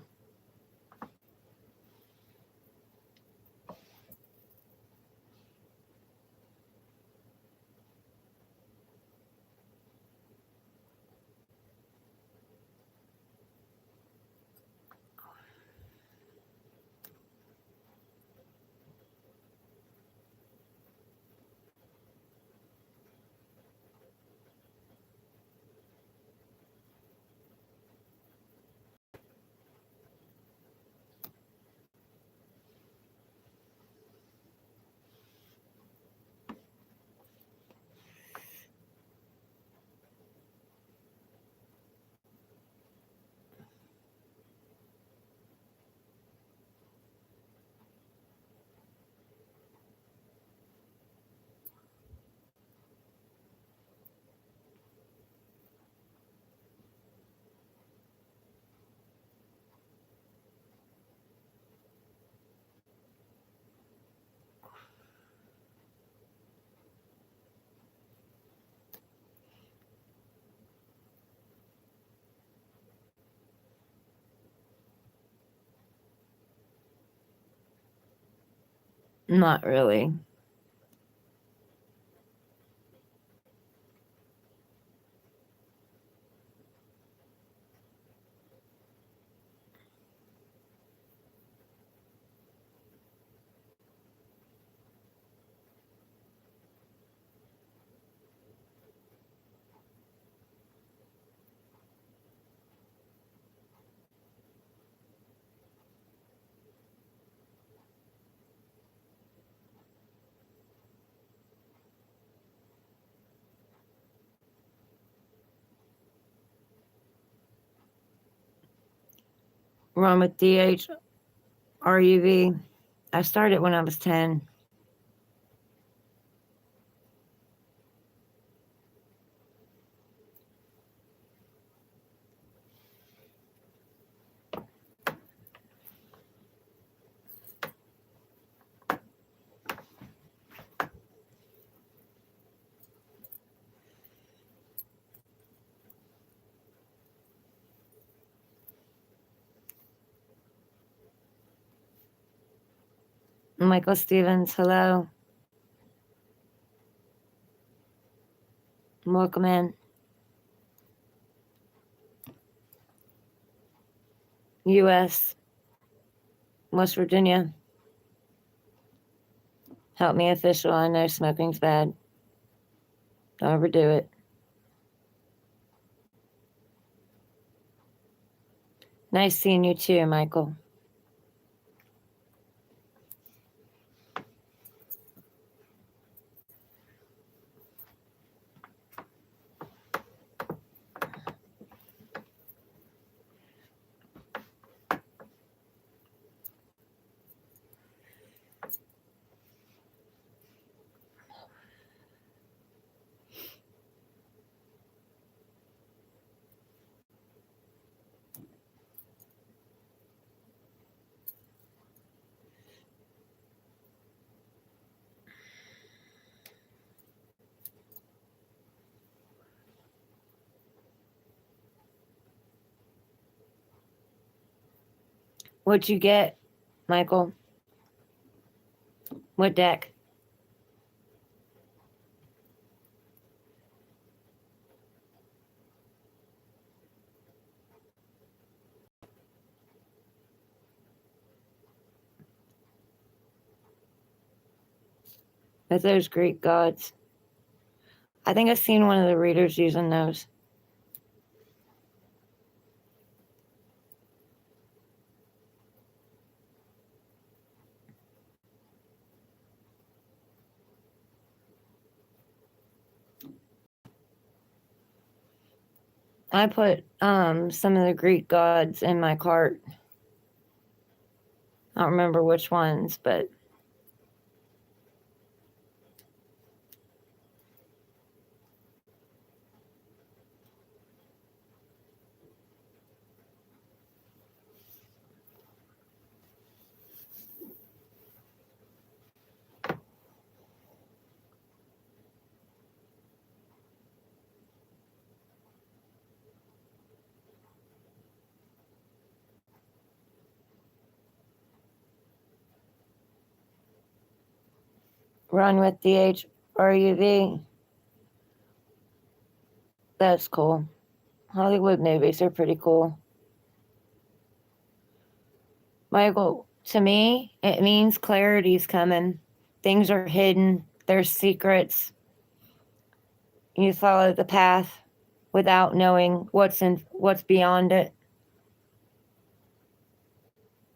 Not really. Run with DHRUV. I started when I was 10. Michael Stevens, hello. Welcome in. U.S. West Virginia. Help me official. I know smoking's bad. Don't overdo it. Nice seeing you too, Michael. What'd you get, Michael? What deck? With those Greek gods. I think I've seen one of the readers using those. I put some of the Greek gods in my cart. I don't remember which ones, but Run with the HRUV. That's cool. Hollywood movies are pretty cool. Michael, to me, it means clarity's coming. Things are hidden. There's secrets. You follow the path without knowing what's beyond it.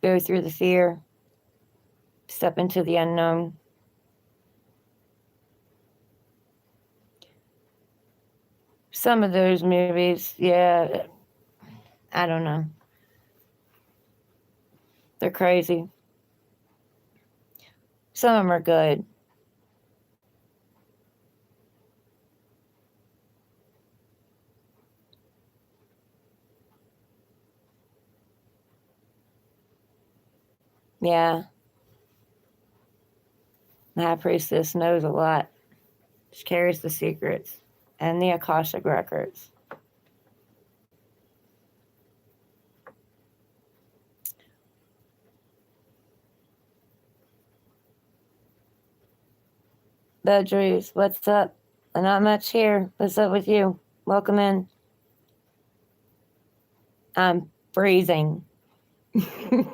Go through the fear. Step into the unknown. Some of those movies, yeah, I don't know. They're crazy. Some of them are good. Yeah. The High Priestess knows a lot. She carries the secrets and the Akashic records. Bedrews, what's up? Not much here. What's up with you? Welcome in. I'm freezing. I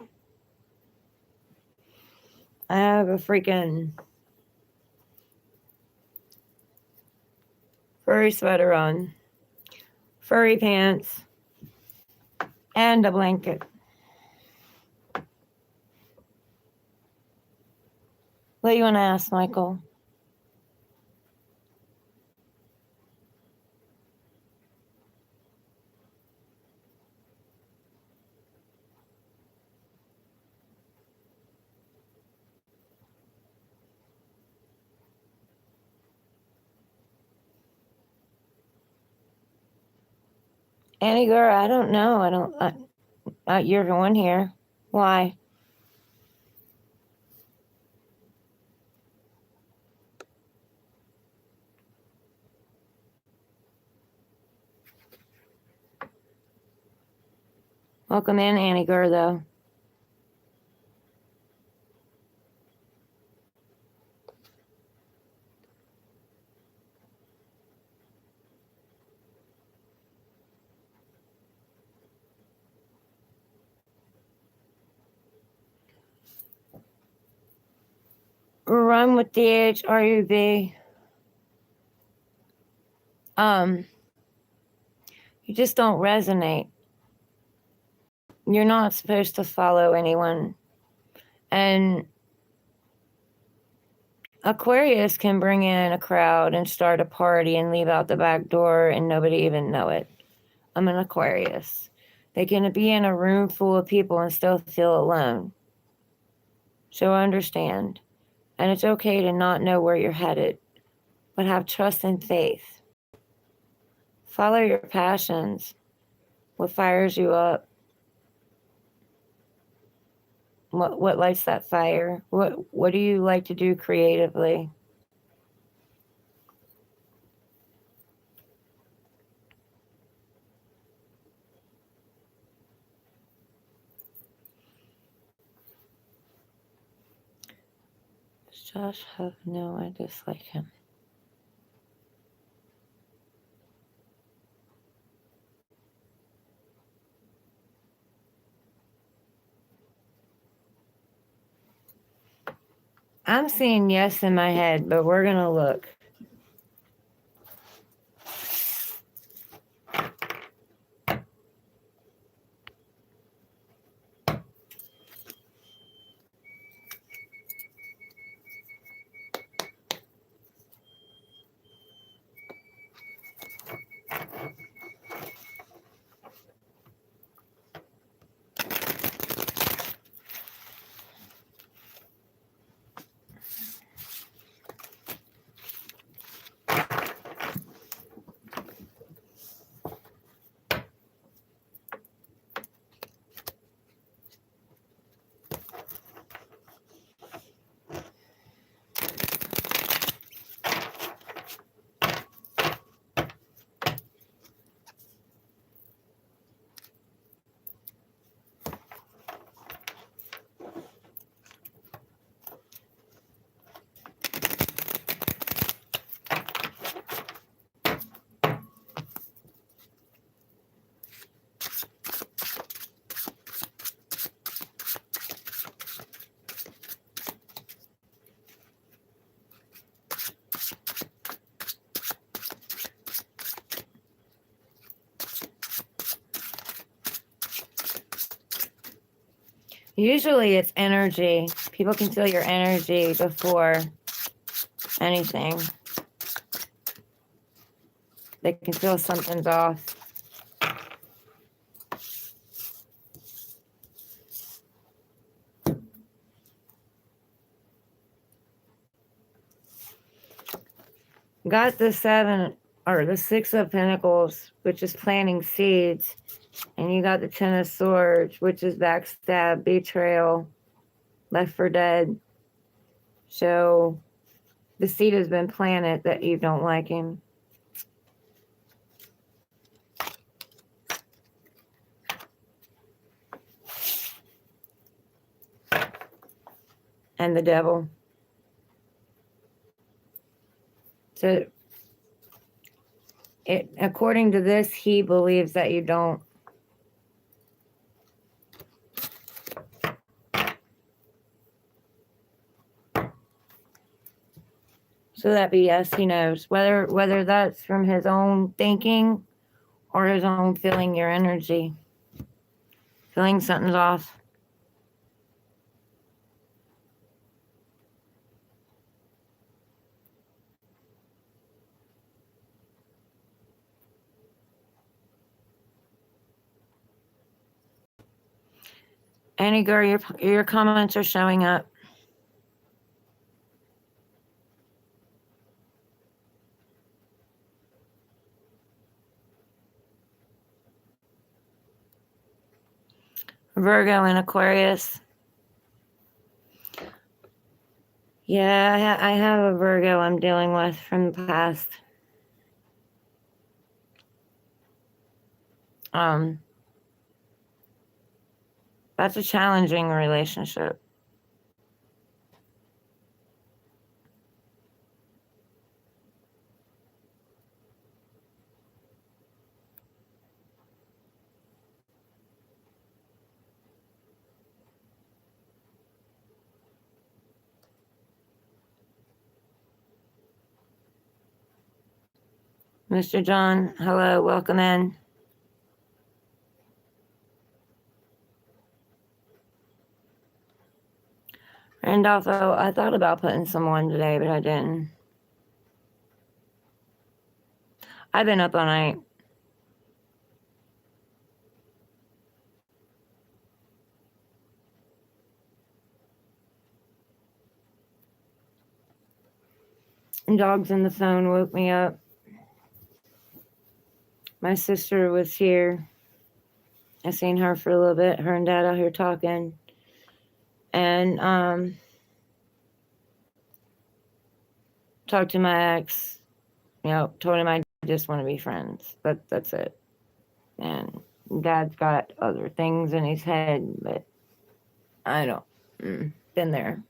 have a freaking furry sweater on, furry pants, and a blanket. What do you want to ask, Michael? Annie girl, I don't know. You're the one here. Why? Welcome in, Annie girl, though. Run with the HRUV. You just don't resonate. You're not supposed to follow anyone. And Aquarius can bring in a crowd and start a party and leave out the back door and nobody even know it. I'm an Aquarius. They can be in a room full of people and still feel alone. So understand. And it's okay to not know where you're headed, but have trust and faith. Follow your passions. What fires you up? What lights that fire? What do you like to do creatively? Does Josh have no, I dislike him. I'm seeing yes in my head, but we're gonna look. Usually it's energy. People can feel your energy before anything. They can feel something's off. Got the 7 or the 6 of Pentacles, which is planting seeds. And you got the 10 of Swords, which is backstab, betrayal, left for dead. So the seed has been planted that you don't like him. And the devil. So according to this, he believes that you don't. So that be yes, he knows. Whether that's from his own thinking or his own feeling your energy. Feeling something's off. Annie girl, your comments are showing up. Virgo and Aquarius. Yeah, I have a Virgo I'm dealing with from the past. That's a challenging relationship. Mr. John, hello, welcome in. Randolfo, I thought about putting someone today, but I didn't. I've been up all night. And dogs on the phone woke me up. My sister was here. I seen her for a little bit. Her and Dad out here talking. And talked to my ex. Told him I just want to be friends. That's it. And Dad's got other things in his head, but I don't. Been there.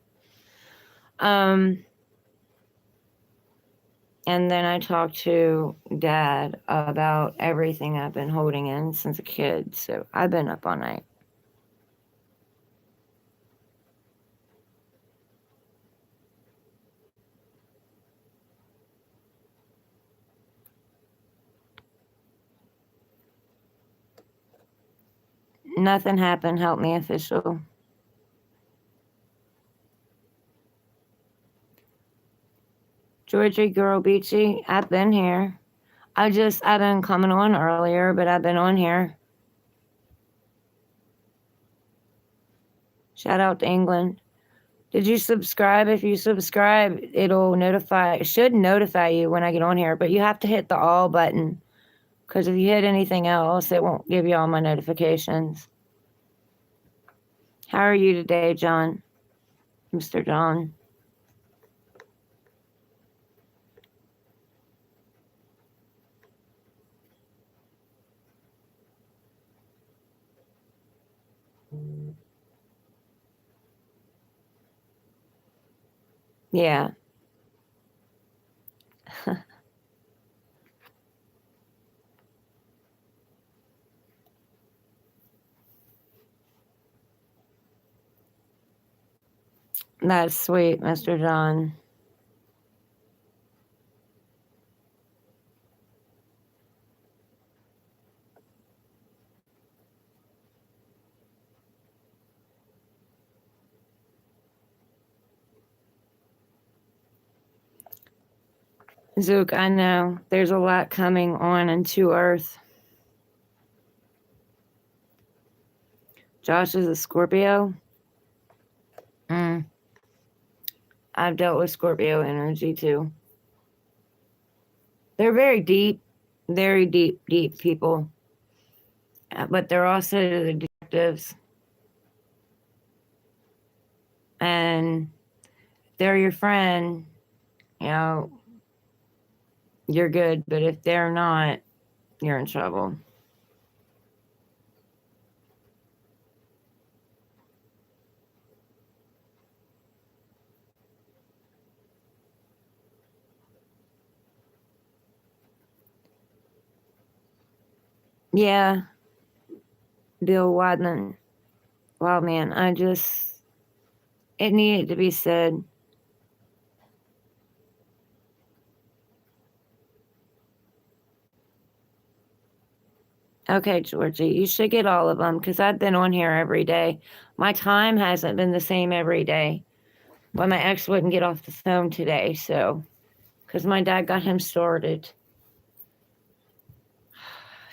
And then I talked to Dad about everything I've been holding in since a kid. So I've been up all night. Nothing happened. Help me, official. Georgie Girl Beachy, I've been here. I've been coming on earlier, but I've been on here. Shout out to England. Did you subscribe? If you subscribe, it should notify you when I get on here, but you have to hit the all button, because if you hit anything else, it won't give you all my notifications. How are you today, John? Mr. John? Yeah. That's sweet, Mr. John. Zook, I know there's a lot coming on into Earth. Josh is a Scorpio. I've dealt with Scorpio energy too. They're very deep people. But they're also the detectives. And they're your friend, you know, you're good. But if they're not, you're in trouble. Yeah, Bill Wadman. Wildman. It needed to be said. Okay, Georgie, you should get all of them because I've been on here every day. My time hasn't been the same every day. Well, my ex wouldn't get off the phone today, so because my dad got him started.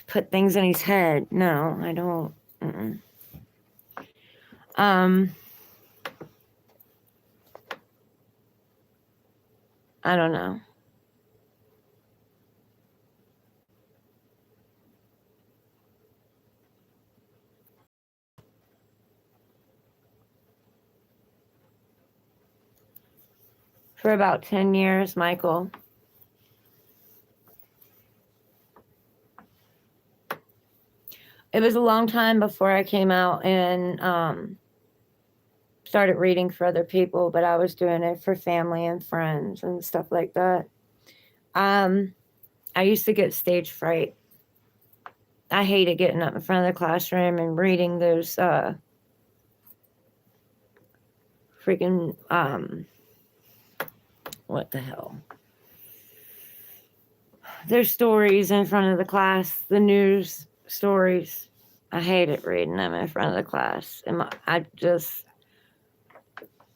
Put things in his head. No, I don't. Mm-mm. I don't know. For about 10 years, Michael. It was a long time before I came out and started reading for other people, but I was doing it for family and friends and stuff like that. I used to get stage fright. I hated getting up in front of the classroom and reading those freaking what the hell? There's stories in front of the class, the news stories. I hated reading them in front of the class. And I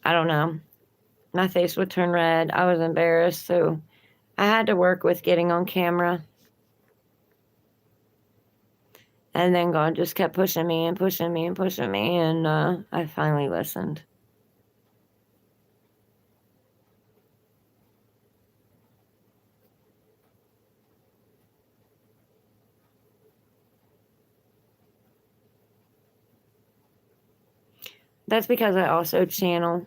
don't know. My face would turn red. I was embarrassed. So I had to work with getting on camera. And then God just kept pushing me and pushing me and pushing me. And I finally listened. That's because I also channel.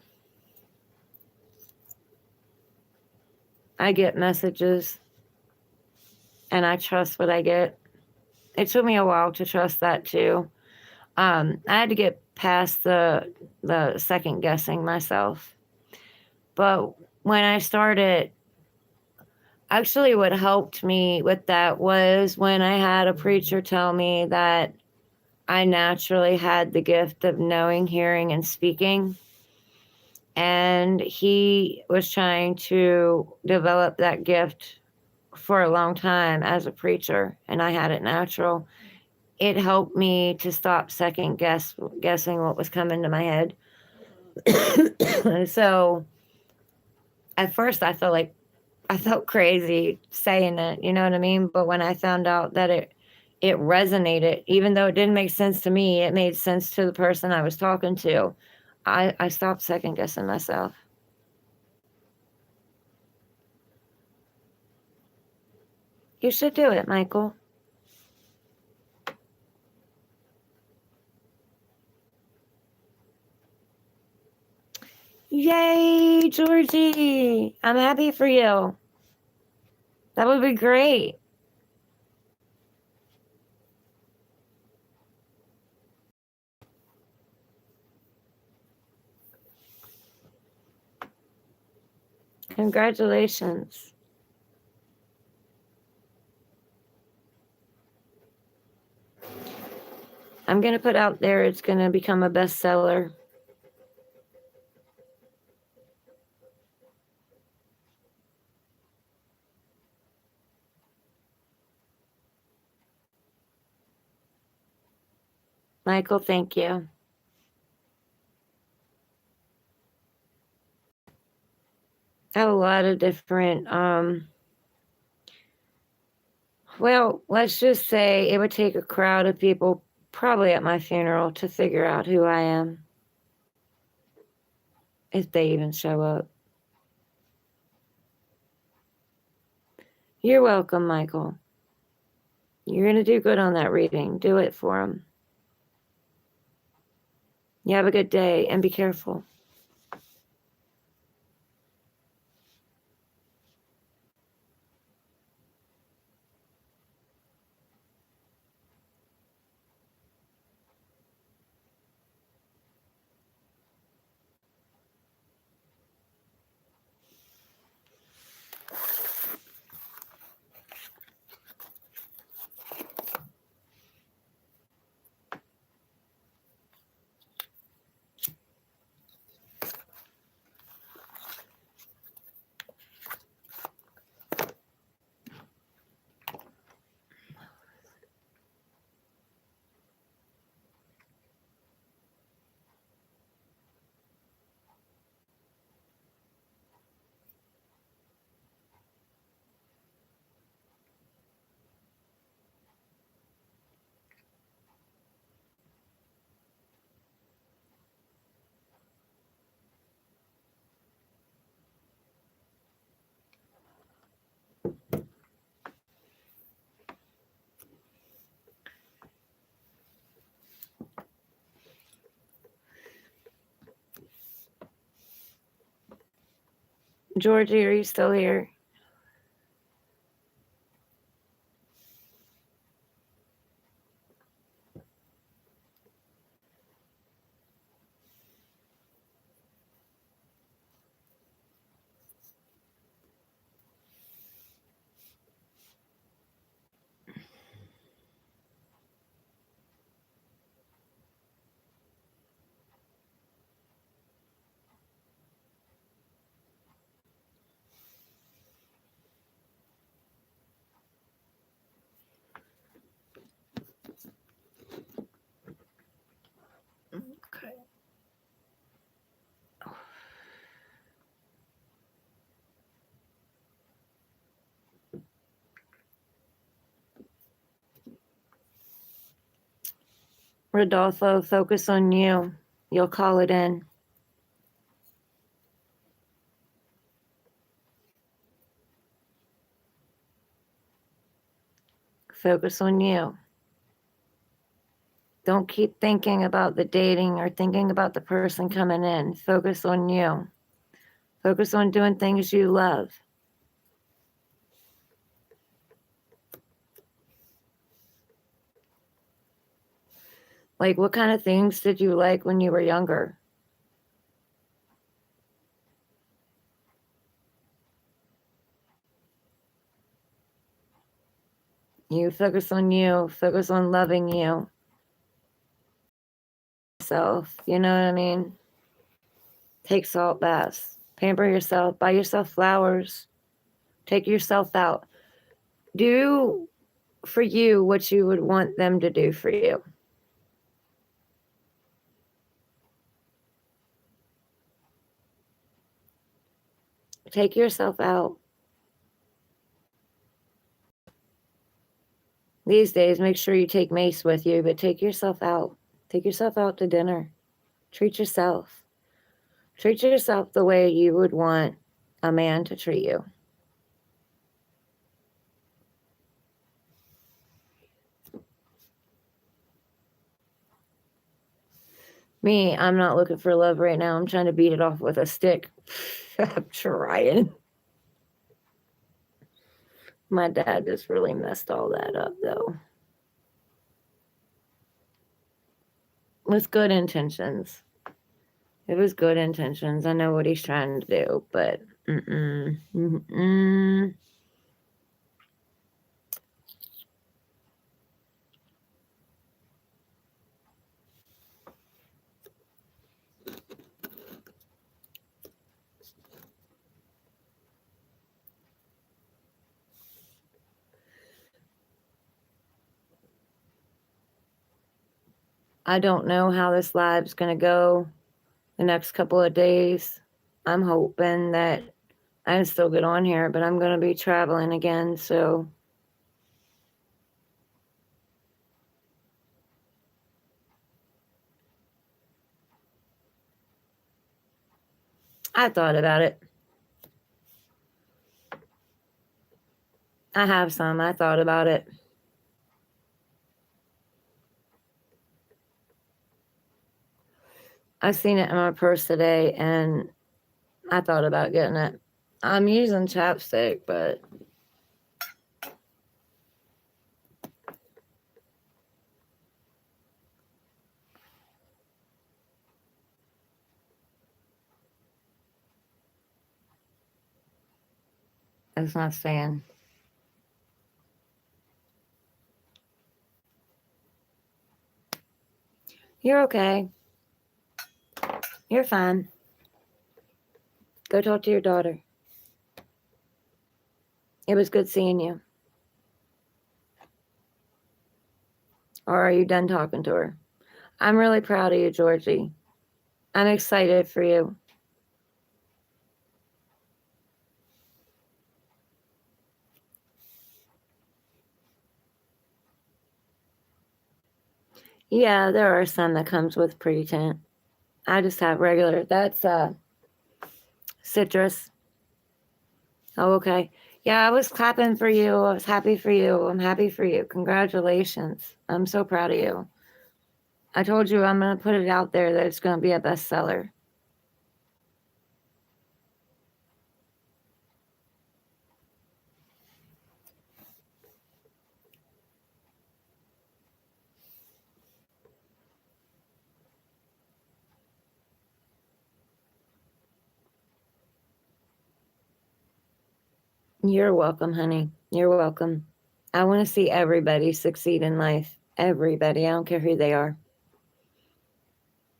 I get messages and I trust what I get. It took me a while to trust that too. I had to get past the second guessing myself. But when I started, actually, what helped me with that was when I had a preacher tell me that I naturally had the gift of knowing, hearing, and speaking. And he was trying to develop that gift for a long time as a preacher, and I had it natural. It helped me to stop guessing what was coming to my head. So at first I felt crazy saying it, you know what I mean? But when I found out that it resonated, even though it didn't make sense to me, it made sense to the person I was talking to. I stopped second guessing myself. You should do it, Michael. Yay, Georgie. I'm happy for you. That would be great. Congratulations. I'm going to put out there it's going to become a bestseller. Michael, thank you. I have a lot of different Well, let's just say it would take a crowd of people, probably at my funeral, to figure out who I am. If they even show up. You're welcome, Michael. You're going to do good on that reading. Do it for them. You have a good day and be careful. Georgie, are you still here? Okay. Rodolfo, focus on you. You'll call it in. Focus on you. Don't keep thinking about the dating or thinking about the person coming in. Focus on you. Focus on doing things you love. Like, what kind of things did you like when you were younger? You focus on you. Focus on loving you. Self, you know what I mean? Take salt baths. Pamper yourself. Buy yourself flowers. Take yourself out. Do for you what you would want them to do for you. Take yourself out. These days, make sure you take Mace with you, but take yourself out. Take yourself out to dinner. Treat yourself. Treat yourself the way you would want a man to treat you. Me, I'm not looking for love right now. I'm trying to beat it off with a stick. I'm trying. My dad just really messed all that up, though. With good intentions. It was good intentions. I know what he's trying to do, but I don't know how this live's going to go the next couple of days. I'm hoping that I can still get on here, but I'm going to be traveling again. So I thought about it. I have some. I thought about it. I seen it in my purse today and I thought about getting it. I'm using chapstick, but it's not staying. You're okay. You're fine. Go talk to your daughter. It was good seeing you. Or are you done talking to her? I'm really proud of you, Georgie. I'm excited for you. Yeah, there are some that comes with pre-tint. I just have regular. That's citrus. Oh, okay. Yeah, I was clapping for you. I was happy for you. I'm happy for you. Congratulations. I'm so proud of you. I told you I'm going to put it out there that it's going to be a bestseller. You're welcome, honey. You're welcome. I want to see everybody succeed in life. Everybody. I don't care who they are.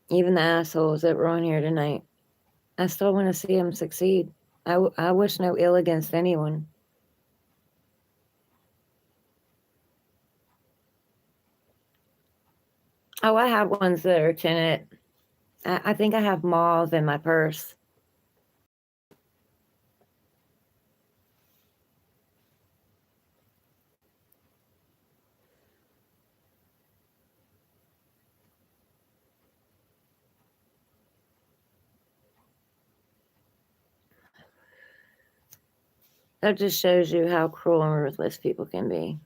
Even the assholes that were on here tonight. I still want to see them succeed. I wish no ill against anyone. Oh, I have ones that are tinted. I think I have mauve in my purse. That just shows you how cruel and ruthless people can be.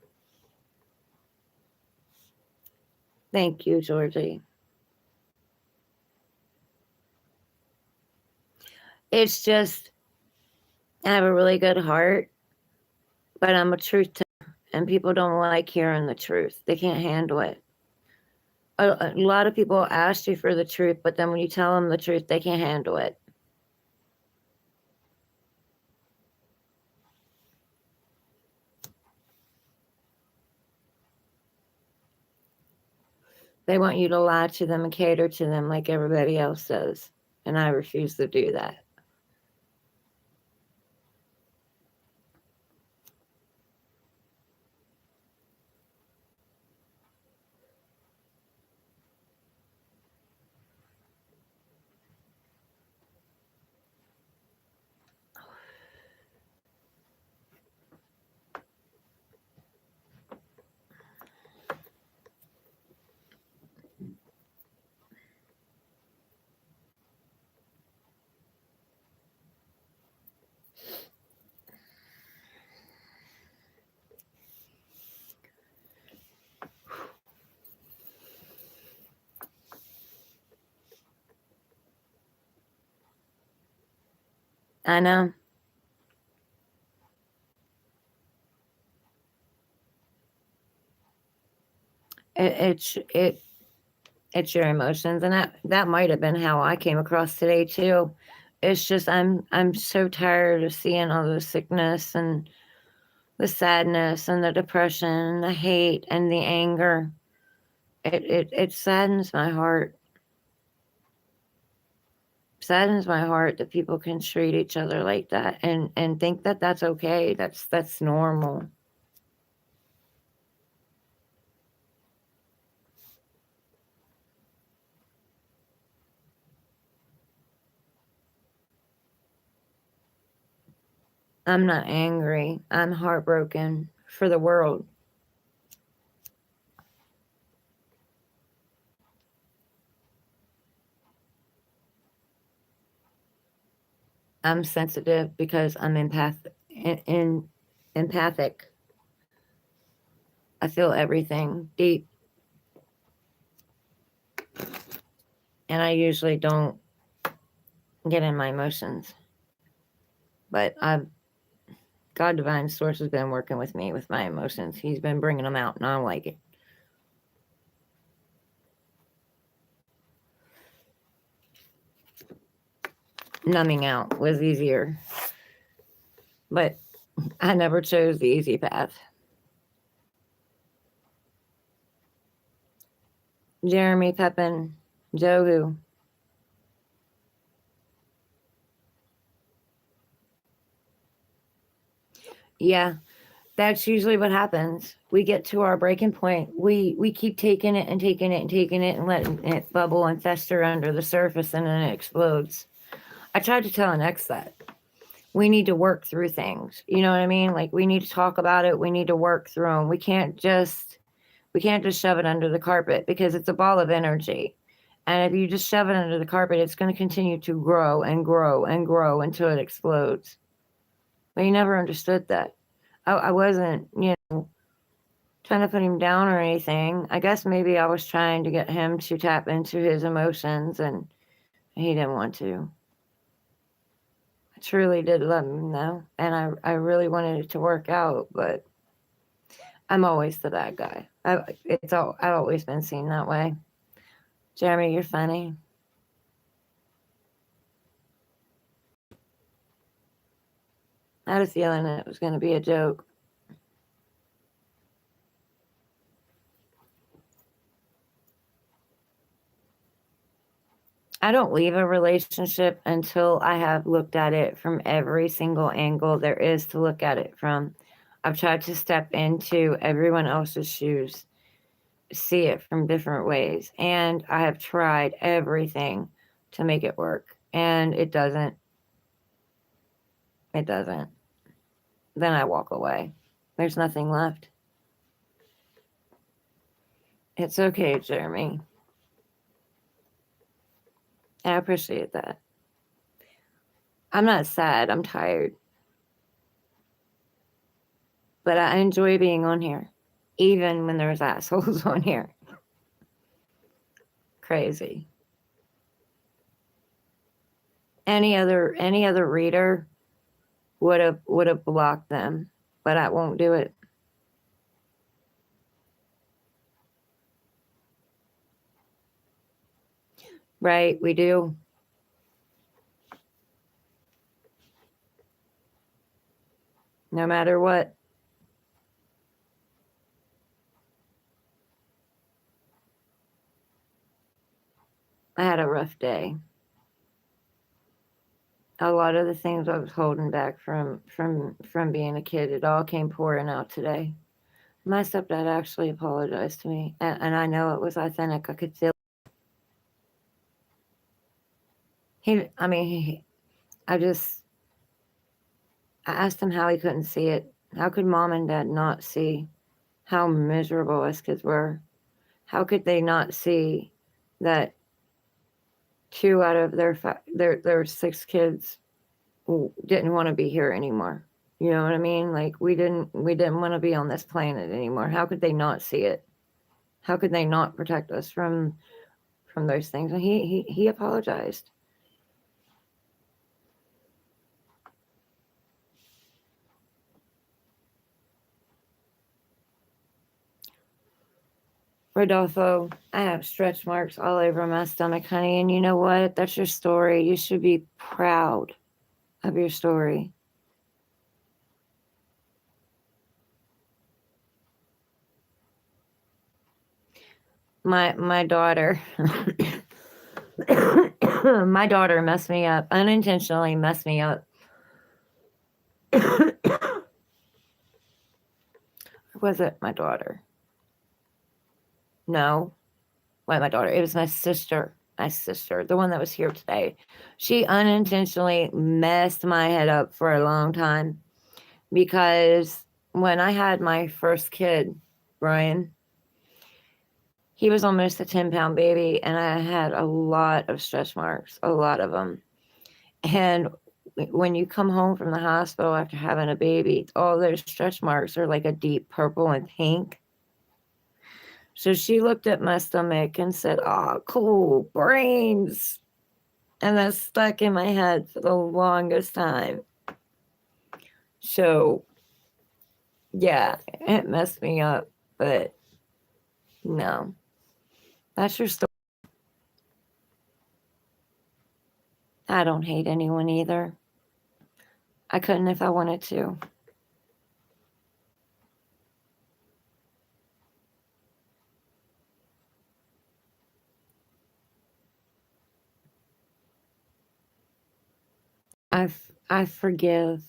Thank you, Georgie. It's just, I have a really good heart, but I'm a truth teller, and people don't like hearing the truth. They can't handle it. A lot of people ask you for the truth, but then when you tell them the truth, they can't handle it. They want you to lie to them and cater to them like everybody else does. And I refuse to do that. I know. It it's your emotions, and that might have been how I came across today too. It's just I'm so tired of seeing all the sickness and the sadness and the depression and the hate and the anger. It saddens my heart. Saddens my heart that people can treat each other like that and think that that's okay. That's normal. I'm not angry. I'm heartbroken for the world. I'm sensitive because I'm empathic. I feel everything deep, and I usually don't get in my emotions. But God Divine Source has been working with me with my emotions. He's been bringing them out, and I don't like it. Numbing out was easier, but I never chose the easy path. Jeremy Pepin, Joe Yeah, that's usually what happens. We get to our breaking point. We keep taking it and taking it and taking it and letting it bubble and fester under the surface, and then it explodes. I tried to tell an ex that we need to work through things. You know what I mean? Like, we need to talk about it. We need to work through them. We can't just shove it under the carpet, because it's a ball of energy. And if you just shove it under the carpet, it's going to continue to grow and grow and grow until it explodes. But he never understood that. I wasn't, trying to put him down or anything. I guess maybe I was trying to get him to tap into his emotions, and he didn't want to. I truly did love him, though, and I really wanted it to work out, but I'm always the bad guy. I've always been seen that way. Jeremy, you're funny. I had a feeling it was going to be a joke. I don't leave a relationship until I have looked at it from every single angle there is to look at it from. I've tried to step into everyone else's shoes, see it from different ways, and I have tried everything to make it work, and it doesn't. It doesn't. Then I walk away. There's nothing left. It's okay, Jeremy. I appreciate that. I'm not sad, I'm tired. But I enjoy being on here, even when there's assholes on here. Crazy. Any other reader would have blocked them, but I won't do it. Right, we do. No matter what. I had a rough day. A lot of the things I was holding back from being a kid, it all came pouring out today. My stepdad actually apologized to me, and I know it was authentic. I could feel. I mean, I asked him how he couldn't see it. How could mom and dad not see how miserable us kids were? How could they not see that 2 out of their 6 kids didn't want to be here anymore? You know what I mean? Like, we didn't want to be on this planet anymore. How could they not see it? How could they not protect us from those things? And he apologized. Rodolfo, I have stretch marks all over my stomach, honey. And you know what? That's your story. You should be proud of your story. My daughter my daughter messed me up, unintentionally messed me up. Or was it my daughter? No. Why my daughter? It was my sister. My sister, the one that was here today. She unintentionally messed my head up for a long time, because when I had my first kid, Brian, he was almost a 10-pound baby, and I had a lot of stretch marks, a lot of them. And when you come home from the hospital after having a baby, all those stretch marks are like a deep purple and pink. So she looked at my stomach and said, "Oh, cool, brains." And that stuck in my head for the longest time. So, yeah, it messed me up, but no, that's your story. I don't hate anyone either. I couldn't if I wanted to. I forgive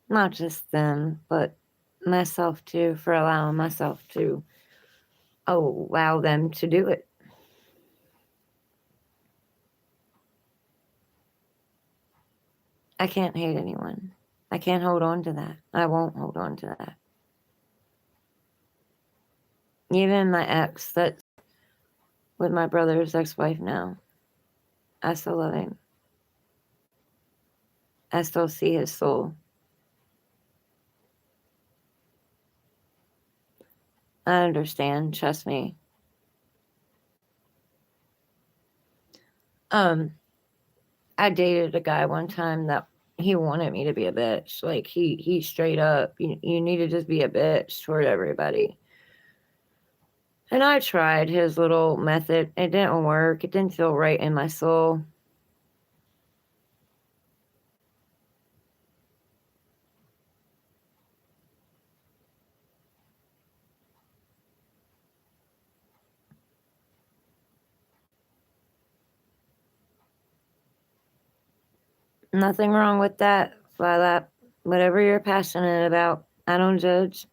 not just them, but myself too, for allowing myself to allow them to do it. I can't hate anyone. I can't hold on to that. I won't hold on to that. Even my ex, that's with my brother's ex-wife now, I still love him. I still see his soul. I understand, trust me. I dated a guy one time that he wanted me to be a bitch. Like he straight up, you need to just be a bitch toward everybody. And I tried his little method. It didn't work. It didn't feel right in my soul. Nothing wrong with that. Fly that. Whatever you're passionate about. I don't judge.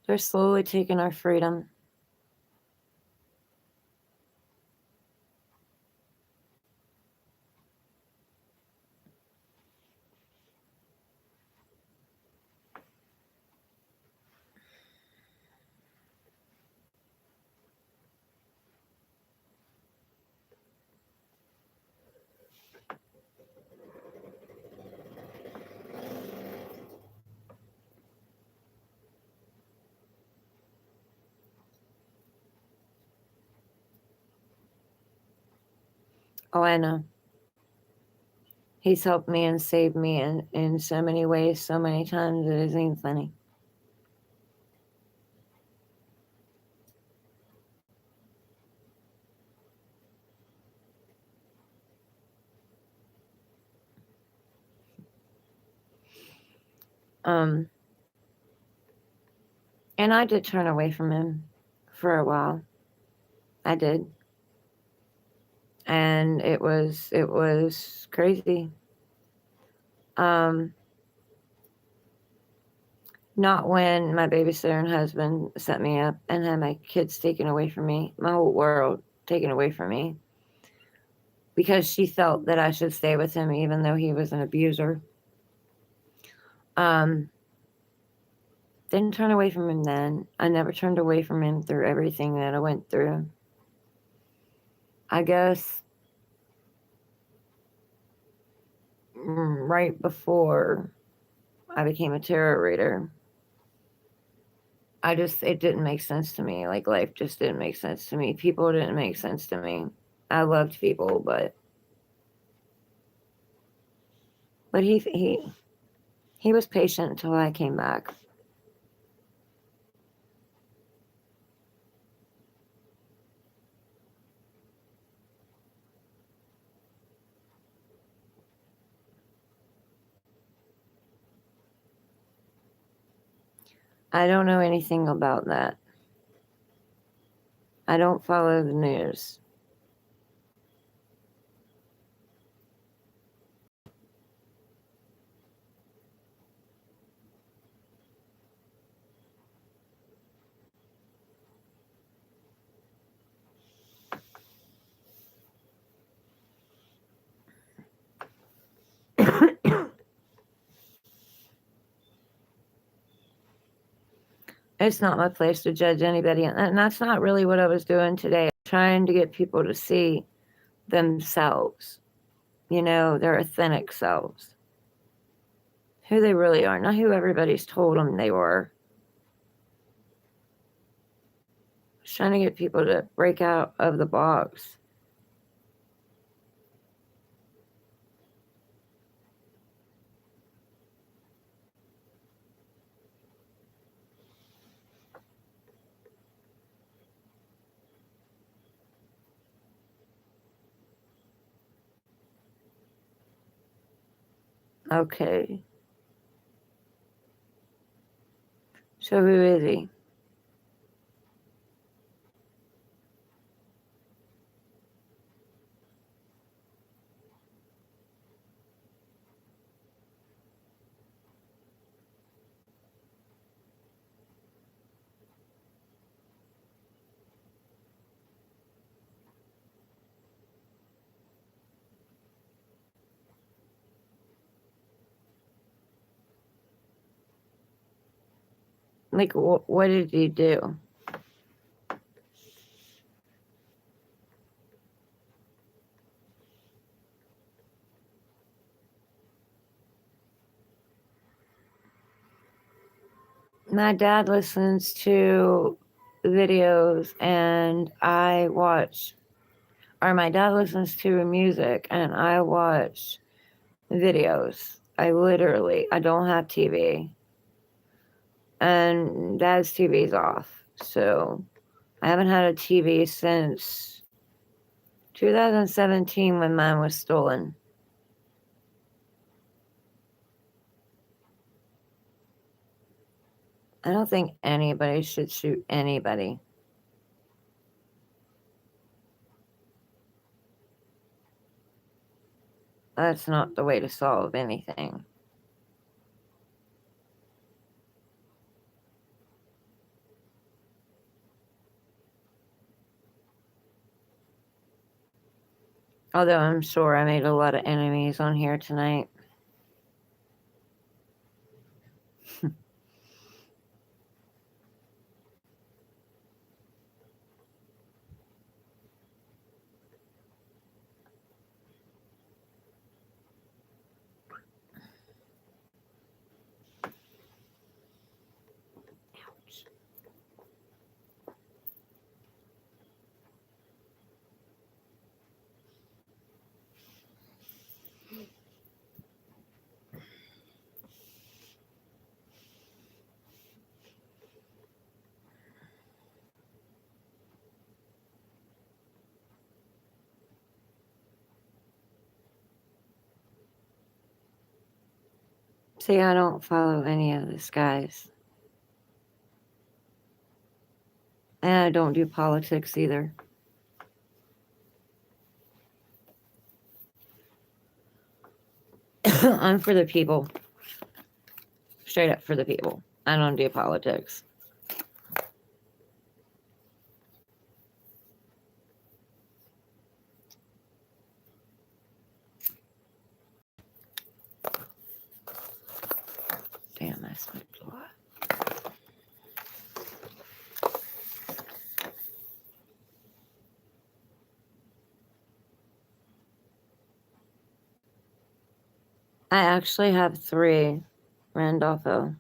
They're slowly taking our freedom. Oh, I know. He's helped me and saved me in so many ways, so many times. It isn't even funny. Um, and I did turn away from him for a while. I did. And it was crazy. Um, Not when my babysitter and husband set me up and had my kids taken away from me, my whole world taken away from me, because she felt that I should stay with him even though he was an abuser. Um, didn't turn away from him then. I never turned away from him through everything that I went through. I guess right before I became a tarot reader, it didn't make sense to me. Like life just didn't make sense to me. People didn't make sense to me. I loved people, but he was patient until I came back. I don't know anything about that. I don't follow the news. It's not my place to judge anybody. And that's not really what I was doing today. Trying to get people to see themselves, their authentic selves, who they really are, not who everybody's told them they were. Just trying to get people to break out of the box. Okay. So who is he? Like, what did he do? My dad listens to videos and I watch, or my dad listens to music and I watch videos. I don't have TV. And dad's TV's off. So I haven't had a TV since 2017 when mine was stolen. I don't think anybody should shoot anybody. That's not the way to solve anything. Although I'm sure I made a lot of enemies on here tonight. See, I don't follow any of this, guys. And I don't do politics either. I'm for the people. Straight up for the people. I don't do politics. Damn, I smoked a lot. I actually have 3, Randolpho.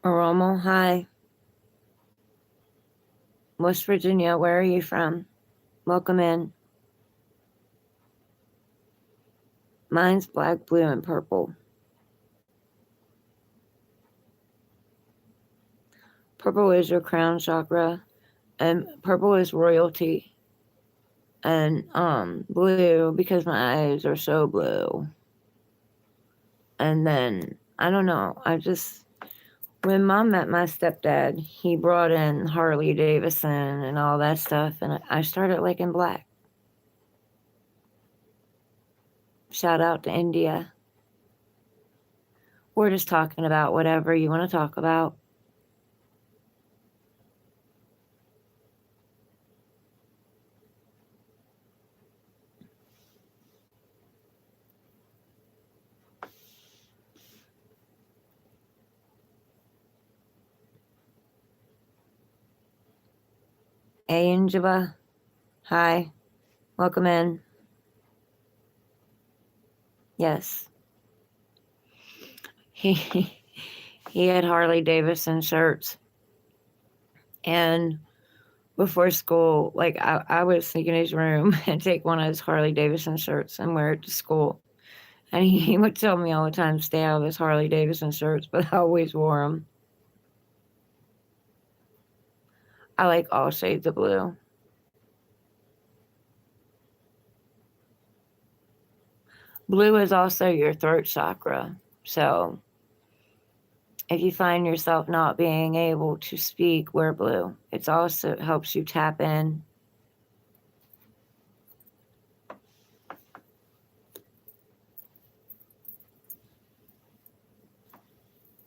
Oromo, hi. West Virginia, where are you from? Welcome in. Mine's black, blue, and purple. Purple is your crown chakra, and purple is royalty. And blue, because my eyes are so blue. And then I don't know, when Mom met my stepdad, he brought in Harley Davidson and all that stuff, and I started liking black. Shout out to India. We're just talking about whatever you want to talk about. Angela, hi, welcome in. Yes. He had Harley Davidson shirts. And before school, like I would sneak in his room and take one of his Harley Davidson shirts and wear it to school. And he would tell me all the time to stay out of his Harley Davidson shirts, but I always wore them. I like all shades of blue. Blue is also your throat chakra. So if you find yourself not being able to speak, wear blue. It also helps you tap in.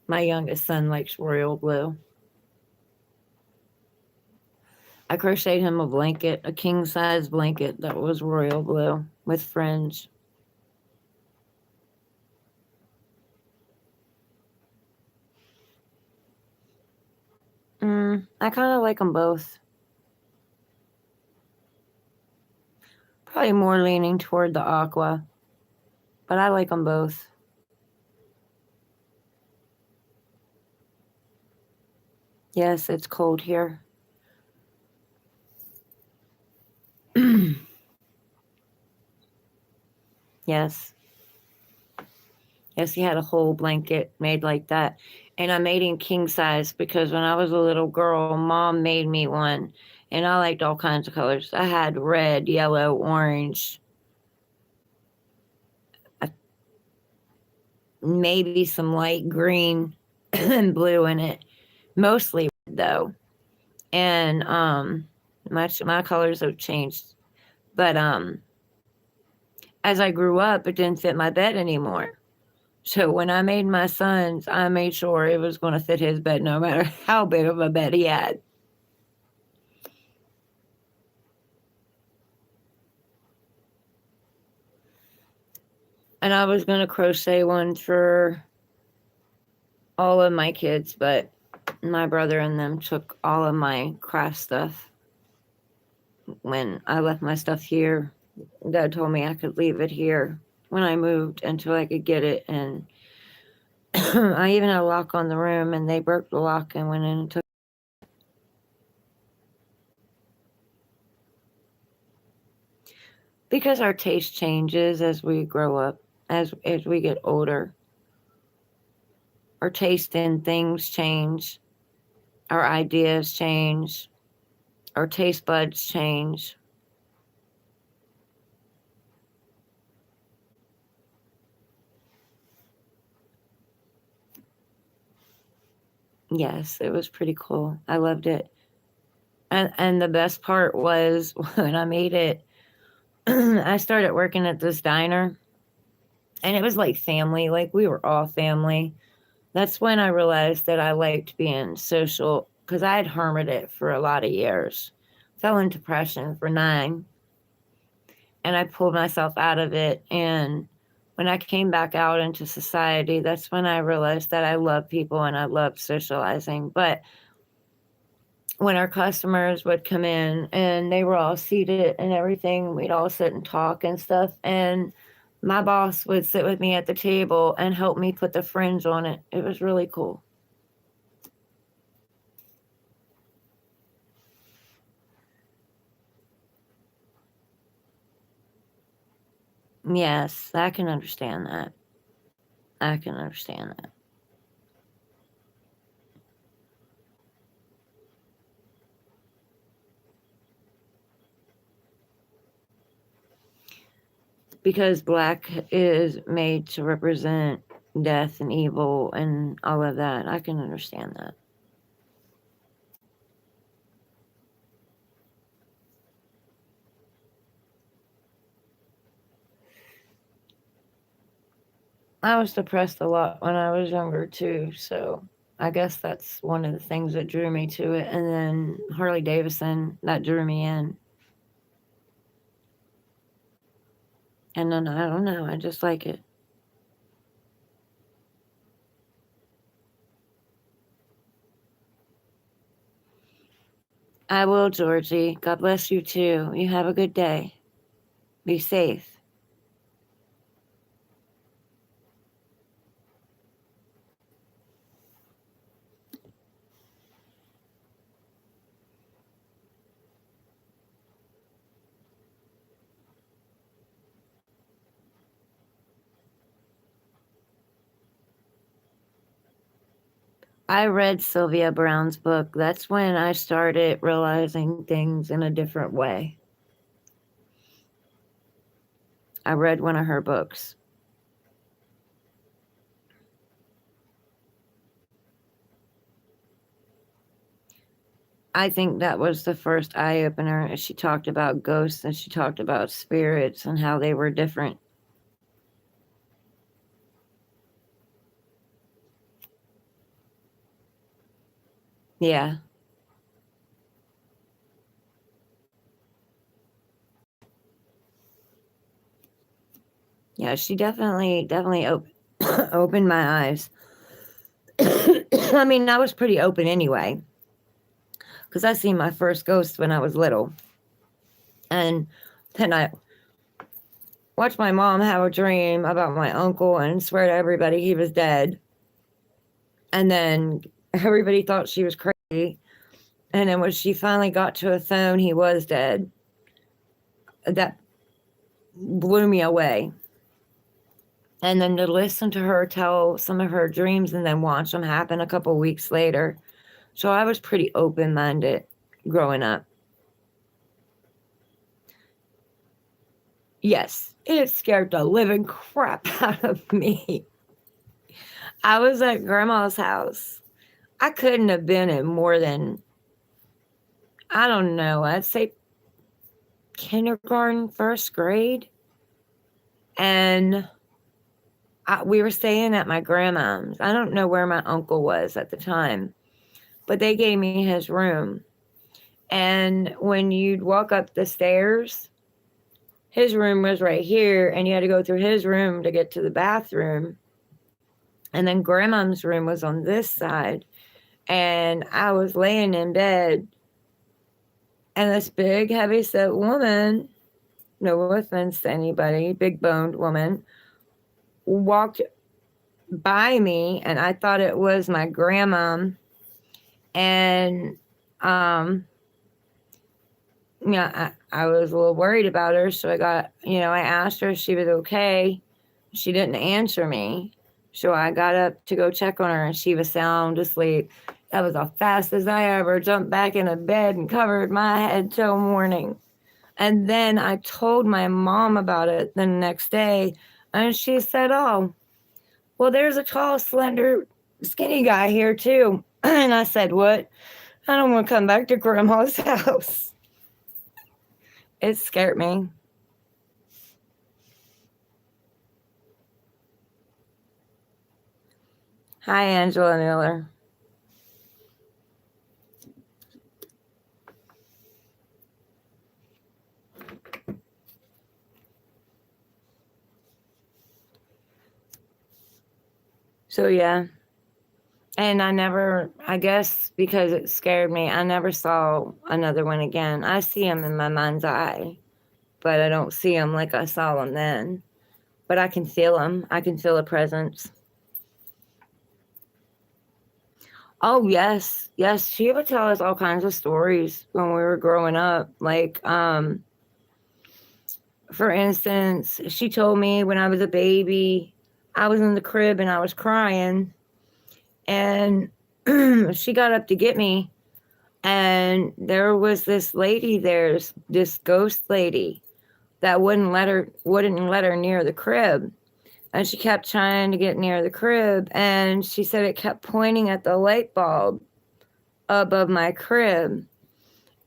My youngest son likes royal blue. I crocheted him a blanket, a king size blanket that was royal blue with fringe. I kind of like them both. Probably more leaning toward the aqua, but I like them both. Yes, it's cold here. Yes. Yes, he had a whole blanket made like that. And I made him king size because when I was a little girl, Mom made me one. And I liked all kinds of colors. I had red, yellow, orange, maybe some light green and blue in it. Mostly red, though. And my colors have changed. But as I grew up, it didn't fit my bed anymore. So when I made my son's, I made sure it was going to fit his bed no matter how big of a bed he had. And I was going to crochet one for all of my kids, but my brother and them took all of my craft stuff. When I left my stuff here, Dad told me I could leave it here when I moved until I could get it. And I even had a lock on the room, and they broke the lock and went in and took. Because our taste changes as we grow up, as we get older. Our taste in things change, our ideas change, our taste buds change. Yes, it was pretty cool. I loved it. And the best part was when I made it, I started working at this diner, and it was like family, like we were all family. That's when I realized that I liked being social because I had hermited for a lot of years. Fell into depression for 9, and I pulled myself out of it. And when I came back out into society, that's when I realized that I love people and I love socializing. But when our customers would come in and they were all seated and everything, we'd all sit and talk and stuff. And my boss would sit with me at the table and help me put the fringe on it. It was really cool. Yes, I can understand that. I can understand that. because black is made to represent death and evil and all of that. I can understand that. I was depressed a lot when I was younger too, so I guess that's one of the things that drew me to it. And then Harley Davidson, that drew me in. And then I don't know, I just like it. I will, Georgie. God bless you too. You have a good day. Be safe. I read Sylvia Browne's book. That's when I started realizing things in a different way. I read one of her books. I think that was the first eye opener. She talked about ghosts and she talked about spirits and how they were different. Yeah. Yeah, she definitely opened my eyes. I mean, I was pretty open anyway, because I seen my first ghost when I was little. And then I watched my mom have a dream about my uncle and swear to everybody he was dead. And then everybody thought she was crazy. And then when she finally got to a phone, he was dead. That blew me away. And then to listen to her tell some of her dreams and then watch them happen a couple weeks later. So I was pretty open minded growing up. Yes, it scared the living crap out of me. I was at grandma's house. I couldn't have been in more than, I don't know, I'd say kindergarten, first grade. And we were staying at my grandma's. I don't know where my uncle was at the time, but they gave me his room. And when you'd walk up the stairs, his room was right here, and you had to go through his room to get to the bathroom. And then grandma's room was on this side. And I was laying in bed, and this big, heavy set woman, no offense to anybody, big boned woman, walked by me, and I thought it was my grandma. And yeah, I was a little worried about her, so I asked her if she was okay. She didn't answer me, so I got up to go check on her, and she was sound asleep. That was the fastest I ever jumped back into bed and covered my head till morning. And then I told my mom about it the next day, and she said, "Oh, well, there's a tall, slender, skinny guy here too." And I said, "What? I don't want to come back to grandma's house." It scared me. Hi, Angela Miller. So, yeah. And I guess because it scared me, I never saw another one again. I see them in my mind's eye, but I don't see them like I saw them then. But I can feel them. I can feel a presence. Oh, yes. Yes. She would tell us all kinds of stories when we were growing up. Like, for instance, she told me when I was a baby, I was in the crib and I was crying. And she got up to get me. And there was this lady there, this ghost lady that wouldn't let her near the crib. And she kept trying to get near the crib, and she said it kept pointing at the light bulb above my crib.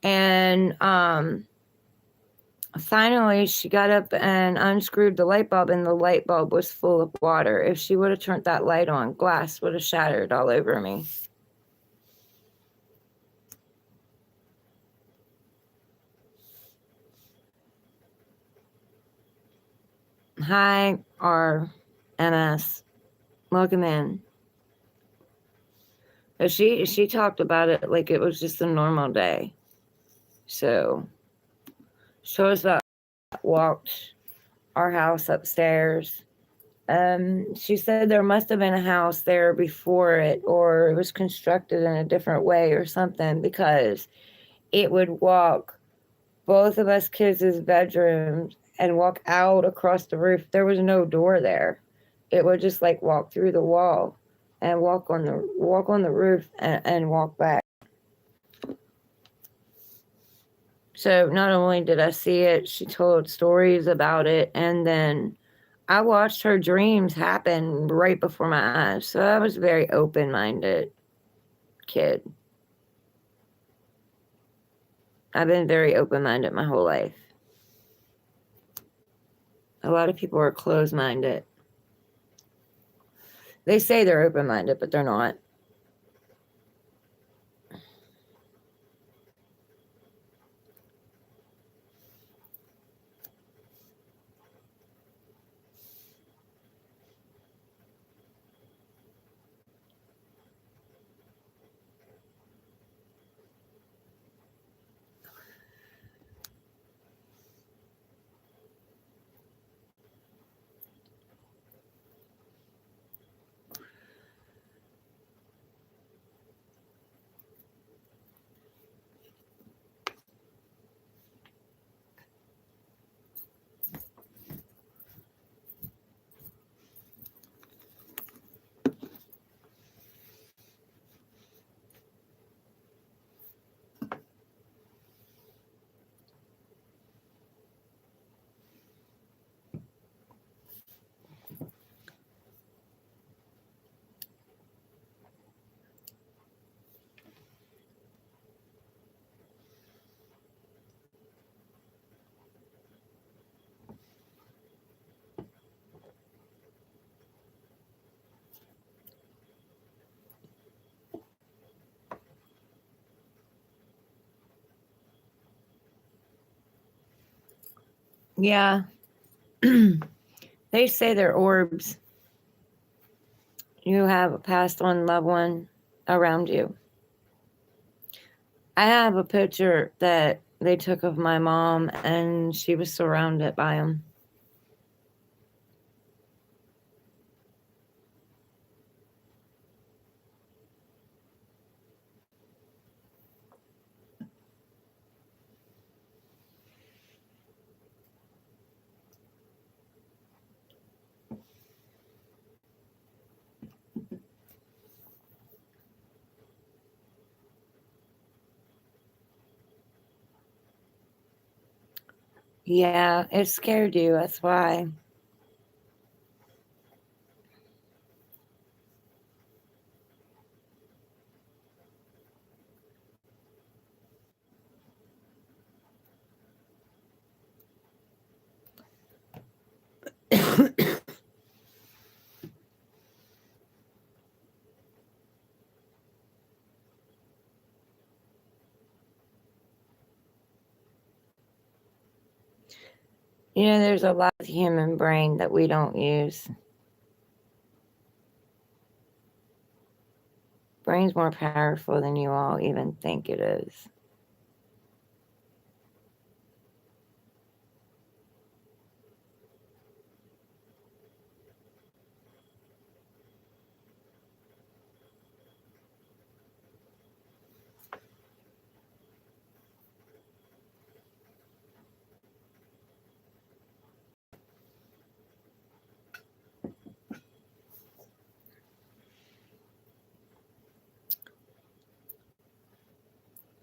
And finally she got up and unscrewed the light bulb, and the light bulb was full of water. If she would have turned that light on, glass would have shattered all over me. Hi, RMS. Welcome in. But she talked about it like it was just a normal day. So shows that walked our house upstairs. She said there must have been a house there before it, or it was constructed in a different way or something, because it would walk both of us kids' bedrooms and walk out across the roof. There was no door there. It would just like walk through the wall and walk on the roof and walk back. So not only did I see it, she told stories about it, and then I watched her dreams happen right before my eyes. So I was a very open-minded kid. I've been very open-minded my whole life. A lot of people are closed-minded. They say they're open-minded, but they're not. Yeah. They say they're orbs. You have a passed on loved one around you. I have a picture that they took of my mom, and she was surrounded by them. Yeah, it scared you. That's why. You know, there's a lot of human brain that we don't use. Brain's more powerful than you all even think it is.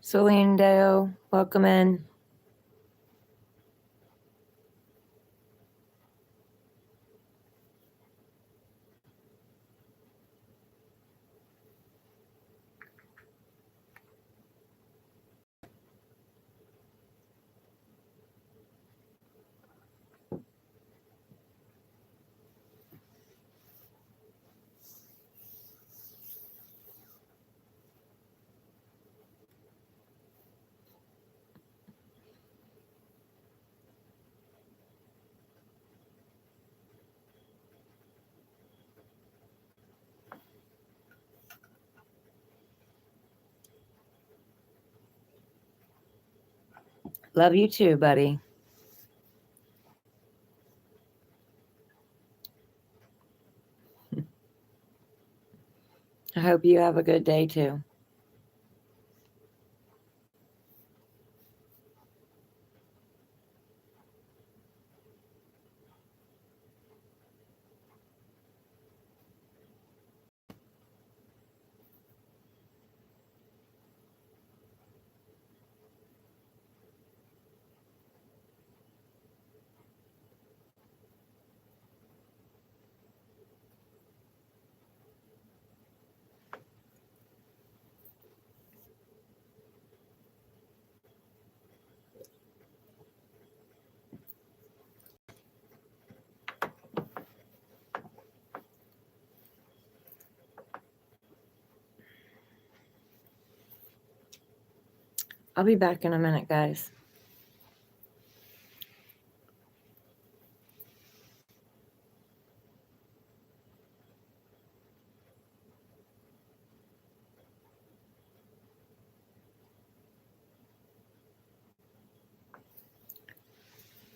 Celine Deo, welcome in. Love you too, buddy. I hope you have a good day too. I'll be back in a minute, guys.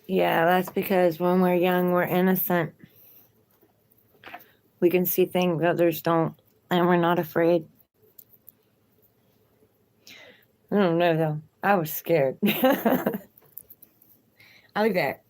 Yeah, that's because when we're young, we're innocent. We can see things others don't, and we're not afraid. I don't know, though. I was scared. I'll be back.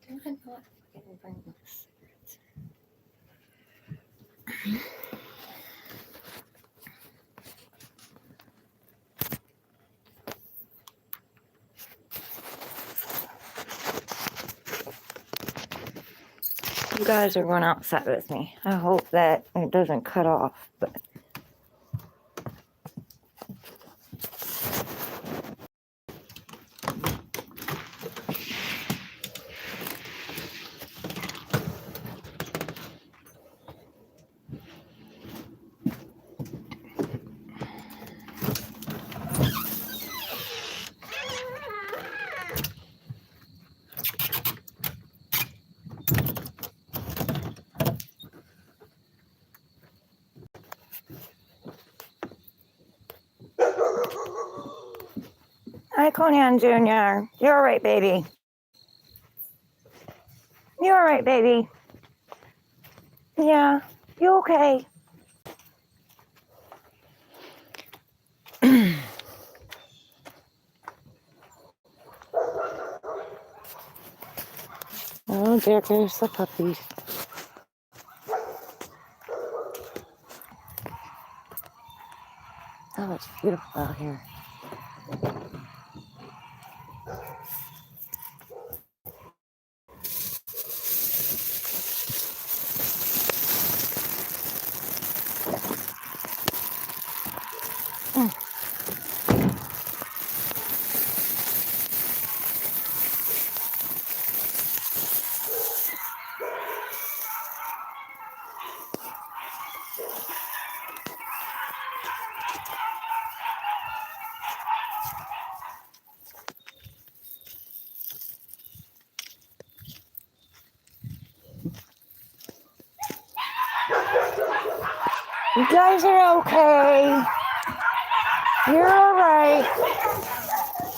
Did I not fucking bring my cigarettes? You guys are going outside with me. I hope that it doesn't cut off, but hi, Conan Jr. You're all right, baby. You're all right, baby. Yeah, you okay? Oh, there goes the puppies. Oh, it's beautiful out here. You guys are okay. You're all right.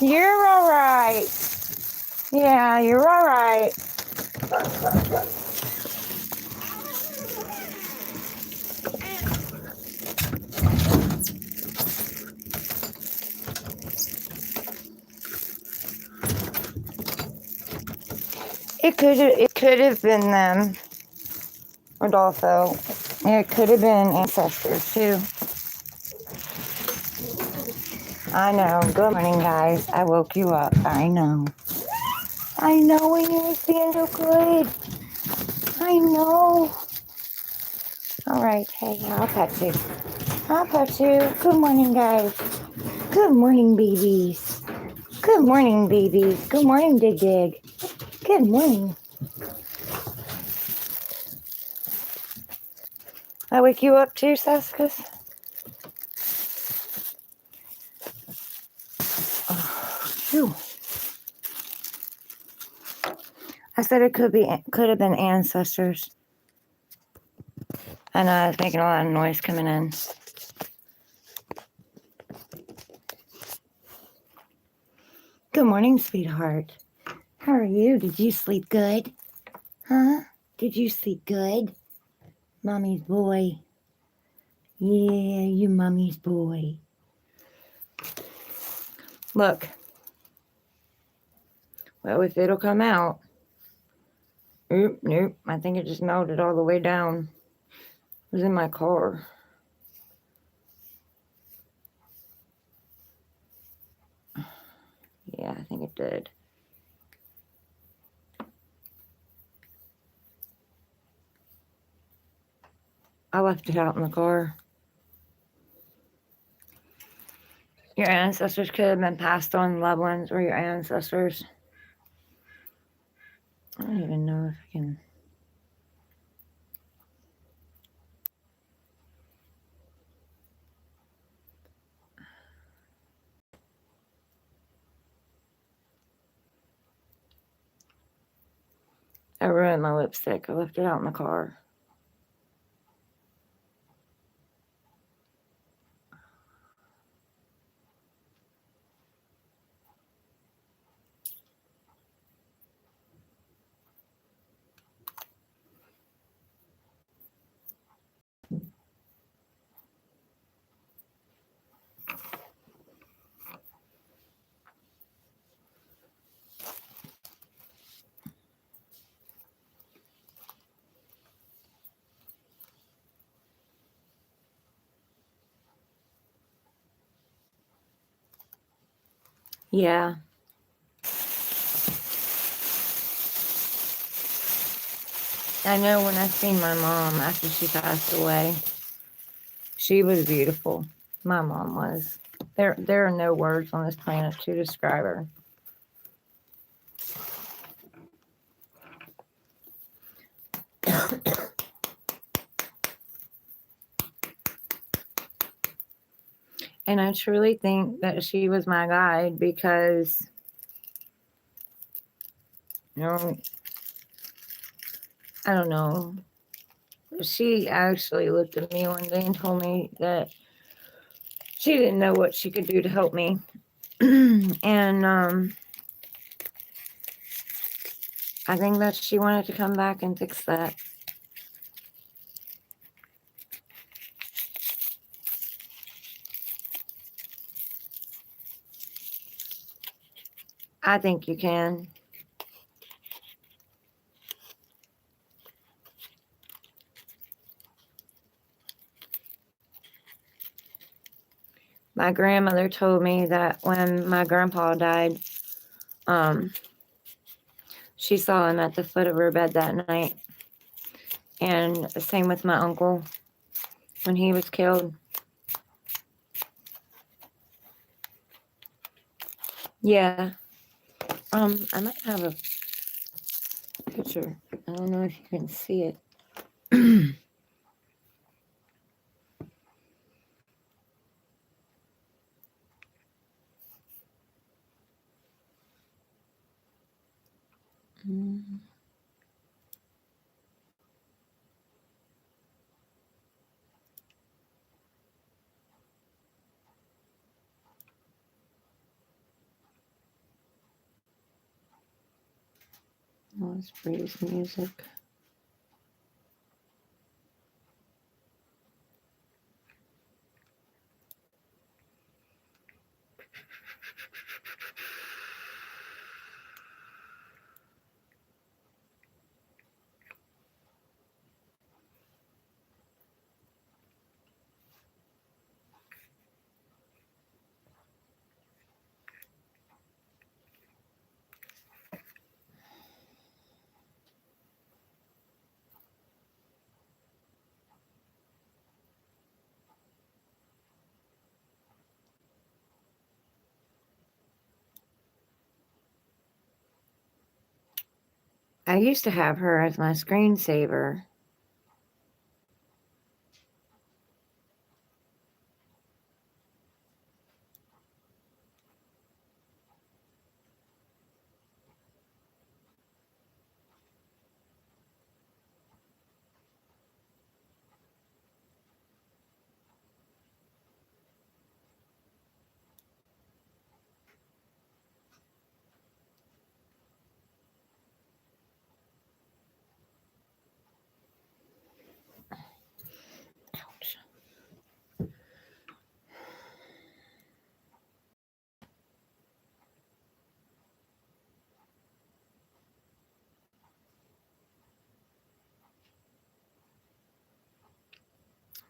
You're all right. Yeah, you're all right. It could have been them, Rodolfo. It could have been ancestors too. I know. Good morning, guys. I woke you up. I know. I know when you was being so good. I know. All right. Hey, I'll pet you. I'll pet you. Good morning, guys. Good morning, babies. Good morning, babies. Good morning, Dig Dig. Good morning. I wake you up too, Saskus? Oh, phew. I said it could have been ancestors. I know it's making a lot of noise coming in. Good morning, sweetheart. How are you? Did you sleep good? Huh? Did you sleep good? Mommy's boy. Yeah, you mommy's boy. Look. Well, if it'll come out. Oop, nope. I think it just melted all the way down. It was in my car. Yeah, I think it did. I left it out in the car. Your ancestors could have been passed on, loved ones, or your ancestors. I don't even know if I can. I ruined my lipstick. I left it out in the car. Yeah. I know when I seen my mom after she passed away, she was beautiful. My mom was. There are no words on this planet to describe her. And I truly think that she was my guide because, I don't know. She actually looked at me one day and told me that she didn't know what she could do to help me. And I think that she wanted to come back and fix that. I think you can. My grandmother told me that when my grandpa died, she saw him at the foot of her bed that night. And the same with my uncle when he was killed. Yeah. I might have a picture. I don't know if you can see it. Let's Breeze music. I used to have her as my screensaver. Ouch.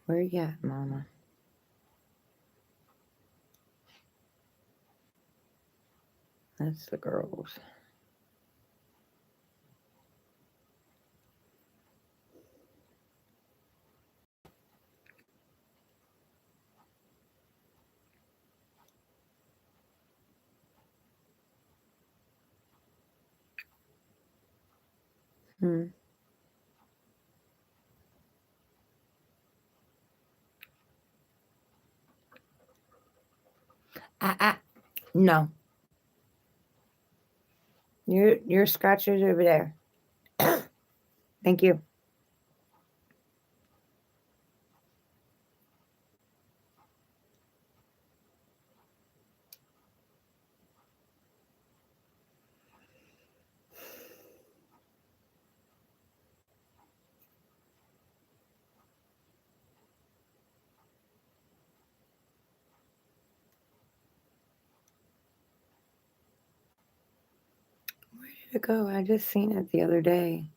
Where you at, Mama? That's the girls. Hmm. No. Your scratchers over there. Thank you. Where did it go? I just seen it the other day.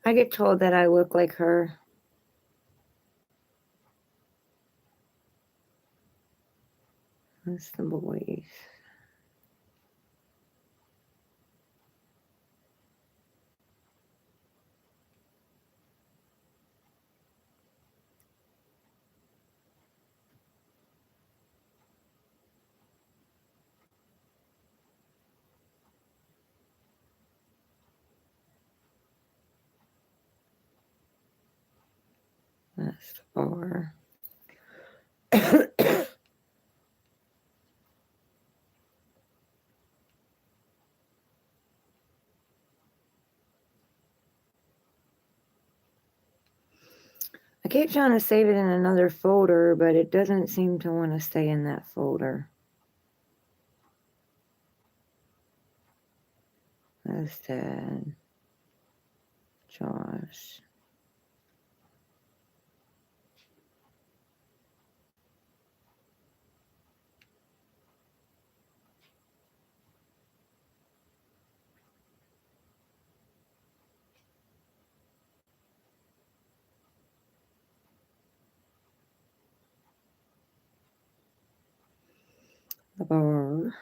I get told that I look like her. That's the boys. That's the bar. I keep trying to save it in another folder, but it doesn't seem to want to stay in that folder. That's Dad. Josh. The bar.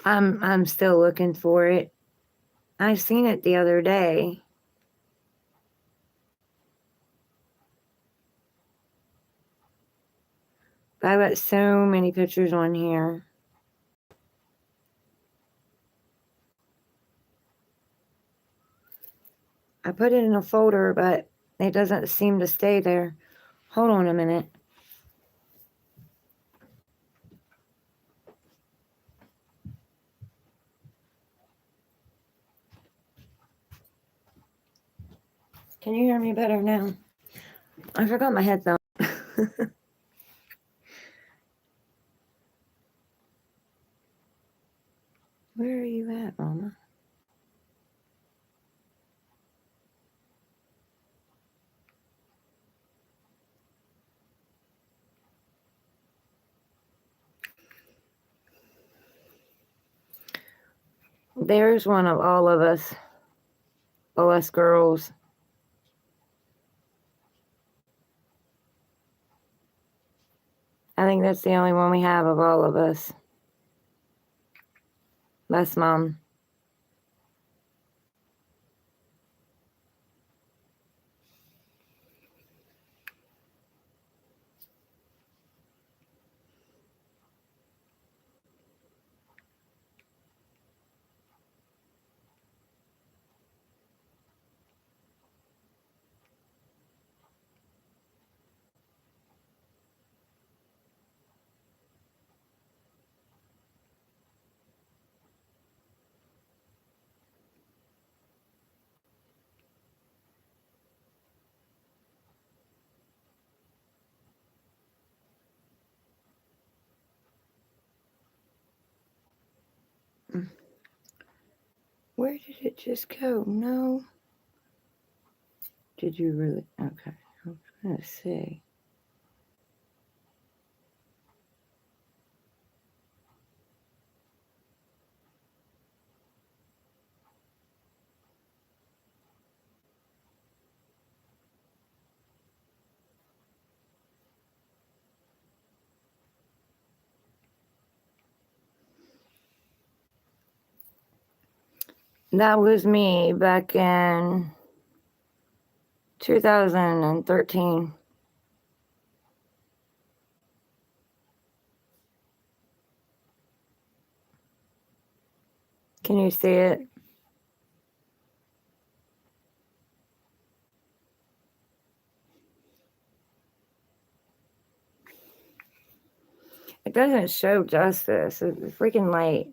I'm still looking for it. I seen it the other day. But I've got so many pictures on here. I put it in a folder, but it doesn't seem to stay there. Hold on a minute. Can you hear me better now? I forgot my headphones. Where are you at, Mama? There's one of all of us girls. I think that's the only one we have of all of us. That's Mom. Where did it just go? No. Did you really? Okay. I'm trying to see. That was me back in 2013. Can you see it? It doesn't show justice. It's freaking light.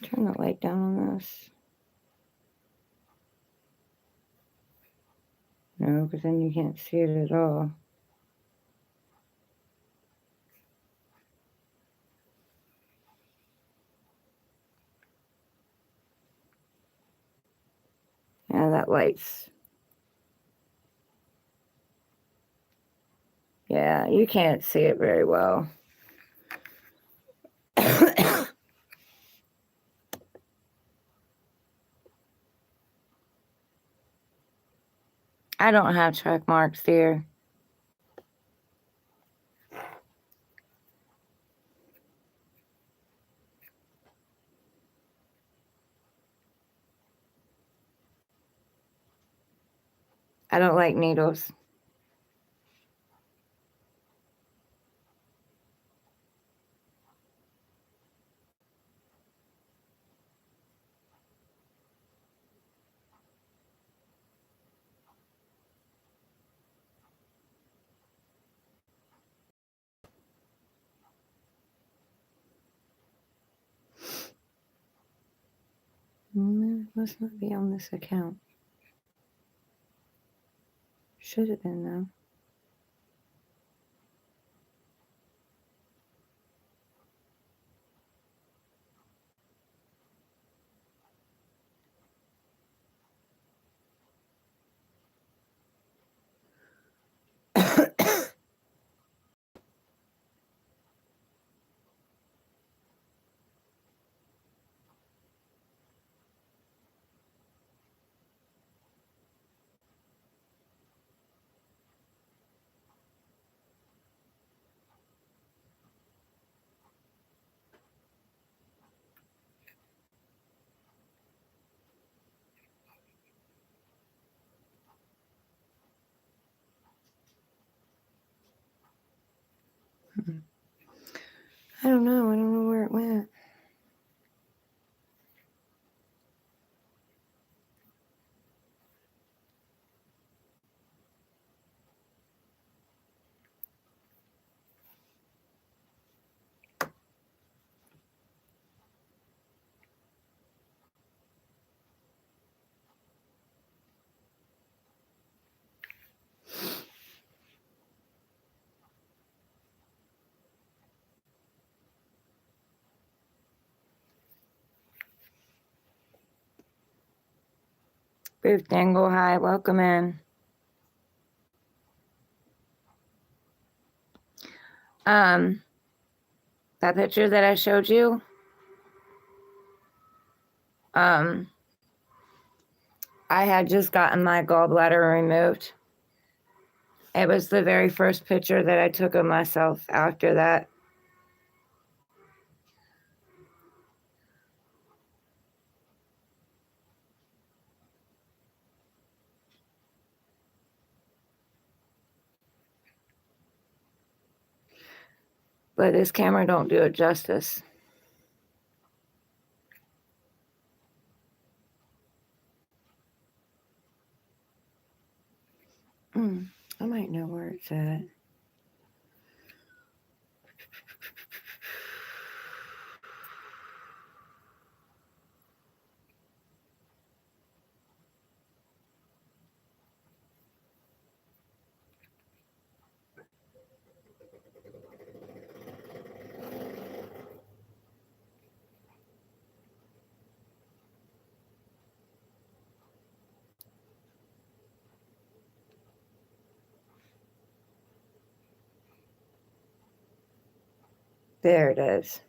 Turn the light down on this. No, because then you can't see it at all. Yeah, that light's... Yeah, you can't see it very well. I don't have track marks here. I don't like needles. Must not be on this account. Should have been, though. I don't know. I don't know where it went. Booth Dangle, hi, welcome in. That picture that I showed you, I had just gotten my gallbladder removed. It was the very first picture that I took of myself after that. But this camera don't do it justice. I might know where it's at. There it is.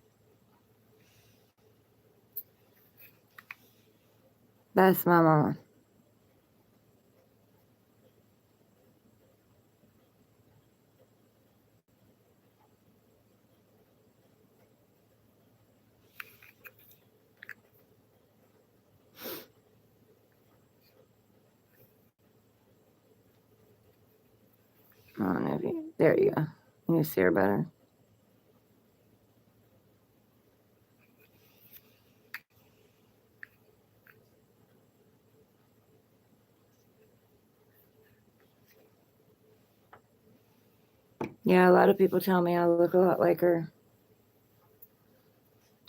That's my mama. I don't know if you, there you go. You see her better. Yeah, a lot of people tell me I look a lot like her.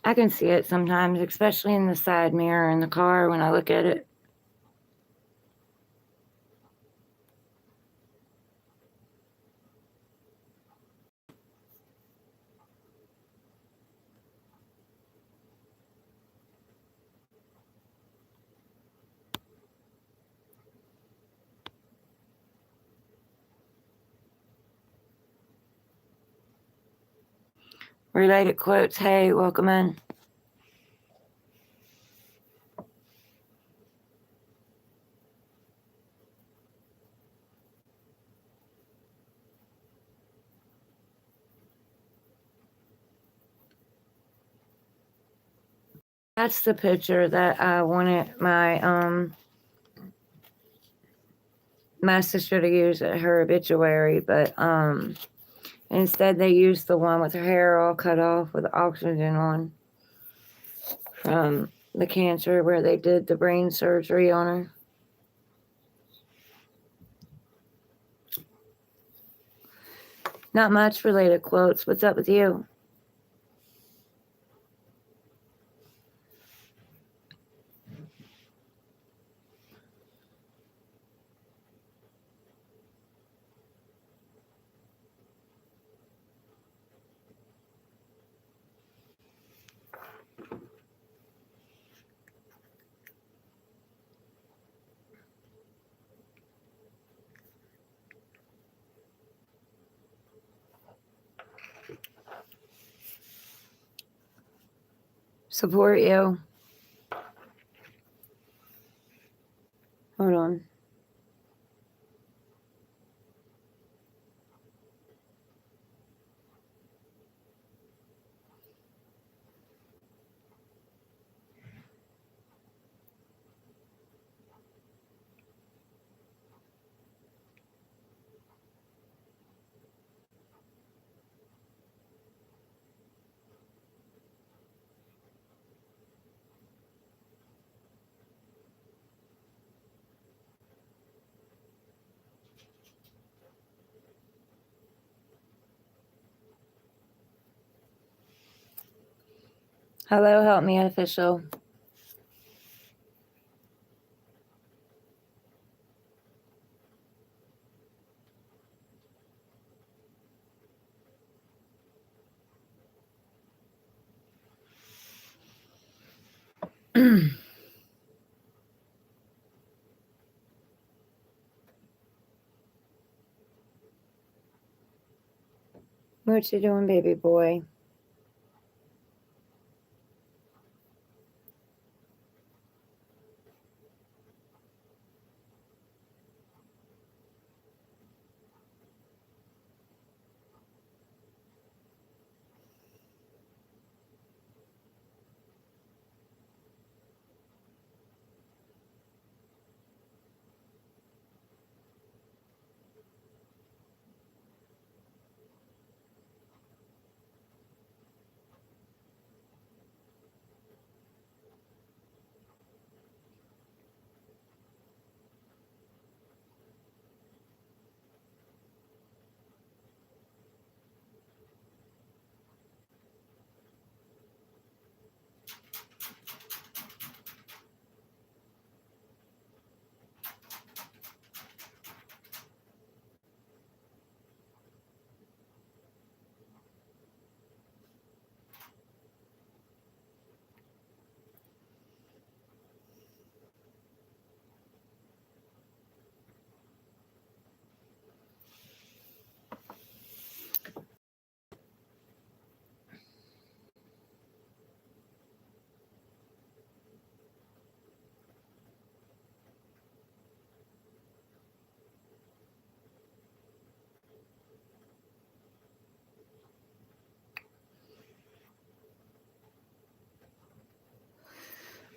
I can see it sometimes, especially in the side mirror in the car when I look at it. Related quotes, hey, welcome in. That's the picture that I wanted my sister to use at her obituary, but instead they used the one with her hair all cut off with oxygen on from the cancer where they did the brain surgery on her. Not much related quotes. What's up with you? Support you. Hold on. Hello, help me official. What you doing, baby boy?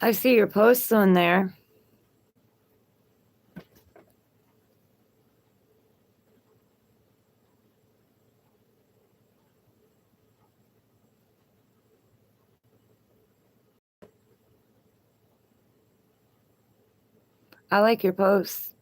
I see your posts on there. I like your posts.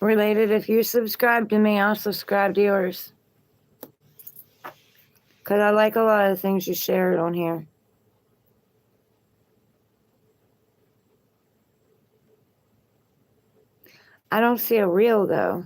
Related, if you subscribe to me, I'll subscribe to yours. Because I like a lot of things you shared on here. I don't see a reel, though.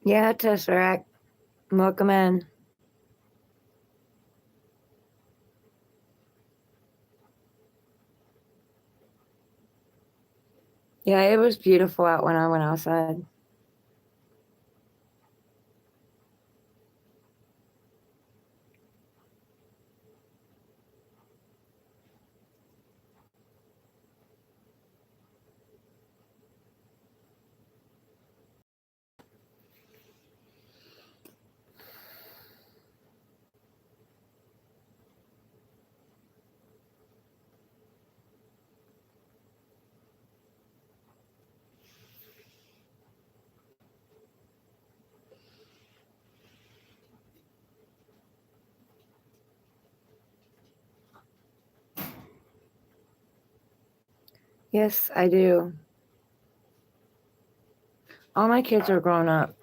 Yeah, Tesseract. Welcome in. Yeah, it was beautiful out when I went outside. Yes, I do. All my kids are grown up.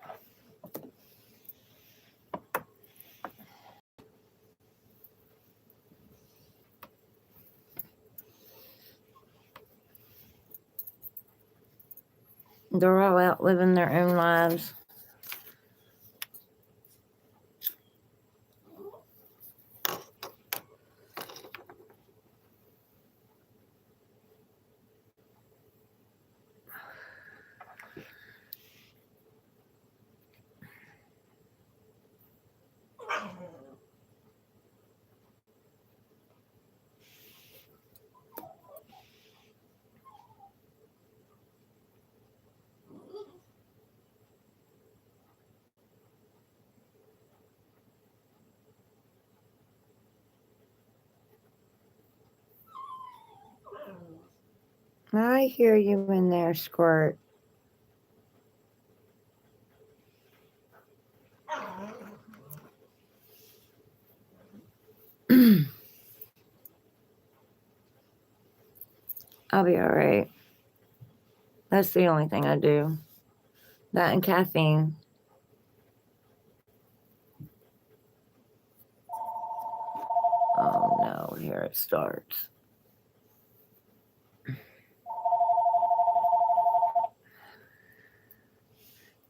They're all out living their own lives. I hear you in there, Squirt. I'll be all right. That's the only thing I do. That and caffeine. Oh no, here it starts.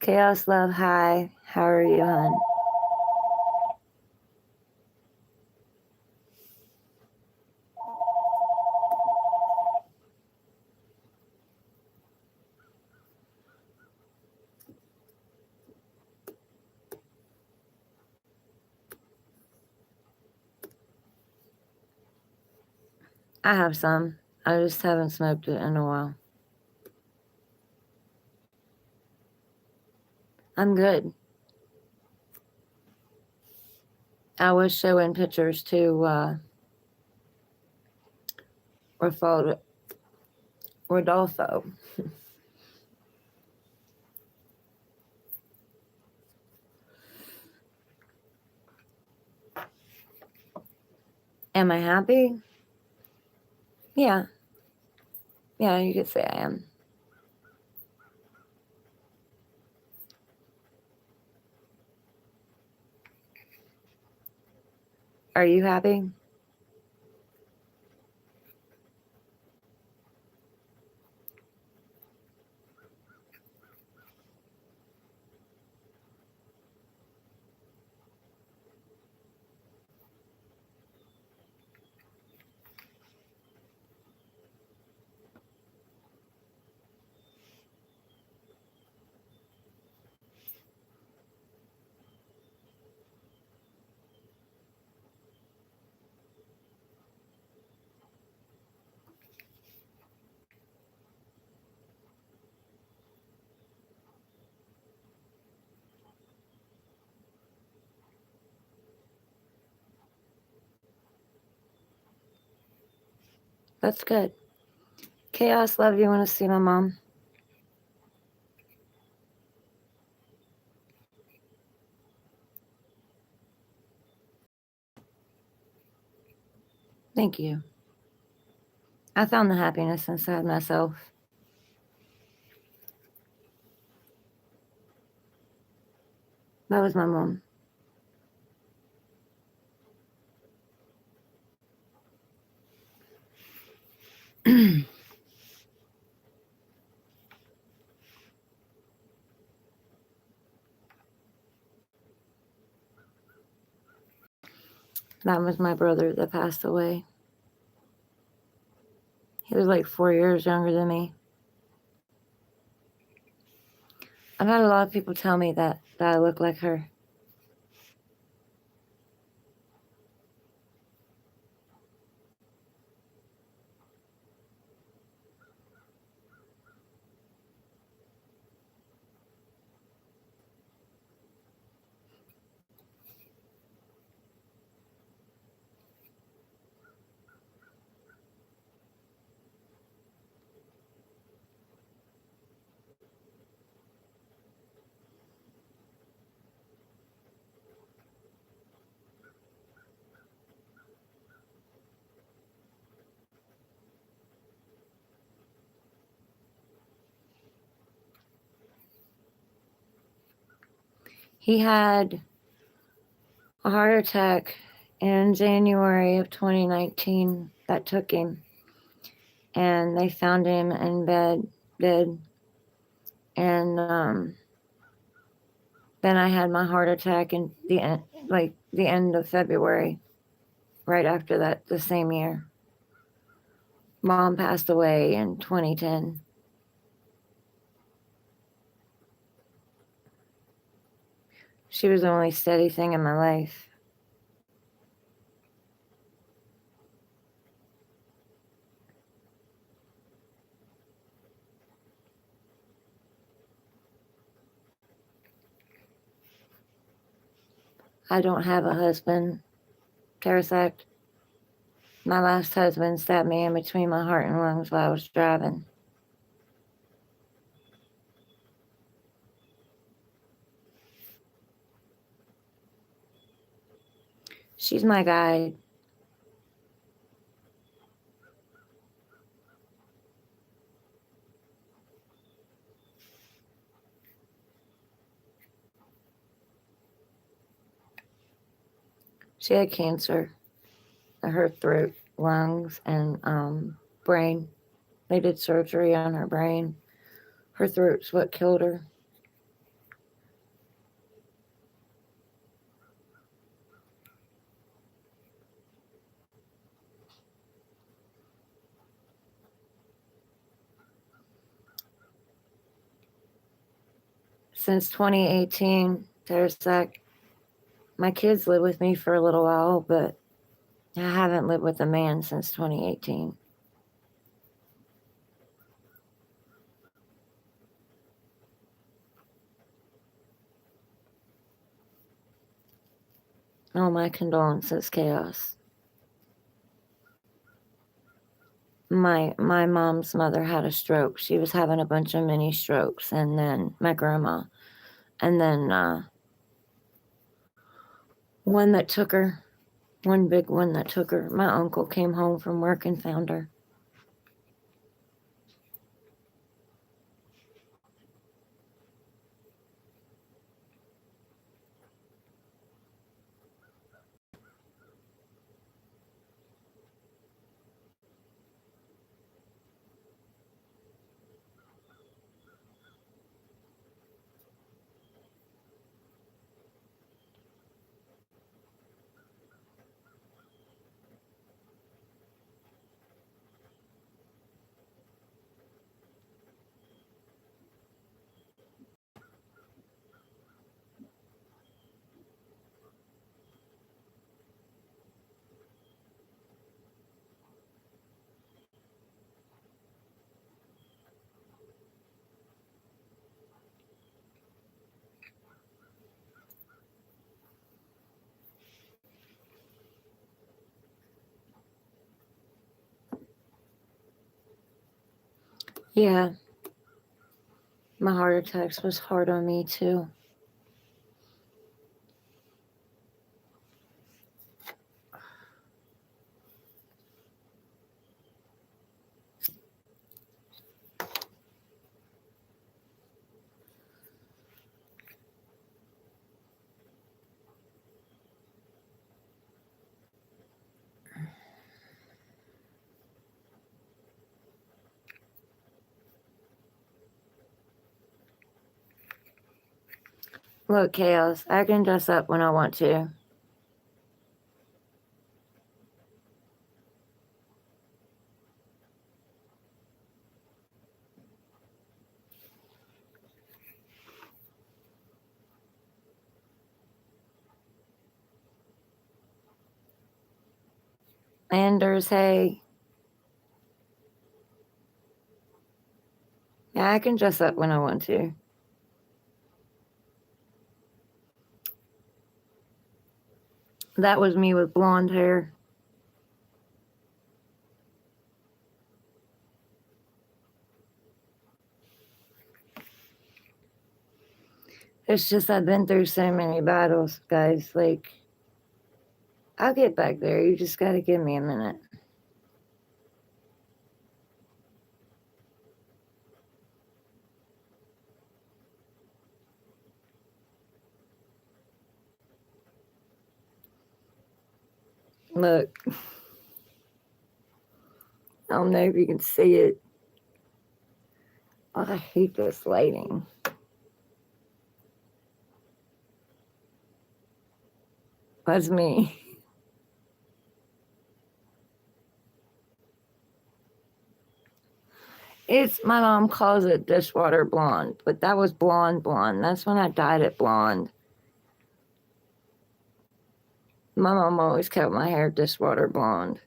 Chaos Love, hi. How are you, hon? I have some. I just haven't smoked it in a while. I'm good. I was showing pictures to Rodolfo. Am I happy? Yeah. Yeah, you could say I am. Are you happy? That's good. Chaos Love, you want to see my mom? Thank you. I found the happiness inside myself. That was my mom. That was my brother that passed away. He was like 4 years younger than me. I've had a lot of people tell me that I look like her. He had a heart attack in January of 2019 that took him. And they found him in bed, dead. And then I had my heart attack in the end of February, right after that, the same year. Mom passed away in 2010. She was the only steady thing in my life. I don't have a husband, Terrasact. My last husband stabbed me in between my heart and lungs while I was driving. She's my guide. She had cancer in her throat, lungs, and brain. They did surgery on her brain. Her throat's what killed her. Since 2018, Terrasac, my kids live with me for a little while, but I haven't lived with a man since 2018. Oh, my condolences, Chaos. My mom's mother had a stroke. She was having a bunch of mini strokes, and then my grandma, and then one that took her, one big one that took her. My uncle came home from work and found her. Yeah, my heart attacks was hard on me too. Look, Chaos, I can dress up when I want to. Anders, hey. Yeah, I can dress up when I want to. That was me with blonde hair. It's just I've been through so many battles, guys. Like, I'll get back there. You just got to give me a minute. Look, I don't know if you can see it. Oh, I hate this lighting. That's me. It's my mom calls it dishwater blonde, but that was blonde blonde. That's when I dyed it blonde. My mom always kept my hair dishwater blonde.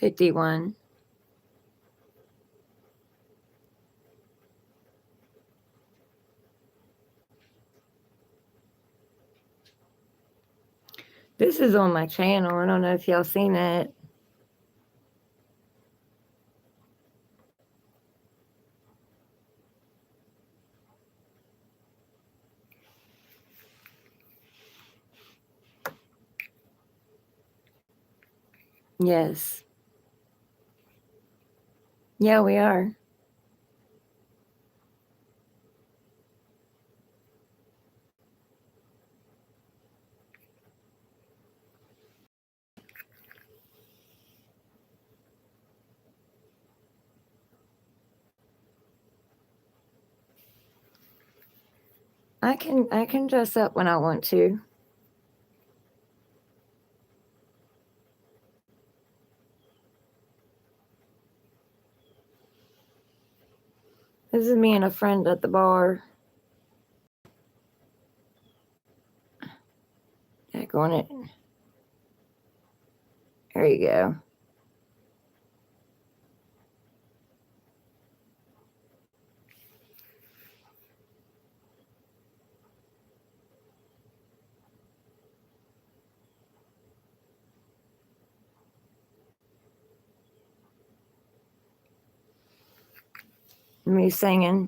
$51. This is on my channel. I don't know if y'all seen it. Yes. Yeah, we are. I can dress up when I want to. This is me and a friend at the bar. Back on it. There you go. Me singing.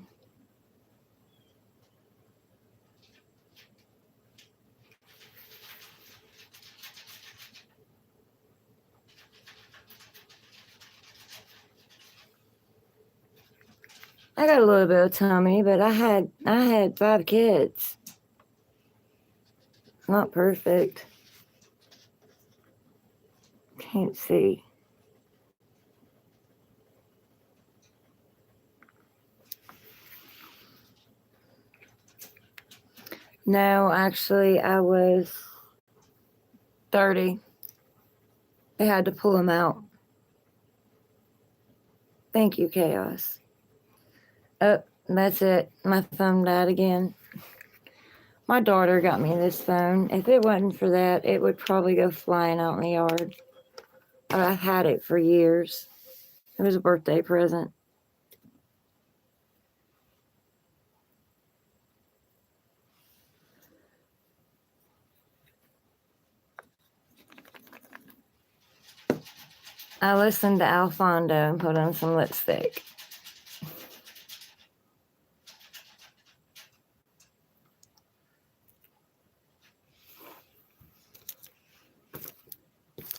I got a little bit of tummy, but I had 5 kids. It's not perfect. Can't see. No, actually, I was 30. They had to pull them out. Thank you, Chaos. Oh, that's it. My phone died again. My daughter got me this phone. If it wasn't for that, it would probably go flying out in the yard. But I've had it for years. It was a birthday present. I listened to Alfondo and put on some lipstick.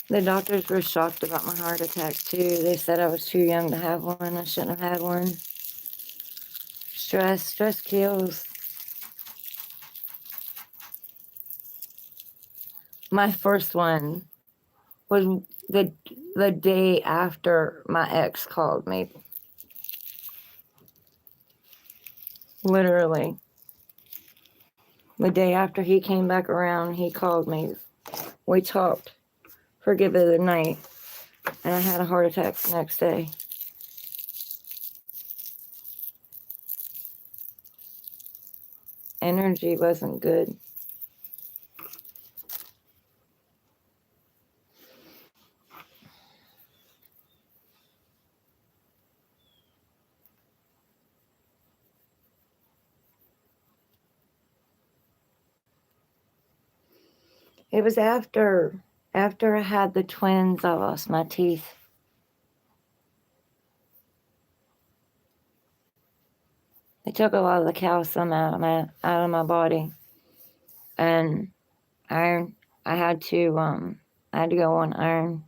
The doctors were shocked about my heart attack too. They said I was too young to have one. I shouldn't have had one. Stress kills. My first one was the day after my ex called me. Literally. The day after he came back around, he called me. We talked for a good bit of the night, and I had a heart attack the next day. Energy wasn't good. It was after I had the twins, I lost my teeth. They took a lot of the calcium out of my body, and iron. I had to go on iron.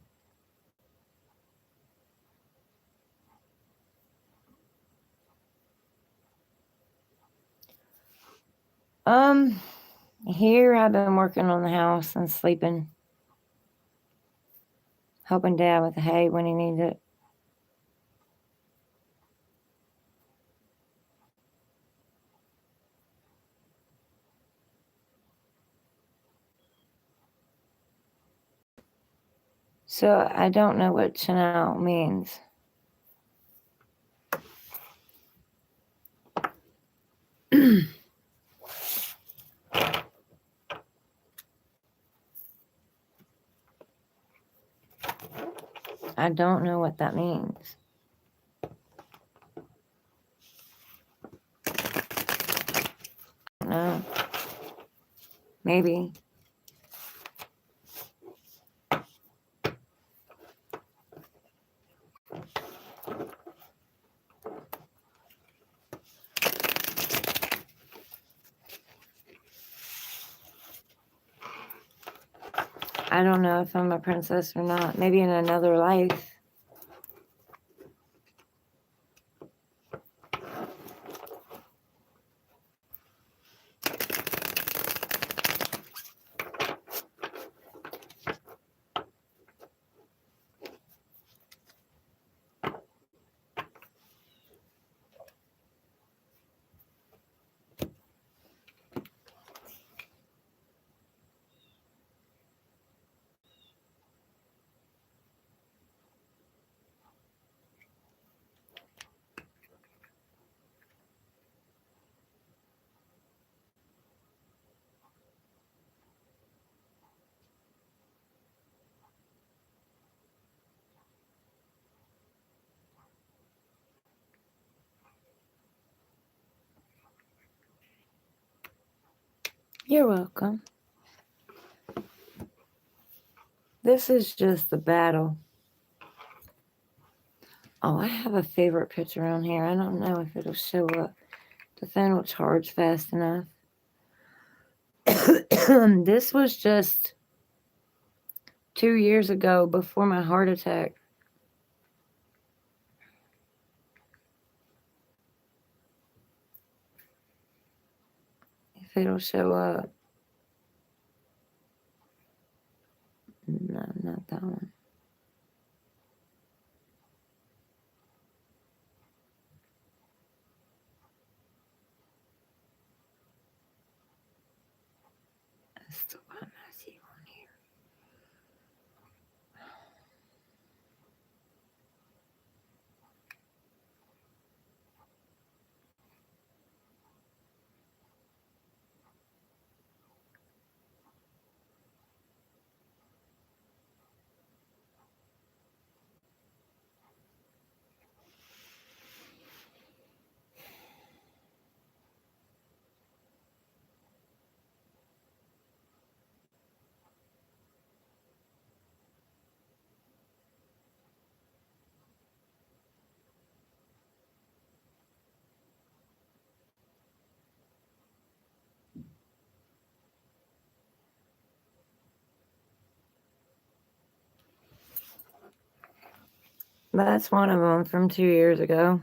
Here I've been working on the house and sleeping, helping Dad with the hay when he needs it. So I don't know what Chanel means. I don't know what that means. No. Maybe. I don't know if I'm a princess or not. Maybe in another life. You're welcome. This is just the battle. Oh, I have a favorite picture on here. I don't know if it'll show up. The phone will charge fast enough. This was just 2 years ago before my heart attack. If it'll show up. No, not that one. That's the one I see on here. That's one of them from 2 years ago.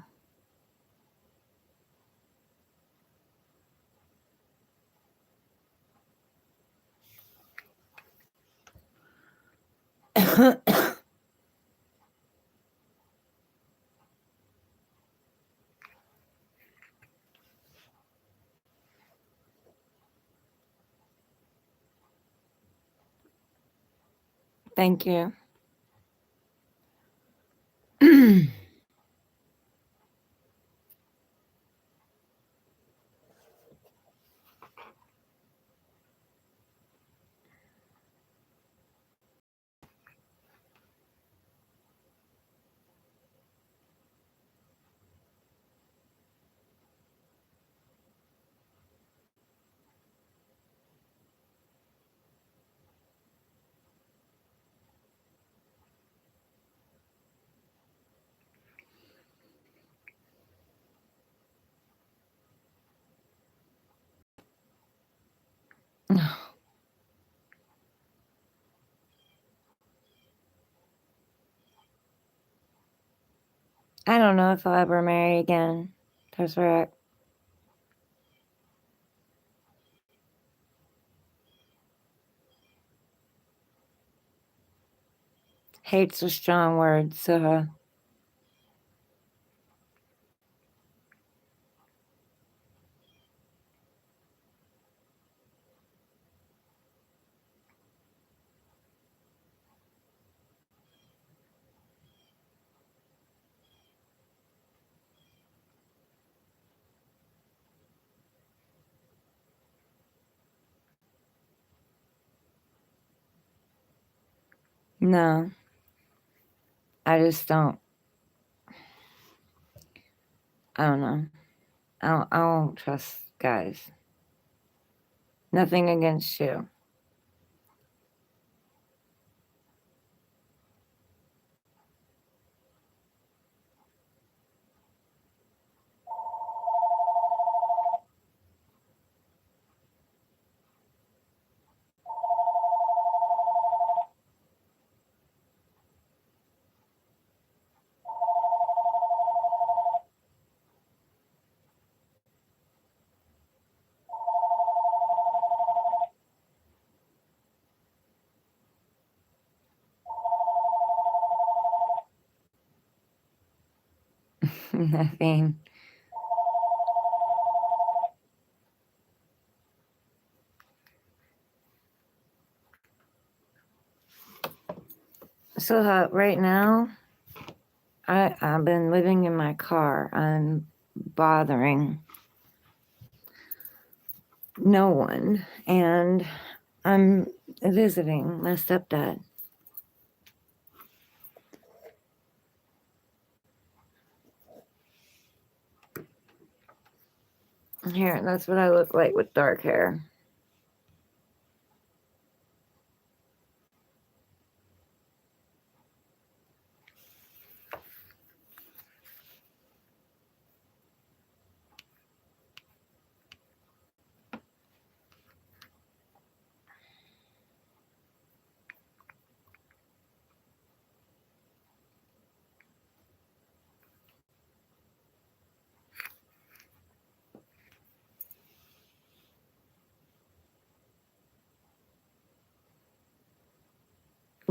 Thank you. I don't know if I'll ever marry again. That's right. Hate's a strong word, so no. I just don't. I don't know. I don't trust guys. Nothing against you. Nothing. So right now, I've been living in my car. I'm bothering no one, and I'm visiting my stepdad. Here, that's what I look like with dark hair.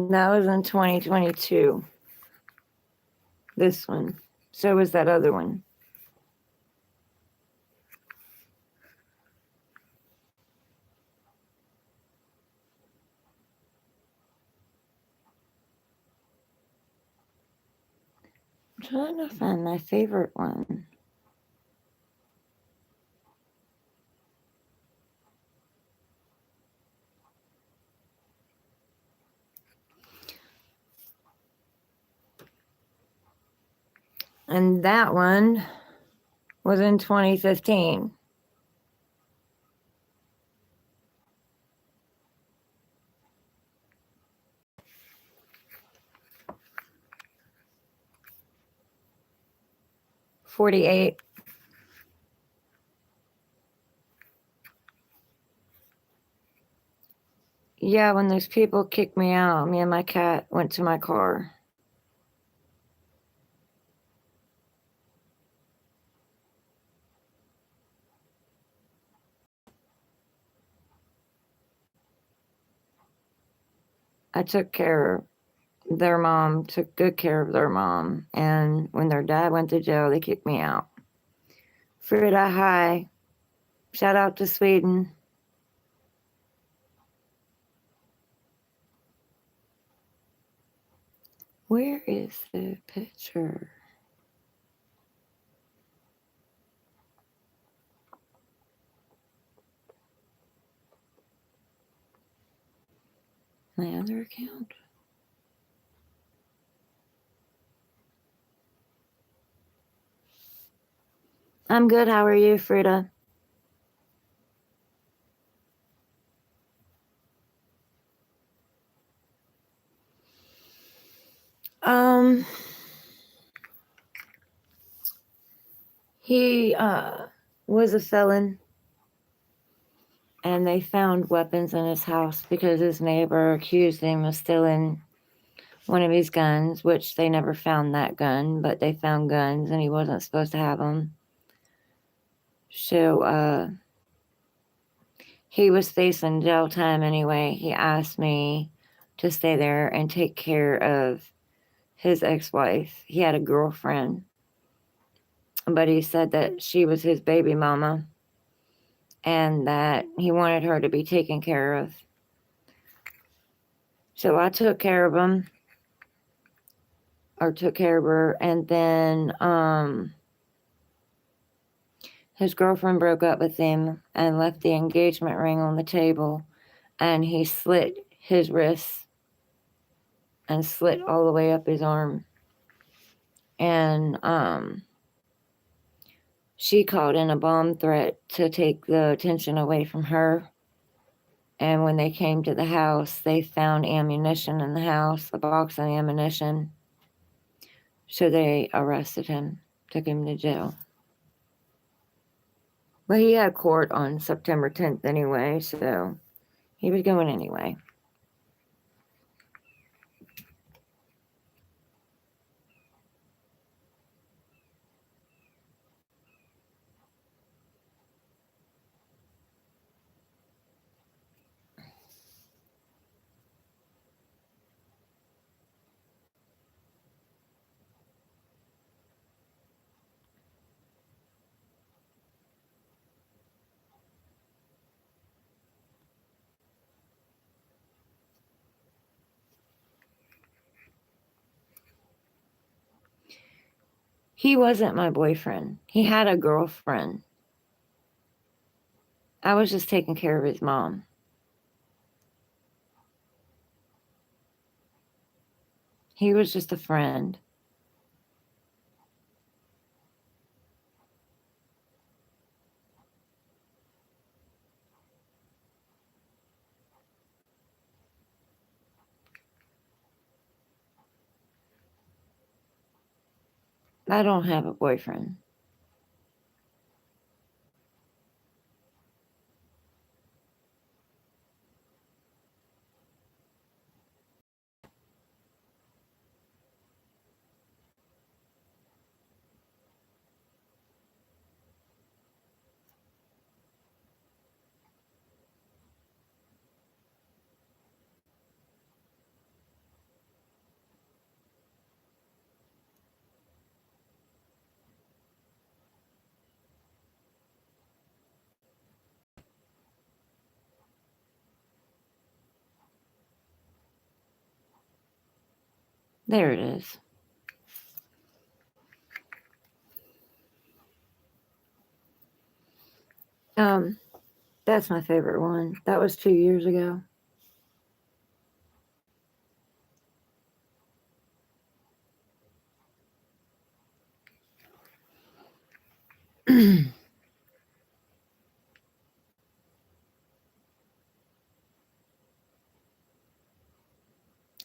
That was in 2022. This one. So was that other one. I'm trying to find my favorite one. And that one was in 2015. $48. Yeah, when those people kicked me out, me and my cat went to my car. I took care their mom, took good care of their mom. And when their dad went to jail, they kicked me out. Frida, hi. Shout out to Sweden. Where is the picture? My other account? I'm good. How are you, Frida? He was a felon, and they found weapons in his house because his neighbor accused him of stealing one of his guns, which they never found that gun, but they found guns, and he wasn't supposed to have them. So he was facing jail time anyway. He asked me to stay there and take care of his ex-wife. He had a girlfriend, but he said that she was his baby mama and that he wanted her to be taken care of. So I took care of him, or took care of her, and then his girlfriend broke up with him and left the engagement ring on the table, and he slit his wrists and slit all the way up his arm. And she called in a bomb threat to take the attention away from her. And when they came to the house, they found ammunition in the house, a box of ammunition. So they arrested him, took him to jail. But he had court on September 10th anyway, so he was going anyway. He wasn't my boyfriend. He had a girlfriend. I was just taking care of his mom. He was just a friend. I don't have a boyfriend. There it is. That's my favorite one. That was 2 years ago.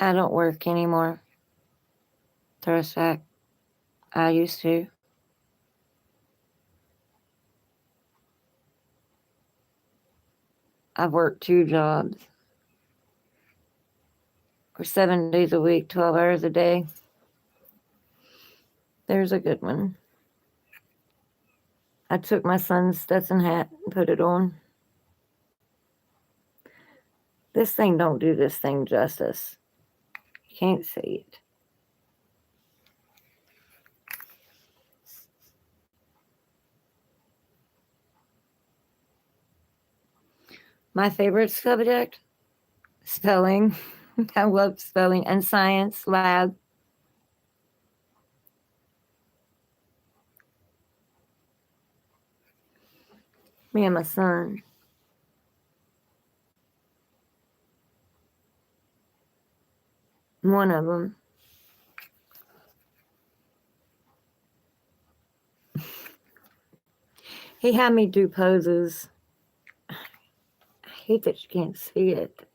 I don't work anymore. Thrust fact. I used to. I've worked 2 jobs. For 7 days a week, 12 hours a day. There's a good one. I took my son's Stetson hat and put it on. This thing don't do this thing justice. You can't see it. My favorite subject? Spelling. I love spelling and science lab. Me and my son. One of them. He had me do poses. I hate that you can't see it.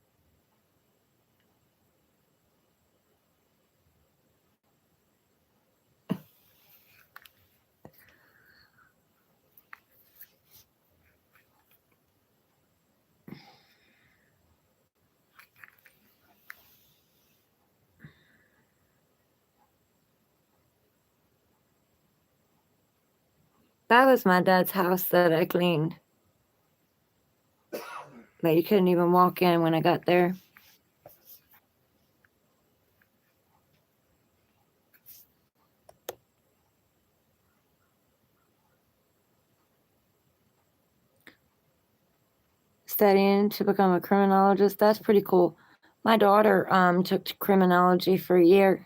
That was my dad's house that I cleaned. But you couldn't even walk in when I got there. Studying to become a criminologist. That's pretty cool. My daughter took criminology for a year.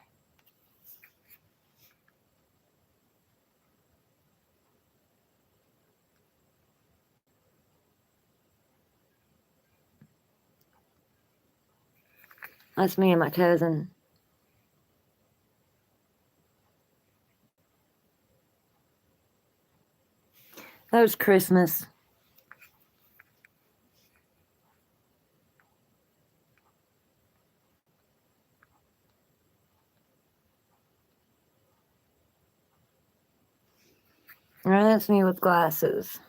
That's me and my cousin. That was Christmas. And that's me with glasses.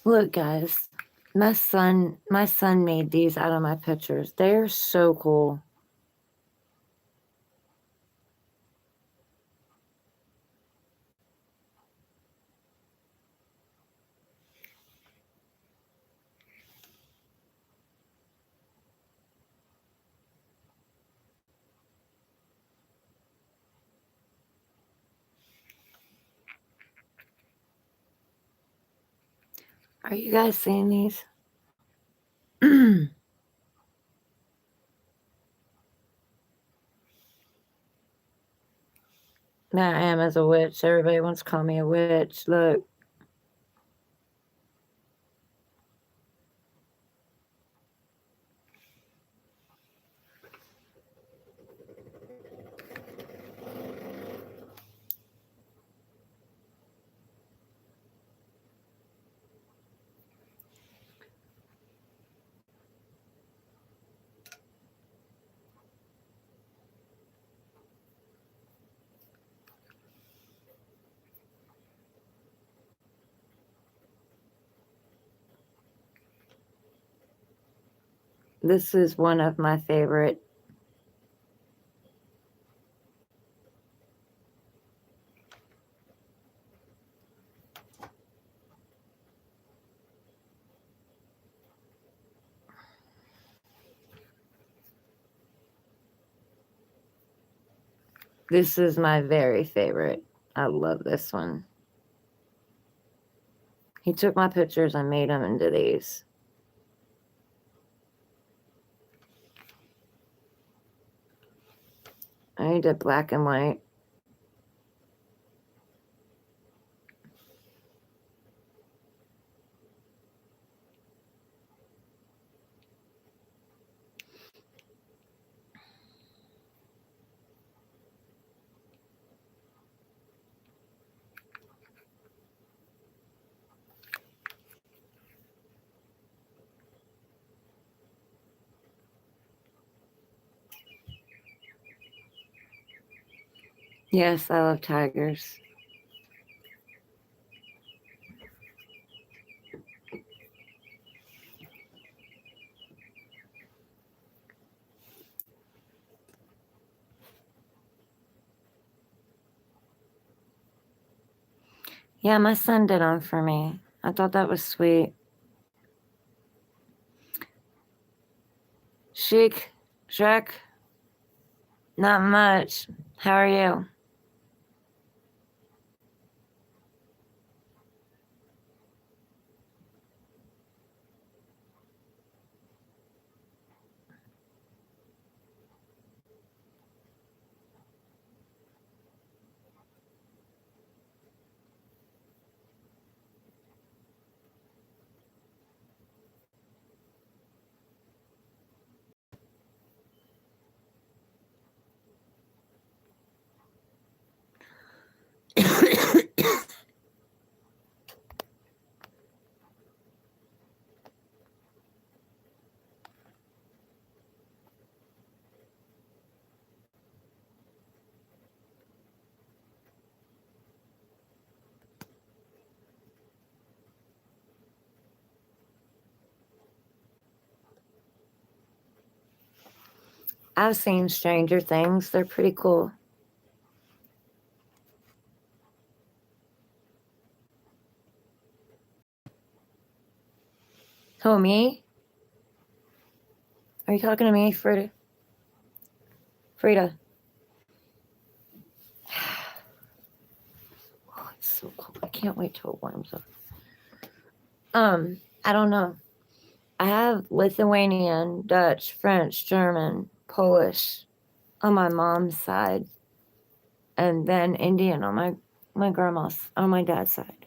Look, guys, my son made these out of my pictures. They're so cool. Are you guys seeing these? There I am as a witch. Everybody wants to call me a witch. Look. This is one of my favorite. This is my very favorite. I love this one. He took my pictures and made them into these. I did black and white. Yes, I love tigers. Yeah, my son did them for me. I thought that was sweet. Chic, Shrek, not much. How are you? I've seen Stranger Things. They're pretty cool. Who, me? Are you talking to me, Frida? Frida. Oh, it's so cold. I can't wait till it warms up. I don't know. I have Lithuanian, Dutch, French, German, Polish on my mom's side, and then Indian on my grandma's on my dad's side.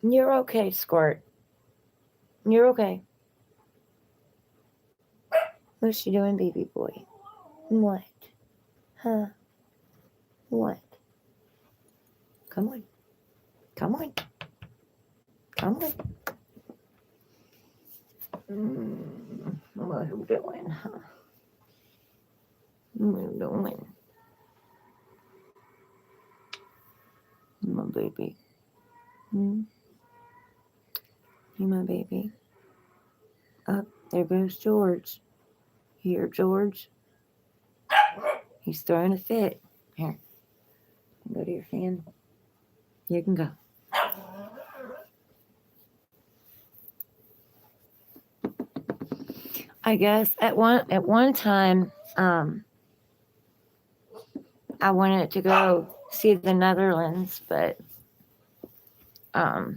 You're okay, Squirt. You're okay. What's she doing, baby boy? What? Huh? What? Come on. Come on. Come on. What are you doing, huh? What are you doing? My baby. You my baby. Up there goes George. Here, George. He's throwing a fit. Here. Go to your fan. You can go. I guess at one time, I wanted to go see the Netherlands, but I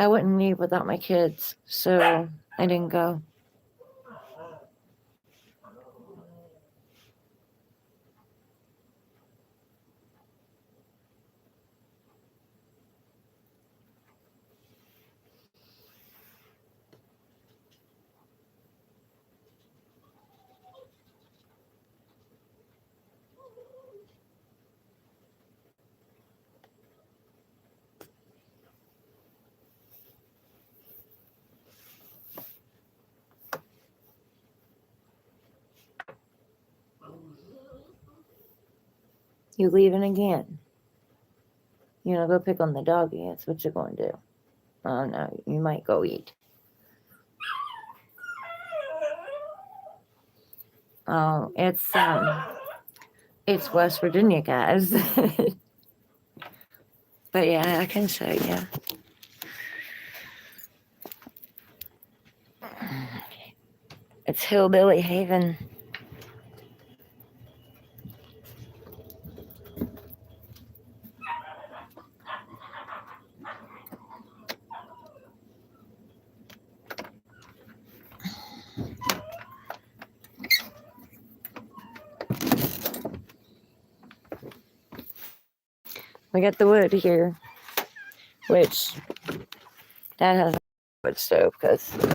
wouldn't leave without my kids, so I didn't go. You leaving again? You know, go pick on the doggy. That's what you're going to do. Oh no, you might go eat. Oh, it's West Virginia, guys. But yeah, I can show you. It's Hillbilly Haven. We got the wood here, which Dad has a wood stove because